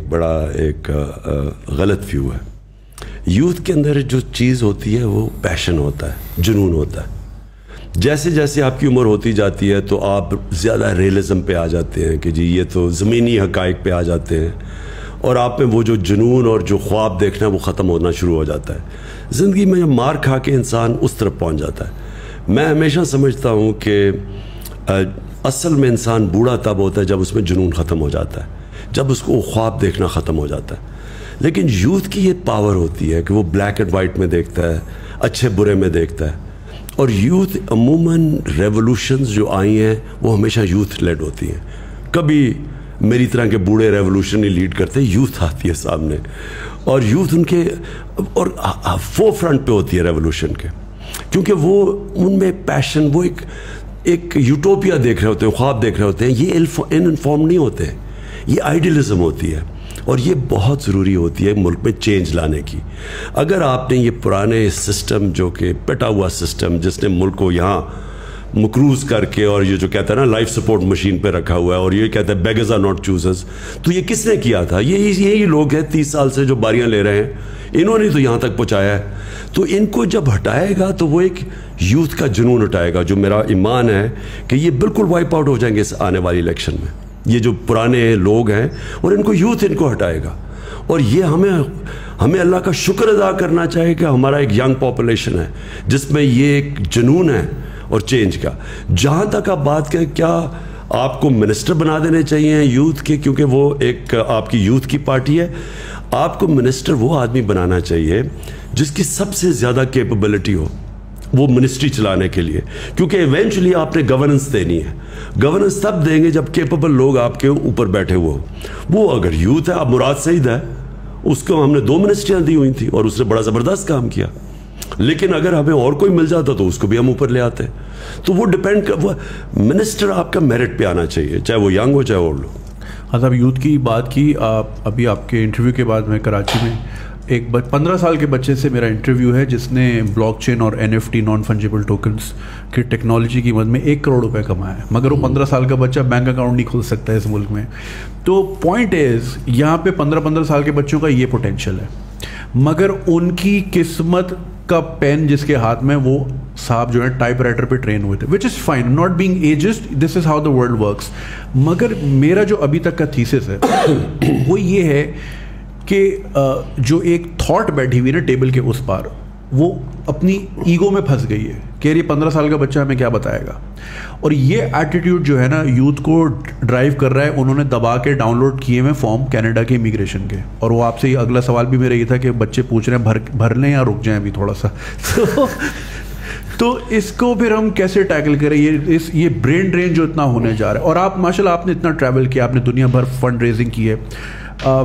غلط ویو ہے. یوتھ کے اندر جو چیز ہوتی ہے وہ پیشن ہوتا ہے, جنون ہوتا ہے. جیسے جیسے آپ کی عمر ہوتی جاتی ہے تو آپ زیادہ ریئلزم پہ آ جاتے ہیں کہ جی یہ تو زمینی حقائق پہ آ جاتے ہیں, اور آپ میں وہ جو جنون اور جو خواب دیکھنا وہ ختم ہونا شروع ہو جاتا ہے. زندگی میں مار کھا کے انسان اس طرف پہنچ جاتا ہے. میں ہمیشہ سمجھتا ہوں کہ اصل میں انسان بوڑھا تب ہوتا ہے جب اس میں جنون ختم ہو جاتا ہے, جب اس کو خواب دیکھنا ختم ہو جاتا ہے. لیکن یوتھ کی یہ پاور ہوتی ہے کہ وہ بلیک اینڈ وائٹ میں دیکھتا ہے, اچھے برے میں دیکھتا ہے. اور یوتھ عموماً ریولوشنز جو آئی ہیں وہ ہمیشہ یوتھ لیڈ ہوتی ہیں. کبھی میری طرح کے بوڑھے ریولوشن نہیں لیڈ کرتے, یوتھ آتی ہے سامنے, اور یوتھ ان کے اور فور فرنٹ پہ ہوتی ہے ریولوشن کے, کیونکہ وہ ان میں پیشن, وہ ایک یوٹوپیا دیکھ رہے ہوتے ہیں, خواب دیکھ رہے ہوتے ہیں. یہ انفارم نہیں ہوتے, یہ آئیڈیلزم ہوتی ہے, اور یہ بہت ضروری ہوتی ہے ملک میں چینج لانے کی. اگر آپ نے یہ پرانے سسٹم جو کہ پٹا ہوا سسٹم جس نے ملک کو یہاں مقروض کر کے اور یہ جو کہتا ہے نا لائف سپورٹ مشین پہ رکھا ہوا ہے, اور یہ کہتا ہے بیگرز آر ناٹ چوزرز, تو یہ کس نے کیا تھا؟ یہی لوگ ہیں 30 سال سے جو باریاں لے رہے ہیں, انہوں نے تو یہاں تک پہنچایا ہے. تو ان کو جب ہٹائے گا تو وہ ایک یوتھ کا جنون ہٹائے گا, جو میرا ایمان ہے کہ یہ بالکل وائپ آؤٹ ہو جائیں گے اس آنے والی الیکشن میں. یہ جو پرانے لوگ ہیں اور ان کو یوتھ ان کو ہٹائے گا, اور یہ ہمیں اللہ کا شکر ادا کرنا چاہیے کہ ہمارا ایک ینگ پاپولیشن ہے جس میں یہ ایک جنون ہے اور چینج کا. جہاں تک آپ بات کریں کیا آپ کو منسٹر بنا دینے چاہیے یوتھ کے, کیونکہ وہ ایک آپ کی یوتھ کی پارٹی ہے, آپ کو منسٹر وہ آدمی بنانا چاہیے جس کی سب سے زیادہ کیپیبلٹی ہو وہ منسٹری چلانے کے لیے, کیونکہ ایونچولی آپ نے گورننس دینی ہے. گورننس تب دیں گے جب کیپیبل لوگ آپ کے اوپر بیٹھے ہوئے ہو. وہ اگر یوتھ ہے, اب مراد سعید ہے, اس کو ہم نے 2 منسٹریاں دی ہوئی تھیں اور اس نے بڑا زبردست کام کیا, لیکن اگر ہمیں اور کوئی مل جاتا تو اس کو بھی ہم اوپر لے آتے. تو وہ ڈپینڈ منسٹر آپ کا میرٹ پہ آنا چاہیے, چاہے وہ ینگ ہو چاہے اور لو. ہاں صاحب, یوتھ کی بات کی آپ ابھی, آپ کے انٹرویو کے بعد میں کراچی میں ایک 15 سال کے بچے سے میرا انٹرویو ہے جس نے بلاک چین اور NFT نان فنجیبل ٹوکنس کی ٹیکنالوجی کی مد میں 1 کروڑ روپے کمایا ہے, مگر وہ 15 سال کا بچہ بینک اکاؤنٹ نہیں کھول سکتا ہے اس ملک میں. تو پوائنٹ از یہاں پہ 15 سال کے بچوں کا یہ پوٹینشیل ہے, مگر ان کی قسمت کا پین جس کے ہاتھ میں, وہ صاحب جو ہے ٹائپ رائٹر پہ ٹرین ہوئے تھے, which is fine, not being ageist, this is how the world works. مگر میرا جو ابھی تک کا تھیسس ہے وہ یہ ہے کہ جو ایک تھاٹ بیٹھی ہوئی نا ٹیبل کے اس پار, وہ اپنی ایگو میں پھنس گئی ہے کہ یہ 15 سال کا بچہ ہمیں کیا بتائے گا. اور یہ ایٹیٹیوڈ جو ہے نا یوتھ کو ڈرائیو کر رہا ہے. انہوں نے دبا کے ڈاؤن لوڈ کیے ہوئے فارم کینیڈا کے امیگریشن کے, اور وہ آپ سے اگلا سوال بھی میرا یہ تھا کہ بچے پوچھ رہے ہیں بھر لیں یا رک جائیں ابھی تھوڑا سا. تو اس کو پھر ہم کیسے ٹیکل کریں, یہ برین ڈرین جو اتنا ہونے جا رہا ہے. اور آپ ماشاء اللہ آپ نے اتنا ٹریول کیا, آپ نے دنیا بھر فنڈ ریزنگ کی ہے.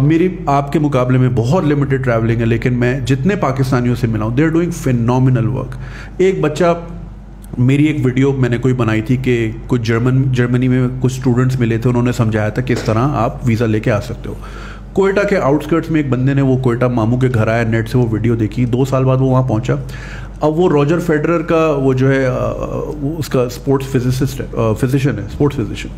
میری آپ کے مقابلے میں بہت لمیٹڈ ٹریولنگ ہے, لیکن میں جتنے پاکستانیوں سے ملا ہوں they are doing phenomenal work. ایک بچہ, میری ایک ویڈیو میں نے کوئی بنائی تھی کہ کچھ جرمنی میں کچھ اسٹوڈنٹس ملے تھے, انہوں نے سمجھایا تھا کس طرح آپ ویزا لے کے آ سکتے ہو. کوئٹہ کے آؤٹسکرٹس میں ایک بندے نے, وہ کوئٹہ ماموں کے گھر آیا, نیٹ سے وہ ویڈیو دیکھی, 2 سال بعد وہ وہاں پہنچا. اب وہ روجر فیڈرر کا وہ جو ہے اس کا اسپورٹس فزیشین ہے, اسپورٹس فزیشین,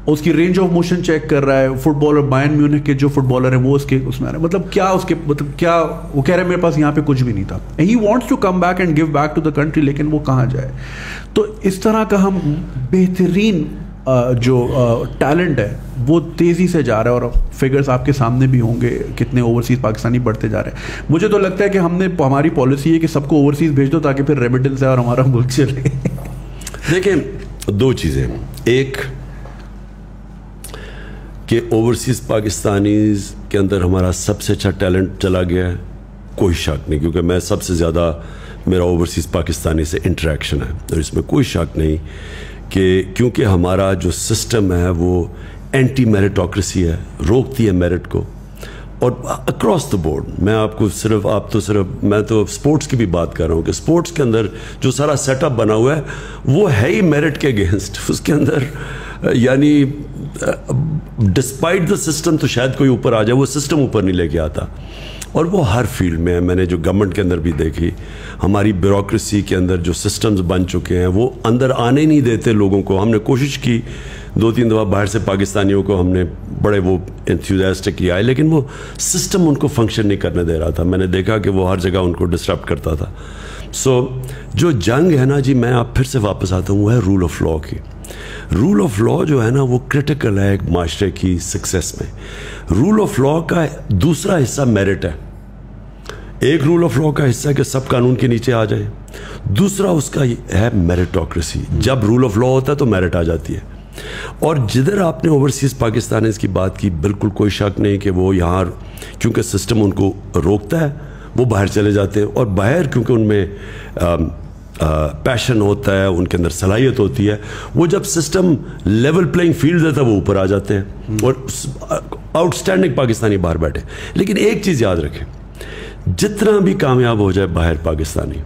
اس کی رینج آف موشن چیک کر رہا ہے. فٹ بالر بائرن میونخ کے جو فٹ بالر ہیں وہ اس میں آ رہے ہیں. مطلب کیا وہ کہہ رہے ہیں میرے پاس یہاں پہ کچھ بھی نہیں تھا. He wants to come back and give back to the country, لیکن وہ کہاں جائے. تو اس طرح کا ہم بہترین جو ٹیلنٹ ہے وہ تیزی سے جا رہا ہے, اور فگرز آپ کے سامنے بھی ہوں گے کتنے اوورسیز پاکستانی بڑھتے جا رہے ہیں. مجھے تو لگتا ہے کہ ہماری پالیسی ہے کہ سب کو اوورسیز بھیج دو تاکہ پھر ریمیٹنس ہے اور ہمارا ملک چلے. دیکھیں 2 چیزیں, ایک کہ اوورسیز پاکستانیز کے اندر ہمارا سب سے اچھا ٹیلنٹ چلا گیا ہے, کوئی شک نہیں, کیونکہ میں سب سے زیادہ میرا اوورسیز پاکستانی سے انٹریکشن ہے, اور اس میں کوئی شک نہیں کہ کیونکہ ہمارا جو سسٹم ہے وہ اینٹی میرٹوکریسی ہے, روکتی ہے میرٹ کو. اور اکراس دا بورڈ, میں آپ کو میں تو اسپورٹس کی بھی بات کر رہا ہوں کہ اسپورٹس کے اندر جو سارا سیٹ اپ بنا ہوا ہے وہ ہے ہی میرٹ کے اگینسٹ. اس کے اندر یعنی ڈسپائٹ دا سسٹم تو شاید کوئی اوپر آ جائے, وہ سسٹم اوپر نہیں لے کے آتا. اور وہ ہر فیلڈ میں ہے. میں نے جو گورنمنٹ کے اندر بھی دیکھی, ہماری بیوروکریسی کے اندر جو سسٹمز بن چکے ہیں وہ اندر آنے نہیں دیتے لوگوں کو. ہم نے کوشش کی 2-3 دفعہ باہر سے پاکستانیوں کو ہم نے بڑے وہ انتھوزیاسٹک کیا ہے, لیکن وہ سسٹم ان کو فنکشن نہیں کرنے دے رہا تھا. میں نے دیکھا کہ وہ ہر جگہ ان کو ڈسٹرب کرتا تھا. جو جنگ ہے نا جی, میں آپ پھر سے واپس آتا ہوں, وہ ہے رول آف لاء کی. رول آف لاء جو ہے نا وہ کرٹیکل ہے ایک معاشرے کی سکسیس میں. رول آف لاء کا دوسرا حصہ میرٹ ہے. ایک رول آف لاء کا حصہ ہے کہ سب قانون کے نیچے آ جائیں, دوسرا اس کا ہے میرٹوکریسی. جب رول آف لاء ہوتا ہے تو میرٹ آ جاتی ہے. اور جدھر آپ نے اوورسیز پاکستانیز کی بات کی, بالکل کوئی شک نہیں کہ وہ یہاں کیونکہ سسٹم ان کو روکتا ہے وہ باہر چلے جاتے ہیں, اور باہر کیونکہ ان میں پیشن ہوتا ہے, ان کے اندر صلاحیت ہوتی ہے, وہ جب سسٹم لیول پلینگ فیلڈ دیتا ہے وہ اوپر آ جاتے ہیں اور آؤٹ اسٹینڈنگ پاکستانی باہر بیٹھے. لیکن ایک چیز یاد رکھیں, جتنا بھی کامیاب ہو جائے باہر پاکستانی,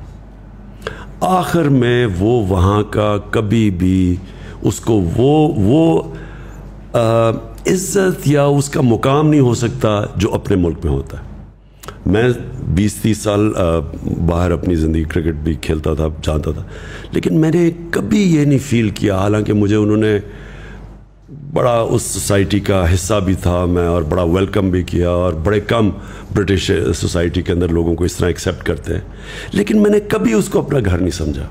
آخر میں وہ وہاں کا کبھی بھی اس کو وہ عزت یا اس کا مقام نہیں ہو سکتا جو اپنے ملک میں ہوتا ہے. میں 20-30 سال باہر اپنی زندگی کرکٹ بھی کھیلتا تھا, جانتا تھا, لیکن میں نے کبھی یہ نہیں فیل کیا, حالانکہ مجھے انہوں نے بڑا اس سوسائٹی کا حصہ بھی تھا میں, اور بڑا ویلکم بھی کیا, اور بڑے کم برٹش سوسائٹی کے اندر لوگوں کو اس طرح ایکسیپٹ کرتے ہیں, لیکن میں نے کبھی اس کو اپنا گھر نہیں سمجھا.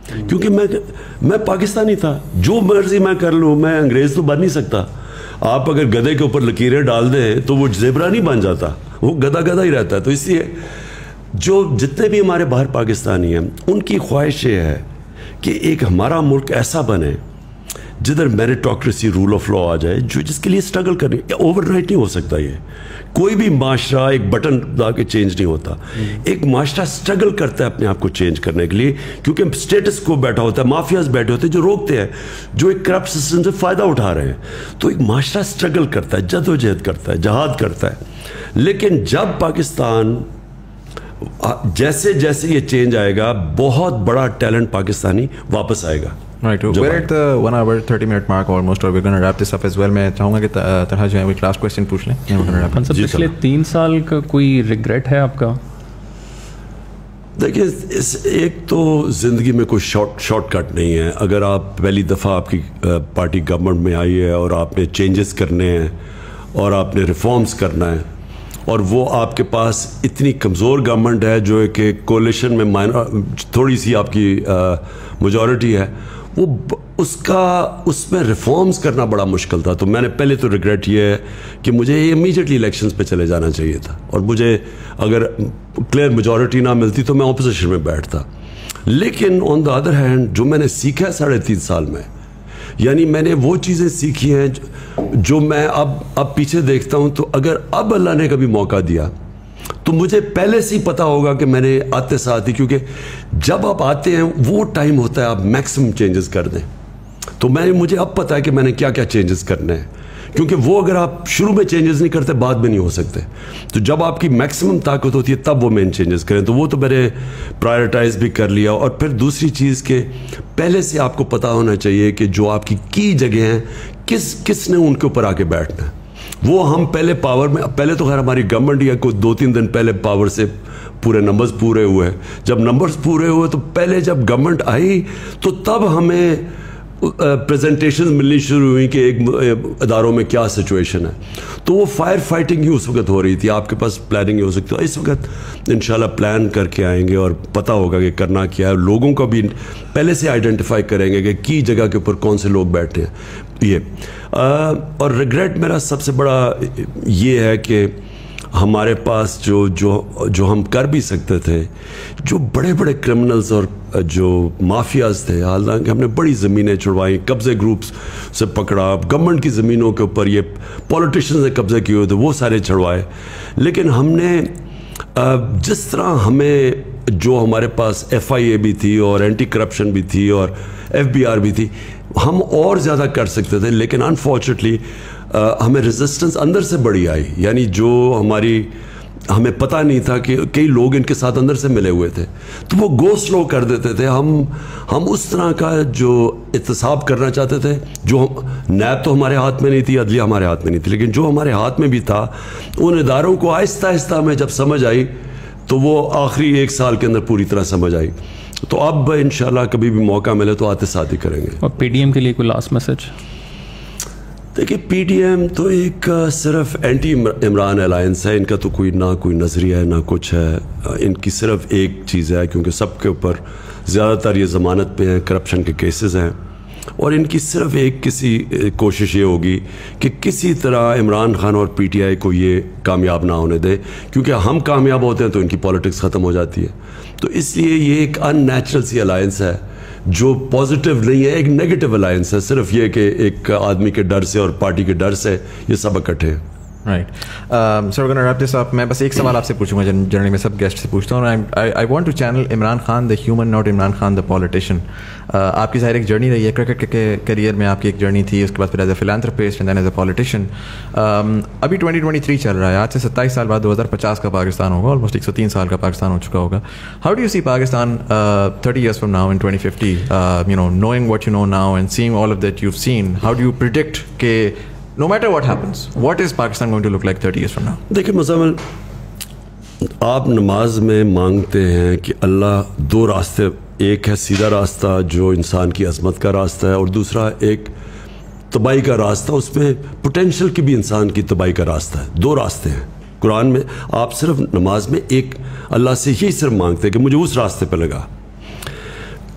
کیونکہ میں پاکستانی تھا, جو مرضی میں کر لوں, میں انگریز تو بن نہیں سکتا. آپ اگر گدھے کے اوپر لکیریں ڈال دیں تو وہ زیبرا نہیں بن جاتا, وہ گدھا ہی رہتا ہے. تو اس لیے جو جتنے بھی ہمارے باہر پاکستانی ہیں ان کی خواہش یہ ہے کہ ایک ہمارا ملک ایسا بنے جدھر میرٹوکریسی رول آف لاء آ جائے, جس کے لیے اسٹرگل کرنی. اوور نائٹ نہیں ہو سکتا. یہ کوئی بھی معاشرہ ایک بٹن دبا کے چینج نہیں ہوتا. ایک معاشرہ اسٹرگل کرتا ہے اپنے آپ کو چینج کرنے کے لیے, کیونکہ اسٹیٹس کو بیٹھا ہوتا ہے, مافیاز بیٹھے ہوتے ہیں جو روکتے ہیں, جو ایک کرپٹ سسٹم سے فائدہ اٹھا رہے ہیں. تو ایک معاشرہ اسٹرگل کرتا ہے, جدوجہد کرتا ہے, جہاد کرتا ہے. لیکن جب پاکستان جیسے جیسے یہ چینج آئے گا, بہت بڑا ٹیلنٹ پاکستانی واپس آئے گا. Right, we're at the 1 hour 30-minute mark almost, or we're going to wrap this up as well. میں چاہوں گا کہ طرح جو ہے ایک لاسٹ کوشچن پوچھ لیں. پچھلے 3 سال کا کوئی ریگریٹ ہے آپ کا؟ دیکھیے, ایک تو زندگی میں کوئی شارٹ کٹ نہیں ہے. اگر آپ پہلی دفعہ آپ کی پارٹی گورنمنٹ میں آئی ہے اور آپ نے چینجز کرنے ہیں اور آپ نے ریفارمز کرنا ہے, اور وہ آپ کے پاس اتنی کمزور گورنمنٹ ہے جو کہ کولیشن میں تھوڑی سی آپ کی میجورٹی ہے, وہ اس میں ریفارمز کرنا بڑا مشکل تھا. تو میں نے پہلے تو ریگریٹ یہ ہے کہ مجھے امیجیٹلی الیکشنز پہ چلے جانا چاہیے تھا, اور مجھے اگر کلیئر میجورٹی نہ ملتی تو میں اپوزیشن میں بیٹھتا. لیکن آن دا ادر ہینڈ جو میں نے سیکھا ہے 3.5 سال میں, یعنی میں نے وہ چیزیں سیکھی ہیں جو میں اب پیچھے دیکھتا ہوں, تو اگر اب اللہ نے کبھی موقع دیا تو مجھے پہلے سے ہی پتا ہوگا کہ میں نے آتے ساتھ ہی, کیونکہ جب آپ آتے ہیں وہ ٹائم ہوتا ہے آپ میکسیمم چینجز کر دیں. تو مجھے اب پتا ہے کہ میں نے کیا کیا چینجز کرنے ہیں, کیونکہ وہ اگر آپ شروع میں چینجز نہیں کرتے بعد میں نہیں ہو سکتے. تو جب آپ کی میکسیمم طاقت ہوتی ہے تب وہ مین چینجز کریں. تو وہ تو میں نے پرائرٹائز بھی کر لیا. اور پھر دوسری چیز کہ پہلے سے آپ کو پتا ہونا چاہیے کہ جو آپ کی جگہ ہیں کس نے ان کے اوپر آ کے بیٹھنا ہے. وہ ہم پہلے پاور میں, پہلے تو خیر ہماری گورنمنٹ یا کوئی 2-3 دن پہلے پاور سے پورے نمبرز پورے ہوئے. جب نمبرز پورے ہوئے تو پہلے جب گورنمنٹ آئی تو تب ہمیں پریزنٹیشنز ملنی شروع ہوئی کہ ایک اداروں میں کیا سچویشن ہے. تو وہ فائر فائٹنگ ہی اس وقت ہو رہی تھی. آپ کے پاس پلاننگ ہی ہو سکتی ہے. اس وقت انشاءاللہ پلان کر کے آئیں گے اور پتہ ہوگا کہ کرنا کیا ہے. لوگوں کو بھی پہلے سے آئیڈینٹیفائی کریں گے کہ کی جگہ کے اوپر کون سے لوگ بیٹھے ہیں. یہ اور ریگریٹ میرا سب سے بڑا یہ ہے کہ ہمارے پاس جو ہم کر بھی سکتے تھے, جو بڑے بڑے کرمنلز اور جو مافیاز تھے, حالانکہ ہم نے بڑی زمینیں چھڑوائیں, قبضے گروپس سے پکڑا, گورنمنٹ کی زمینوں کے اوپر یہ پولیٹیشنز نے قبضے کیے ہوئے تھے وہ سارے چھڑوائے. لیکن ہم نے جس طرح ہمیں جو ہمارے پاس FIA بھی تھی اور اینٹی کرپشن بھی تھی اور FBR بھی تھی, ہم اور زیادہ کر سکتے تھے. لیکن انفارچونیٹلی ہمیں ریزسٹنس اندر سے بڑی آئی. یعنی جو ہمیں پتہ نہیں تھا کہ کئی لوگ ان کے ساتھ اندر سے ملے ہوئے تھے, تو وہ گو سلو کر دیتے تھے. ہم اس طرح کا جو احتساب کرنا چاہتے تھے, جو نیب تو ہمارے ہاتھ میں نہیں تھی, عدلیہ ہمارے ہاتھ میں نہیں تھی, لیکن جو ہمارے ہاتھ میں بھی تھا ان اداروں کو آہستہ آہستہ ہمیں جب سمجھ آئی تو وہ آخری 1 سال کے اندر پوری طرح سمجھ آئی. تو اب انشاءاللہ کبھی بھی موقع ملے تو آتے ساتھ ہی کریں گے. اور PDM کے لیے کوئی لاسٹ میسج؟ دیکھیے PDM تو ایک صرف اینٹی عمران الائنس ہے. ان کا تو کوئی نظریہ ہے نہ کچھ ہے. ان کی صرف ایک چیز ہے, کیونکہ سب کے اوپر زیادہ تر یہ ضمانت پہ ہیں, کرپشن کے کیسز ہیں, اور ان کی صرف ایک کوشش یہ ہوگی کہ کسی طرح عمران خان اور PTI کو یہ کامیاب نہ ہونے دے, کیونکہ ہم کامیاب ہوتے ہیں تو ان کی پالیٹکس ختم ہو جاتی ہے. تو اس لیے یہ ایک ان نیچرل سی الائنس ہے جو پازیٹیو نہیں ہے, ایک نیگیٹو الائنس ہے. صرف یہ کہ ایک آدمی کے ڈر سے اور پارٹی کے ڈر سے یہ سب اکٹھے ہیں. رائٹ سر, ریپ دس اپ. میں بس ایک سوال آپ سے پوچھوں گا, جنرلی میں سب گیسٹ سے پوچھتا ہوں. I want to channel Imran Khan the human, not Imran Khan the politician. آپ کی ظاہر ایک جرنی رہی ہے, کرکٹ کے کریئر میں آپ کی ایک جرنی تھی, اس کے بعد پھر as a philanthropist and then as a politician. ابھی 2023 چل رہا ہے, آج سے 27 سال بعد 2050 کا پاکستان ہوگا, آلموسٹ 103 سال کا پاکستان ہو چکا ہوگا. How do you see Pakistan 30 years from now in 2050, knowing what you know now and seeing all of that you've seen, how do you predict کہ no matter what happens, what is Pakistan going to look like 30 years from now? دیکھیں مزمل, آپ نماز میں مانگتے ہیں کہ اللہ 2 راستے, ایک ہے سیدھا راستہ جو انسان کی عظمت کا راستہ ہے, اور دوسرا ایک تباہی کا راستہ, اس میں پوٹینشل کی بھی انسان کی تباہی کا راستہ ہے. 2 راستے ہیں قرآن میں. آپ صرف نماز میں ایک اللہ سے یہی صرف مانگتے ہیں کہ مجھے اس راستے پہ لگا.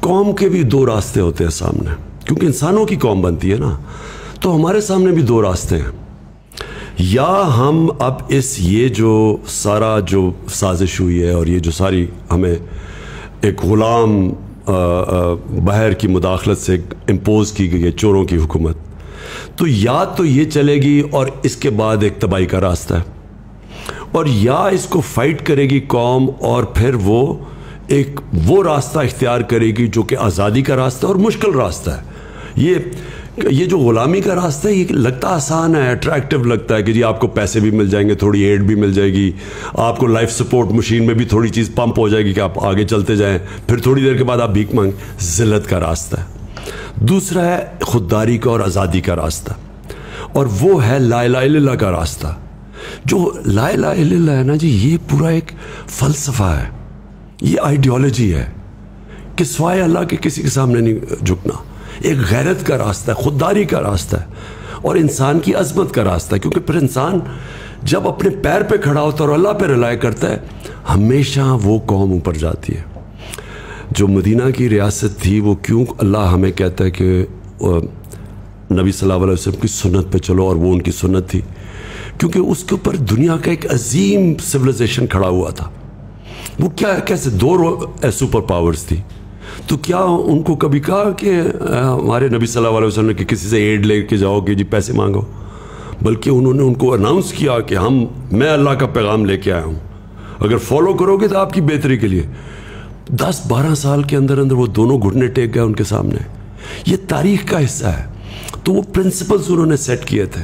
قوم کے بھی 2 راستے ہوتے ہیں سامنے, کیونکہ انسانوں کی قوم بنتی ہے نا. تو ہمارے سامنے بھی 2 راستے ہیں. یا ہم اب یہ جو سارا جو سازش ہوئی ہے اور یہ جو ساری ہمیں ایک غلام بحر کی مداخلت سے امپوز کی گئی ہے چوروں کی حکومت, تو یا تو یہ چلے گی اور اس کے بعد ایک تباہی کا راستہ ہے, اور یا اس کو فائٹ کرے گی قوم اور پھر وہ راستہ اختیار کرے گی جو کہ آزادی کا راستہ اور مشکل راستہ ہے. یہ جو غلامی کا راستہ ہے یہ لگتا آسان ہے, اٹریکٹیو لگتا ہے کہ جی آپ کو پیسے بھی مل جائیں گے, تھوڑی ایڈ بھی مل جائے گی, آپ کو لائف سپورٹ مشین میں بھی تھوڑی چیز پمپ ہو جائے گی کہ آپ آگے چلتے جائیں, پھر تھوڑی دیر کے بعد آپ بھیک مانگ. ذلت کا راستہ ہے. دوسرا ہے خودداری کا اور آزادی کا راستہ, اور وہ ہے لا الہ الا اللہ کا راستہ. جو لا الہ الا اللہ ہے نا جی, یہ پورا ایک فلسفہ ہے, یہ آئیڈیالوجی ہے کہ سوائے اللہ کے کسی کے سامنے نہیں جھکنا. ایک غیرت کا راستہ ہے, خودداری کا راستہ ہے, اور انسان کی عظمت کا راستہ ہے. کیونکہ پھر انسان جب اپنے پیر پہ کھڑا ہوتا ہے اور اللہ پہ رلائے کرتا ہے, ہمیشہ وہ قوم اوپر جاتی ہے. جو مدینہ کی ریاست تھی, وہ کیوں اللہ ہمیں کہتا ہے کہ نبی صلی اللہ علیہ وسلم کی سنت پہ چلو, اور وہ ان کی سنت تھی, کیونکہ اس کے اوپر دنیا کا ایک عظیم سویلائزیشن کھڑا ہوا تھا. وہ کیا کیسے 2 سپر پاورز تھی, تو کیا ان کو کبھی کہا کہ ہمارے نبی صلی اللہ علیہ وسلم نے کہ کسی سے ایڈ لے کے جاؤ کہ جی پیسے مانگو, بلکہ انہوں نے ان کو اناؤنس کیا کہ میں اللہ کا پیغام لے کے آیا ہوں, اگر فالو کرو گے تو آپ کی بہتری کے لیے. 10-12 سال کے اندر وہ دونوں گھٹنے ٹیک گئے ان کے سامنے. یہ تاریخ کا حصہ ہے. تو وہ پرنسپلز انہوں نے سیٹ کیے تھے,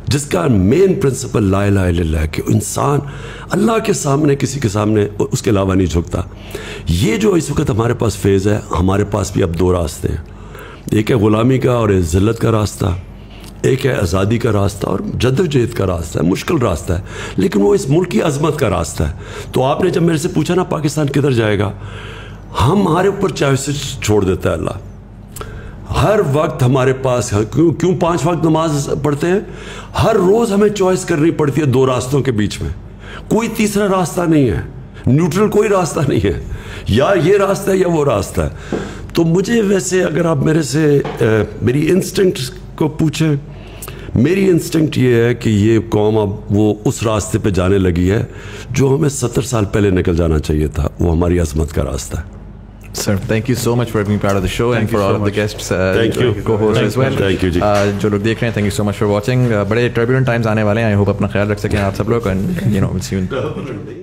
جس کا مین پرنسپل لا الہ الا اللہ, کہ انسان اللہ کے سامنے کسی کے سامنے اس کے علاوہ نہیں جھکتا. یہ جو اس وقت ہمارے پاس فیز ہے, ہمارے پاس بھی اب 2 راستے ہیں. ایک ہے غلامی کا اور ذلت کا راستہ, ایک ہے آزادی کا راستہ اور جدوجہد کا راستہ ہے. مشکل راستہ ہے, لیکن وہ اس ملک کی عظمت کا راستہ ہے. تو آپ نے جب میرے سے پوچھا نا پاکستان کدھر جائے گا, ہمارے اوپر چوائسز چھوڑ دیتا ہے اللہ. ہر وقت ہمارے پاس کیوں 5 وقت نماز پڑھتے ہیں, ہر روز ہمیں چوائس کرنی پڑتی ہے 2 راستوں کے بیچ میں. کوئی تیسرا راستہ نہیں ہے, نیوٹرل کوئی راستہ نہیں ہے, یا یہ راستہ ہے یا وہ راستہ ہے. تو مجھے ویسے اگر آپ میرے سے میری انسٹنکٹ کو پوچھیں, میری انسٹنکٹ یہ ہے کہ یہ قوم اب وہ اس راستے پہ جانے لگی ہے جو ہمیں 70 سال پہلے نکل جانا چاہیے تھا. وہ ہماری عظمت کا راستہ ہے. Sir, thank you so much for being part of the show and for all of the guests, Thank you. co-hosts as well. Thank you ji. جو لوگ دیکھ رہے ہیں, thank you so much for watching. بڑے turbulent times آنے والے ہیں, I hope اپنا خیال رکھ سکیں آپ سب لوگ, and we'll see you.